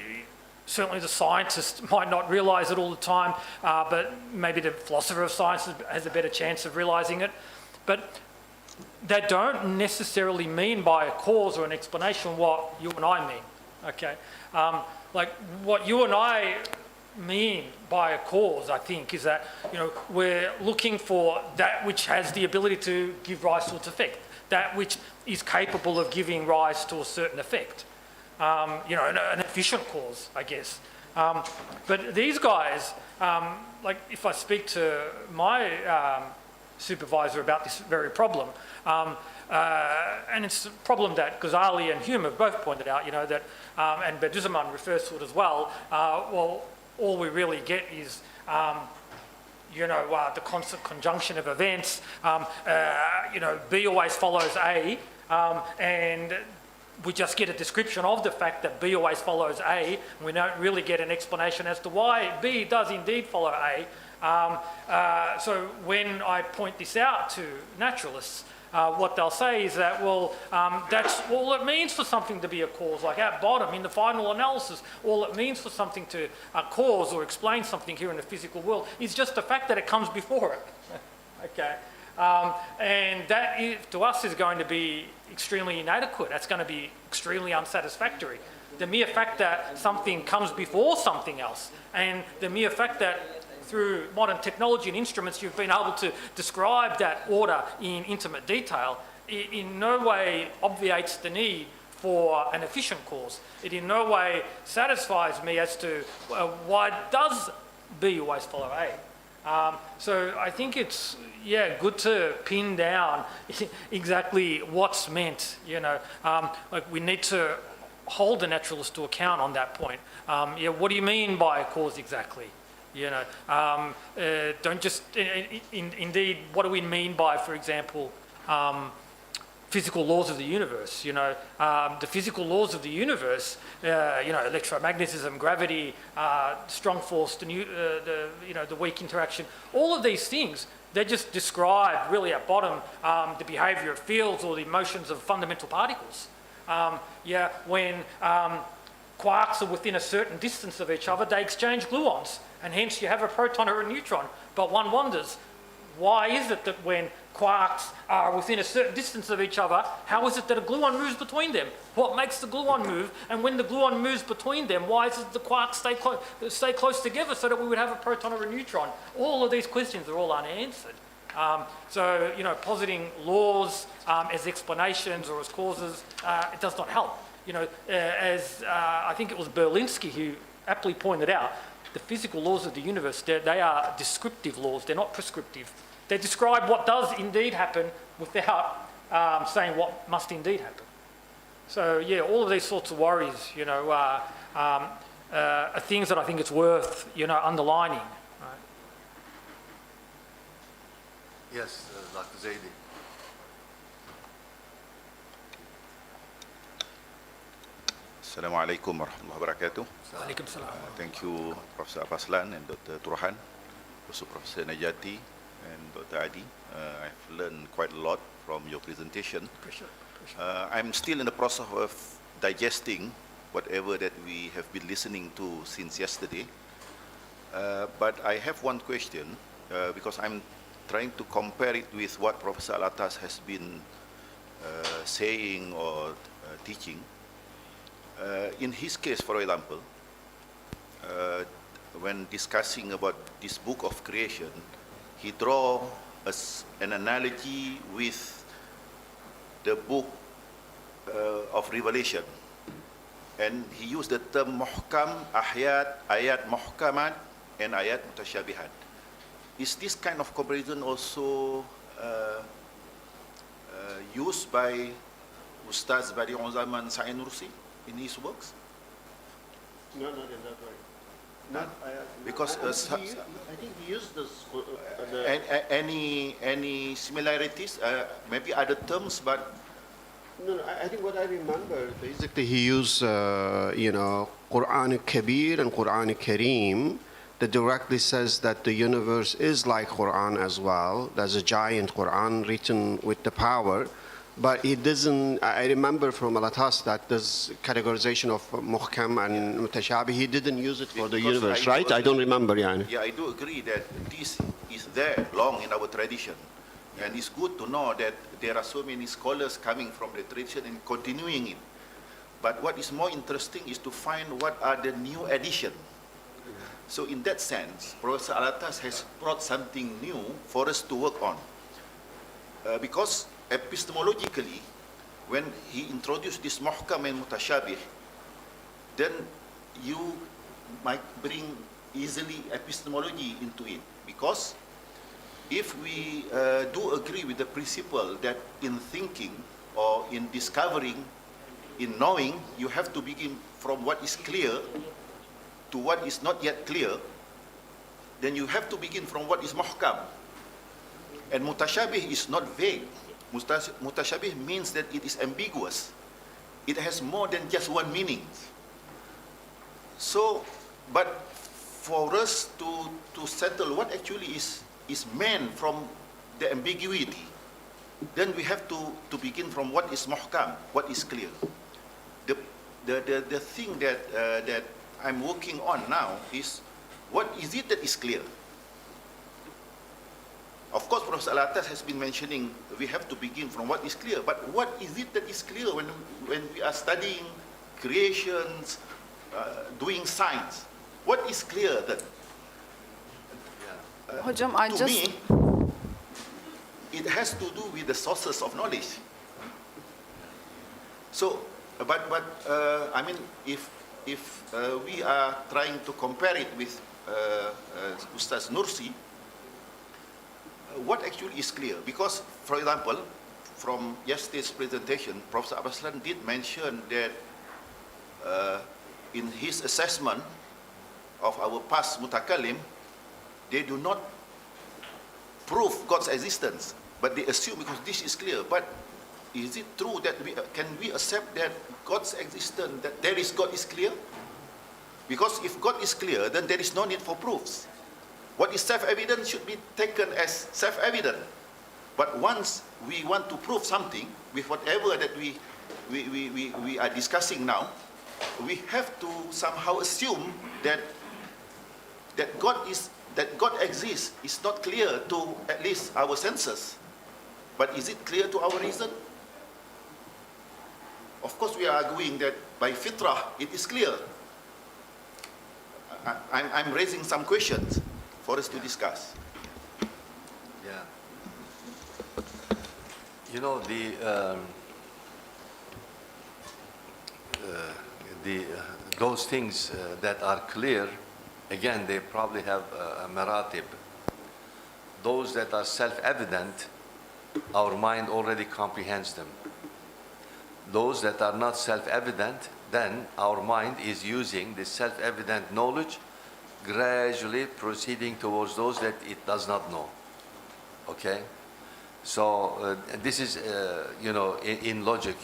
certainly the scientist might not realize it all the time, but maybe the philosopher of science has a better chance of realizing it. But they don't necessarily mean by a cause or an explanation what you and I mean, okay? Like what you and I mean by a cause, I think, is that, you know, we're looking for that which has the ability to give rise to its effect, that which is capable of giving rise to a certain effect. You know, an efficient cause, I guess. But these guys, like if I speak to my supervisor about this very problem, and it's a problem that Ghazali and Hume have both pointed out, you know, that, and Bediüzzaman refers to it as well, well, all we really get is, you know, the constant conjunction of events. You know, B always follows A, and we just get a description of the fact that B always follows A, and we don't really get an explanation as to why B does indeed follow A. So when I point this out to naturalists, what they'll say is that, well, that's all it means for something to be a cause. Like at bottom, in the final analysis, all it means for something to cause or explain something here in the physical world is just the fact that it comes before it. Okay. And that, to us, is going to be extremely inadequate. That's going to be extremely unsatisfactory. The mere fact that something comes before something else, and the mere fact that through modern technology and instruments you've been able to describe that order in intimate detail, in no way obviates the need for an efficient cause. It in no way satisfies me as to why does B always follow A. So I think it's, good to pin down exactly what's meant, like we need to hold the naturalist to account on that point. What do you mean by a cause exactly? Don't just, indeed, what do we mean by, for example, physical laws of the universe? The physical laws of the universe, electromagnetism, gravity, strong force, the weak interaction, all of these things, they just describe really at bottom the behavior of fields or the motions of fundamental particles. When quarks are within a certain distance of each other, they exchange gluons, and hence you have a proton or a neutron. But one wonders, why is it that when quarks are within a certain distance of each other, how is it that a gluon moves between them? What makes the gluon move? And when the gluon moves between them, why is it the quarks stay close together so that we would have a proton or a neutron? All of these questions are all unanswered. Positing laws as explanations or as causes, it does not help. As I think it was Berlinski who aptly pointed out, the physical laws of the universe, they are descriptive laws, they're not prescriptive. They describe what does indeed happen without saying what must indeed happen. So all of these sorts of worries, are things that I think it's worth, underlining. Right? Yes, Dr. Zaidi. Assalamualaikum warahmatullahi wabarakatuh. Alaikum salam. Thank you, Professor Abaslan and Dr. Turhan, also Professor Najati and Dr. Adi. I've learned quite a lot from your presentation. Appreciate. I'm still in the process of digesting whatever that we have been listening to since yesterday. But I have one question, because I'm trying to compare it with what Professor Alatas has been saying or teaching. In his case, for example, when discussing about this book of creation, he draw an analogy with the book of Revelation, and he used the term muhkam, ayat muhkamat, and ayat mutasyabihat. Is this kind of comparison also used by Ustaz Badi'un Zaman Sa'in Nursi in his works? No, not in that way. Not because I think he used this. any similarities? Maybe other terms, but No, I think what I remember, basically he used, Quran Kabir and Quran Kareem that directly says that the universe is like Quran as well. There's a giant Quran written with the power. But it doesn't, I remember from Alatas that this categorization of muhkam and mutashabih, he didn't use it for the Because universe, I right? do I don't remember, yeah. Yeah, I do agree that this is there long in our tradition. And it's good to know that there are so many scholars coming from the tradition and continuing it. But what is more interesting is to find what are the new addition. So in that sense, Professor Alatas has brought something new for us to work on. Because epistemologically, when he introduced this muhkam and mutashabih, then you might bring easily epistemology into it. Because if we do agree with the principle that in thinking or in discovering, in knowing, you have to begin from what is clear to what is not yet clear, then you have to begin from what is muhkam. And mutashabih is not vague. Mutashabih means that it is ambiguous. It has more than just one meaning. So, but for us to settle what actually is meant from the ambiguity, then we have to begin from what is muhkam, what is clear. The thing that I'm working on now is what is it that is clear? Of course, Professor Alatas has been mentioning we have to begin from what is clear. But what is it that is clear when we are studying creations, doing science? What is clear then? Hocam, I To just me, it has to do with the sources of knowledge. So, but I mean, if we are trying to compare it with Ustaz Nursi, what actually is clear? Because, for example, from yesterday's presentation, Professor Abaslan did mention that in his assessment of our past mutakalim, they do not prove God's existence, but they assume because this is clear. But is it true that can we accept that God's existence, that there is God is clear? Because if God is clear, then there is no need for proofs. What is self-evident should be taken as self-evident. But once we want to prove something with whatever that we are discussing now, we have to somehow assume that God exists is not clear to at least our senses. But is it clear to our reason? Of course, we are arguing that by fitrah it is clear. I'm raising some questions for us to discuss. Yeah. You know, those things that are clear, again, they probably have a maratib. Those that are self-evident, our mind already comprehends them. Those that are not self-evident, then our mind is using this self-evident knowledge, gradually proceeding towards those that it does not know. Okay? So this is, you know, in logic,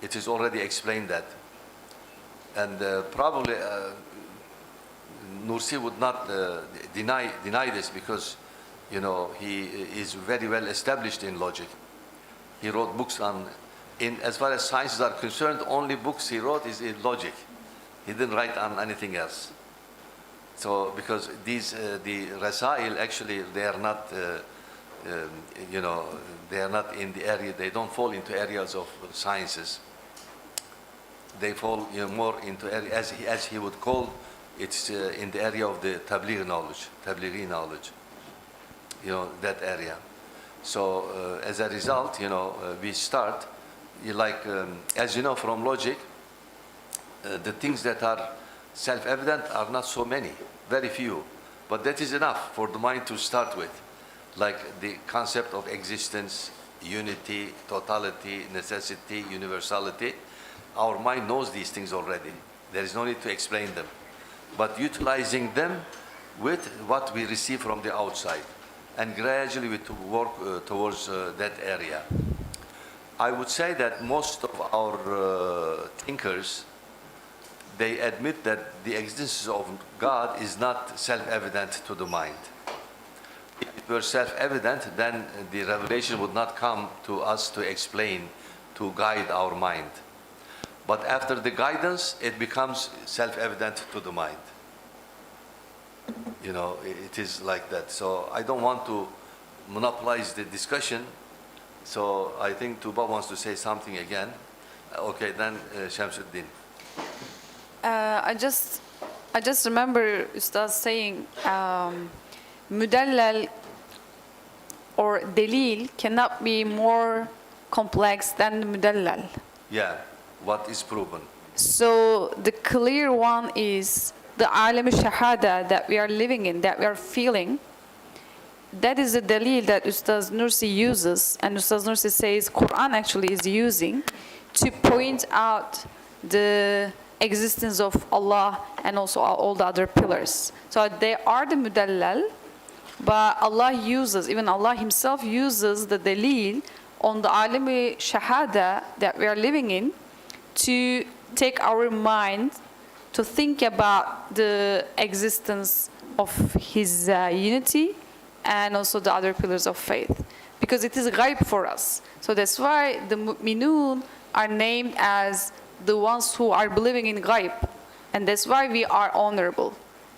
it is already explained that. And probably Nursi would not deny this because, you know, he is very well established in logic. He wrote books on, as far as sciences are concerned, only books he wrote is in logic. He didn't write on anything else. So, because these, the Rasail, actually, they are not, you know, they are not in the area, they don't fall into areas of sciences. They fall, you know, more into areas, as he would call, it's in the area of the tablighi knowledge, you know, that area. So, as a result, you know, we start, as you know, from logic, the things that are self-evident are not so many, very few. But that is enough for the mind to start with, like the concept of existence, unity, totality, necessity, universality. Our mind knows these things already. There is no need to explain them. But utilizing them with what we receive from the outside, and gradually we work towards that area. I would say that most of our thinkers, they admit that the existence of God is not self-evident to the mind. If it were self-evident, then the revelation would not come to us to explain, to guide our mind. But after the guidance, it becomes self-evident to the mind. You know, it is like that. So I don't want to monopolize the discussion. So I think Tuba wants to say something again. Okay, then Shamsuddin. I just remember Ustaz saying mudallal or delil cannot be more complex than mudallal. Yeah, what is proven? So the clear one is the alam shahada that we are living in, that we are feeling. That is the dalil that Ustaz Nursi uses, and Ustaz Nursi says Quran actually is using to point out the existence of Allah and also all the other pillars. So they are the mudallal, but Allah uses, even Allah Himself uses the dalil on the alam shahada that we are living in to take our mind to think about the existence of His unity and also the other pillars of faith, because it is ghaib for us. So that's why the mu'minun are named as the ones who are believing in ghaib, and that's why we are honorable,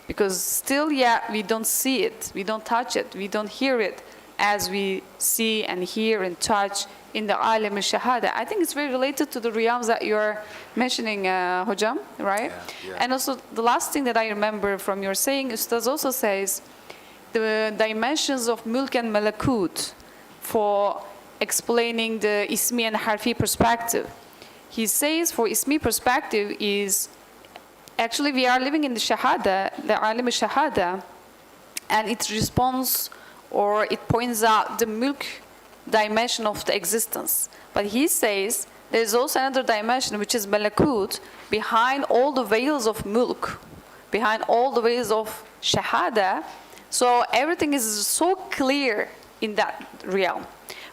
because still, yeah, we don't see it, we don't touch it, we don't hear it, as we see and hear and touch in the alim al-shahada. I think it's very related to the realms that you're mentioning, Hojam, right? Yeah. And also the last thing that I remember from your saying, Ustaz also says the dimensions of mulk and malakut for explaining the Ismi and Harfi perspective. He says for Ismi perspective is, actually we are living in the Shahada, the alim al-shahada, and it responds or it points out the mulk dimension of the existence. But he says there's also another dimension which is malakut, behind all the veils of mulk, behind all the veils of shahada. So everything is so clear in that realm.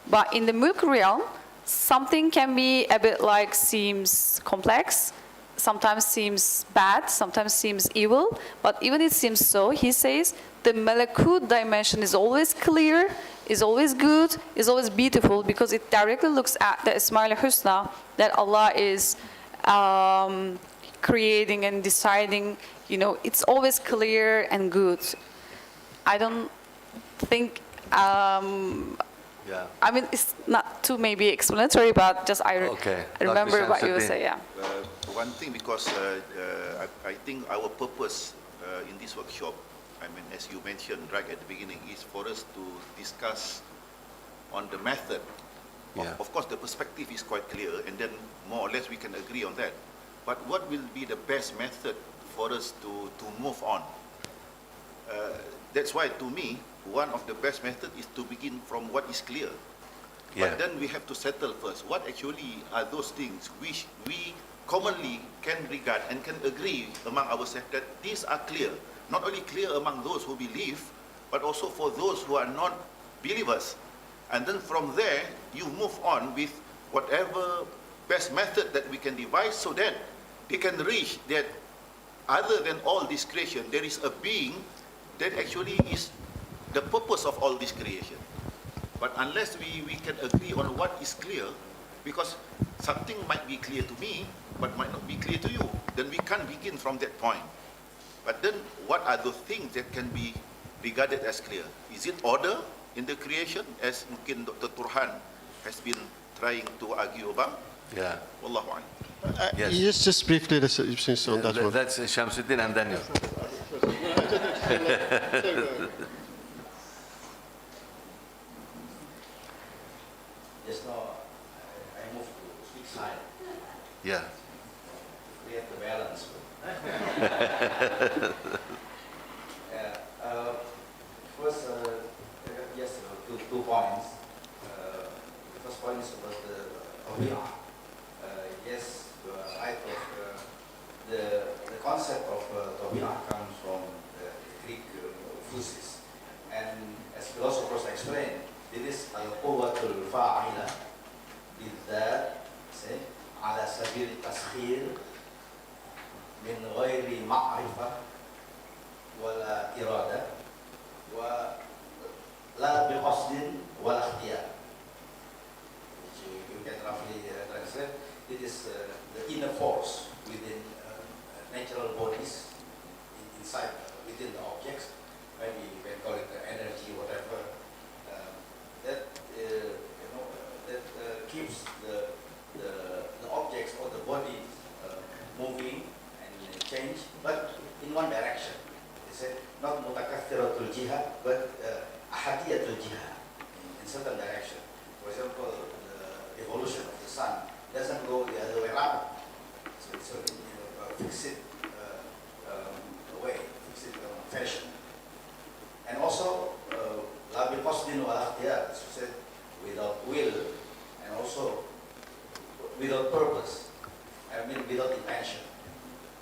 But in the mulk realm, something can be a bit like seems complex, sometimes seems bad, sometimes seems evil, but even it seems so, he says, the malakut dimension is always clear, is always good, is always beautiful, because it directly looks at the Ismail Husna that Allah is creating and deciding, you know, it's always clear and good. I don't think, Yeah. I mean, it's not too maybe explanatory, but just I Okay. remember Dr. what you Shamsuddin. say, yeah. One thing, because I think our purpose in this workshop, I mean, as you mentioned right at the beginning, is for us to discuss on the method. Yeah. Of course, the perspective is quite clear, and then more or less we can agree on that. But what will be the best method for us to move on? That's why, to me, one of the best methods is to begin from what is clear. Yeah. But then we have to settle first. What actually are those things which we commonly can regard and can agree among ourselves that these are clear? Not only clear among those who believe, but also for those who are not believers. And then from there, you move on with whatever best method that we can devise so that they can reach that other than all this creation, there is a being that actually is the purpose of all this creation. But unless we can agree on what is clear, because something might be clear to me, but might not be clear to you, then we can't begin from that point. But then what are the things that can be regarded as clear? Is it order in the creation, as mungkin Dr. Turhan has been trying to argue about? Yeah. Wallahu a'lam. Yes. Just briefly, since on that one. That's Shamsuddin and then you. Just now, I moved to speak side Yeah. to create the balance. First, yes, two points. The first point is about the Tabi'ah. Yes, you are right. The concept of Tabi'ah comes from the Greek physics. And as philosophers explain, it is al-quwwatul fa'ila بالذات على سبيل التسخير من غير معرفة ولا إرادة ولا بقصد ولا اختيار. Which you can roughly translate. It is the inner force within natural bodies inside within the objects. Maybe you can call it the energy, whatever. That keeps the objects or the body moving and change, but in one direction. They say not mutakathiratul jihad, but ahadiyatul jihad, in certain direction. For example, the evolution of the sun doesn't go the other way around. So it's in a fixed way, fixed fashion. And also, la biqasdin wa la ikhtiyar, as you said, without will, and also without purpose, I mean without intention.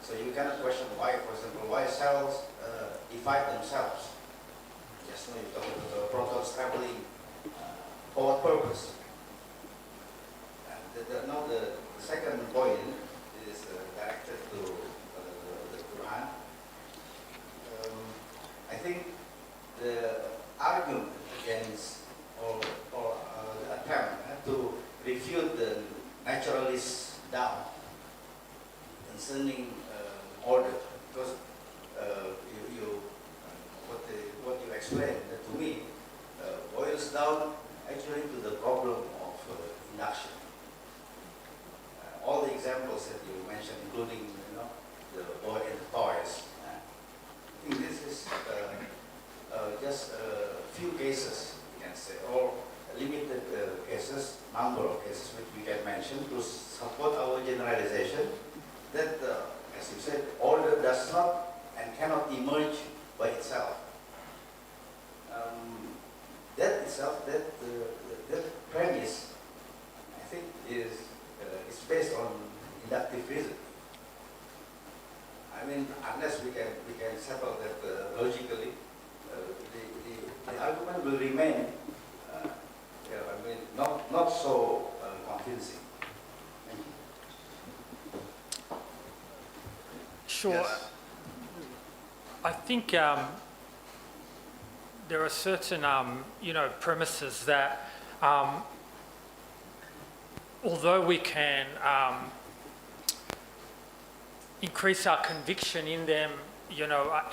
So you cannot question why, for example, why cells divide themselves. Just now you talk about the protons traveling for what purpose? And now the second point is directed to the Quran. I think the argument against or the attempt to refute the naturalist doubt concerning order, because what you explained to me boils down direction to support our generalization that, as you said, order does not and cannot emerge by itself. That itself, that premise, I think, is based on inductive reason. I mean, unless we can settle that logically, the argument will remain, I mean, not so convincing. Thank you. Sure. Yes. I think there are certain, premises that, although we can increase our conviction in them,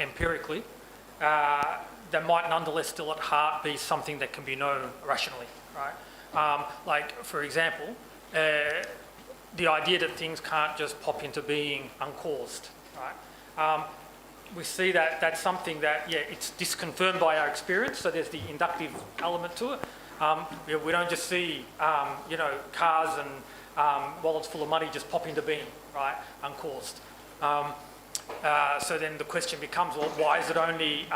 empirically, they might nonetheless still at heart be something that can be known rationally, right? Like, for example, the idea that things can't just pop into being uncaused, right? We see that that's something that, it's disconfirmed by our experience, so there's the inductive element to it. We don't just see, cars and wallets full of money just pop into being, right, uncaused. So then the question becomes, well, why is it only,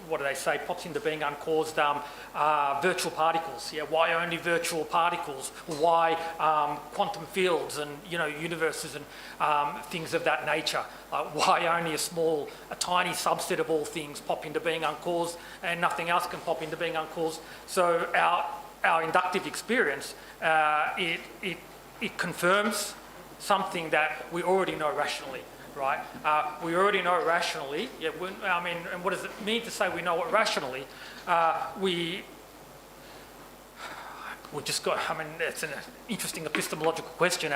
what do they say, pops into being uncaused, virtual particles? Yeah, why only virtual particles? Why quantum fields and, universes and things of that nature? Why only a tiny subset of all things pop into being uncaused and nothing else can pop into being uncaused? So our inductive experience, it confirms something that we already know rationally, right? We already know rationally. Yeah, and what does it mean to say we know it rationally? We just got. It's an interesting epistemological question,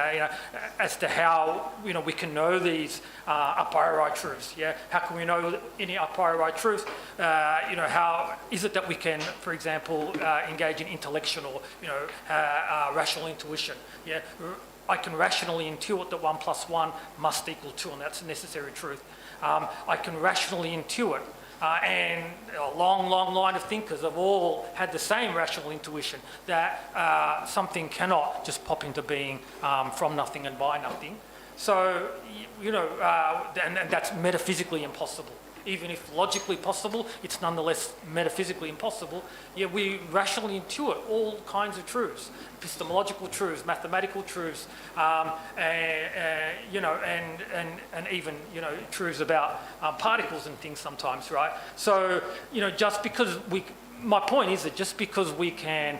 as to how we can know these a priori truths. Yeah, how can we know any a priori truth? How is it that we can, for example, engage in intellectual, rational intuition? Yeah. I can rationally intuit that 1 + 1 must equal 2, and that's a necessary truth. I can rationally intuit, and a long, long line of thinkers have all had the same rational intuition that something cannot just pop into being from nothing and by nothing. So, and that's metaphysically impossible. Even if logically possible, it's nonetheless metaphysically impossible. Yeah, we rationally intuit all kinds of truths, epistemological truths, mathematical truths, and even truths about particles and things sometimes, right? So just because my point is that just because we can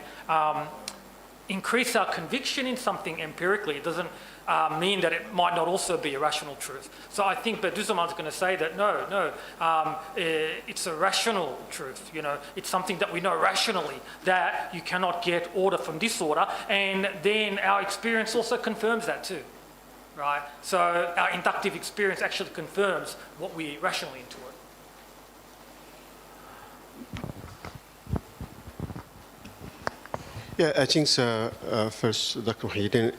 increase our conviction in something empirically, it doesn't mean that it might not also be a rational truth. So I think Bediüzzaman's going to say that no, it's a rational truth. It's something that we know rationally, that you cannot get order from disorder, and then our experience also confirms that too, right? So our inductive experience actually confirms what we rationally intuit. Yeah, I think first, Dr. Muhyiddin,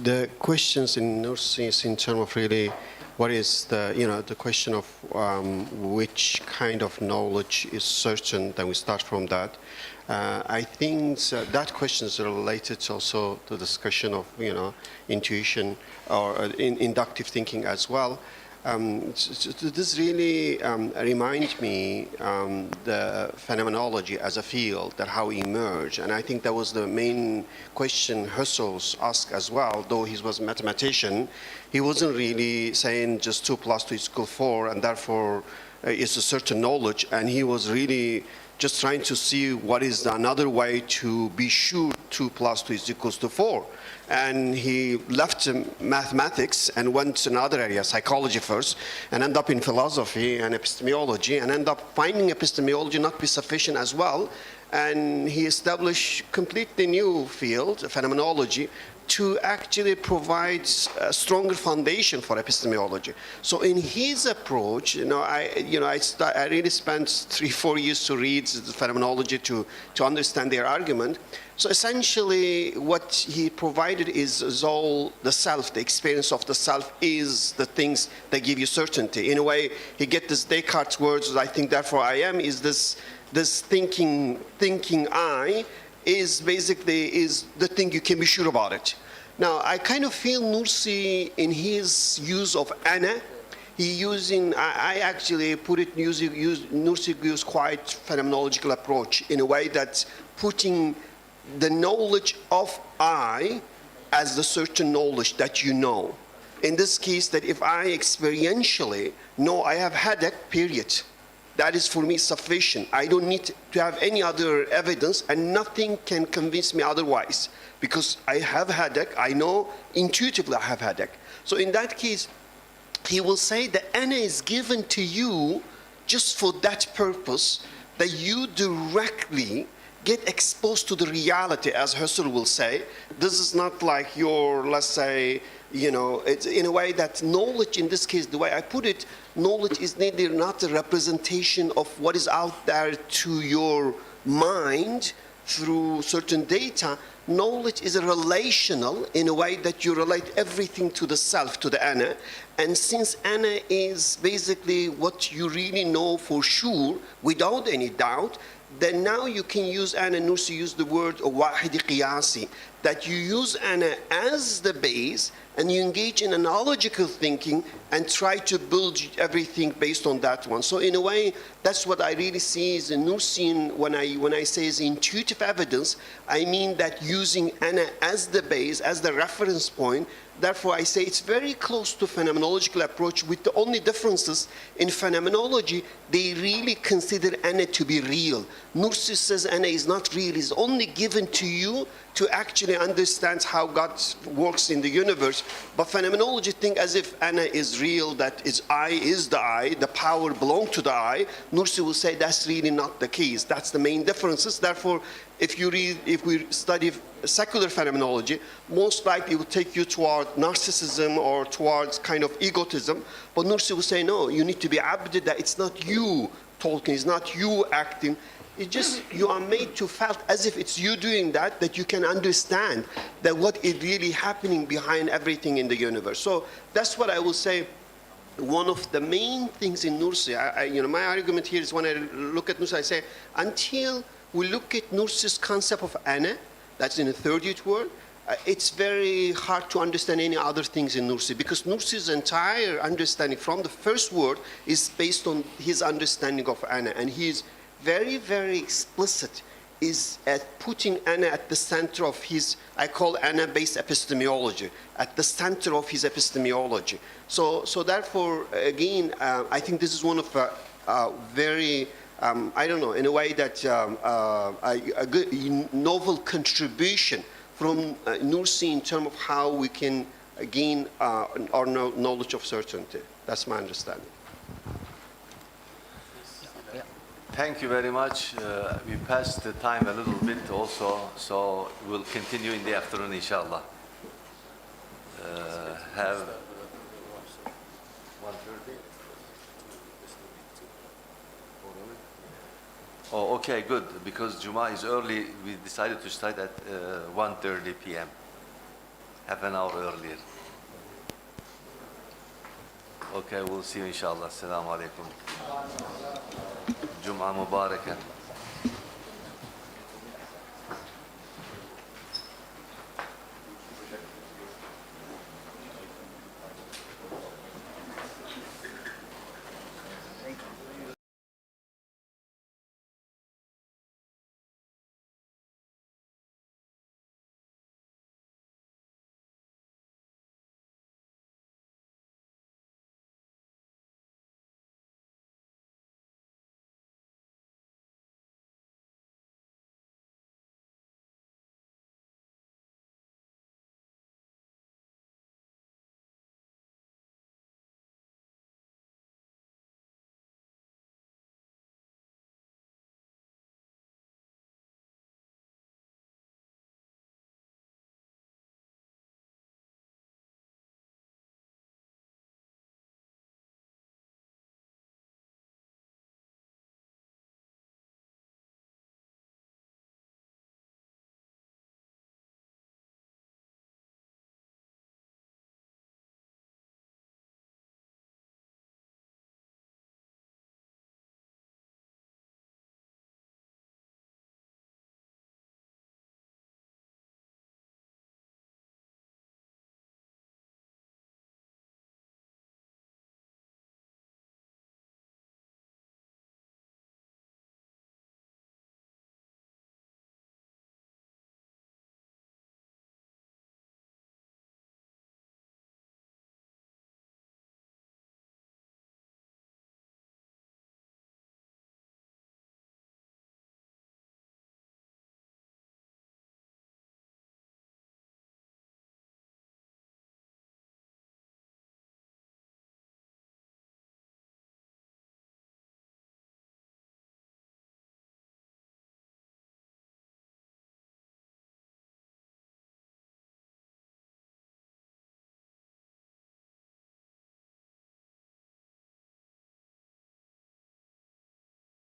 the questions in nursing in terms of really what is the question of which kind of knowledge is certain, then we start from that. I think that question is related also to the discussion of intuition or inductive thinking as well. This really reminds me the phenomenology as a field, that how it emerged. And I think that was the main question Husserl asked as well. Though he was a mathematician, he wasn't really saying just 2 + 2 = 4, and therefore it's a certain knowledge. And he was really just trying to see what is another way to be sure 2 + 2 = 4. And he left mathematics and went to another area, psychology first, and ended up in philosophy and epistemology, and ended up finding epistemology not be sufficient as well. And he established completely new field, phenomenology, to actually provide a stronger foundation for epistemology. So in his approach, I really spent 3-4 years to read the phenomenology to understand their argument. So essentially, what he provided is all the self, the experience of the self is the things that give you certainty. In a way, he get this Descartes' words, I think therefore I am, is this thinking I is the thing you can be sure about it. Now, I kind of feel Nursi in his use of ana, I actually put it, Nursi used quite phenomenological approach in a way that putting the knowledge of I as the certain knowledge that you know. In this case, that if I experientially know I have headache, period. That is for me sufficient. I don't need to have any other evidence, and nothing can convince me otherwise. Because I have headache, I know intuitively I have headache. So in that case, he will say that ana is given to you just for that purpose, that you directly get exposed to the reality, as Husserl will say. This is not like your, let's say, it's in a way that knowledge, in this case, the way I put it, knowledge is neither not a representation of what is out there to your mind through certain data. Knowledge is a relational in a way that you relate everything to the self, to the ana. And since ana is basically what you really know for sure, without any doubt, then now you can use ana. Nursi used the word wahidi qiyasi, that you use ana as the base and you engage in analogical thinking and try to build everything based on that one. So in a way, that's what I really see is in Nursi. When I say is intuitive evidence, I mean that using ana as the base, as the reference point. Therefore, I say it's very close to phenomenological approach, with the only differences in phenomenology, they really consider ana to be real. Nursi says ana is not real, it's only given to you to actually understand how God works in the universe. But phenomenology think as if ana is real, that is I, the power belongs to the I. Nursi will say that's really not the case. That's the main differences. Therefore, if we study secular phenomenology, most likely it will take you toward narcissism or towards kind of egotism. But Nursi will say, no, you need to be abded, that it's not you talking, it's not you acting. It's just you are made to feel as if it's you doing that you can understand that what is really happening behind everything in the universe. So that's what I will say. One of the main things in Nursi, my argument here is when I look at Nursi, I say, until we look at Nursi's concept of ana, that's in the 30th word, it's very hard to understand any other things in Nursi, because Nursi's entire understanding from the first word is based on his understanding of ana, and he is very, very explicit is at putting ana at the center of his, I call ana-based epistemology, at the center of his epistemology. So therefore, again, I think this is one of very, I don't know, in a way that a good novel contribution from Nursi in terms of how we can gain our knowledge of certainty. That's my understanding. Thank you very much. We passed the time a little bit also, so we'll continue in the afternoon, inshallah. Have 1:30? Oh, okay, good. Because Juma is early, we decided to start at 1:30 p.m. Half an hour earlier. Okay, we'll see you inshallah. Assalamu alaikum. Jum'ah Mubarakah.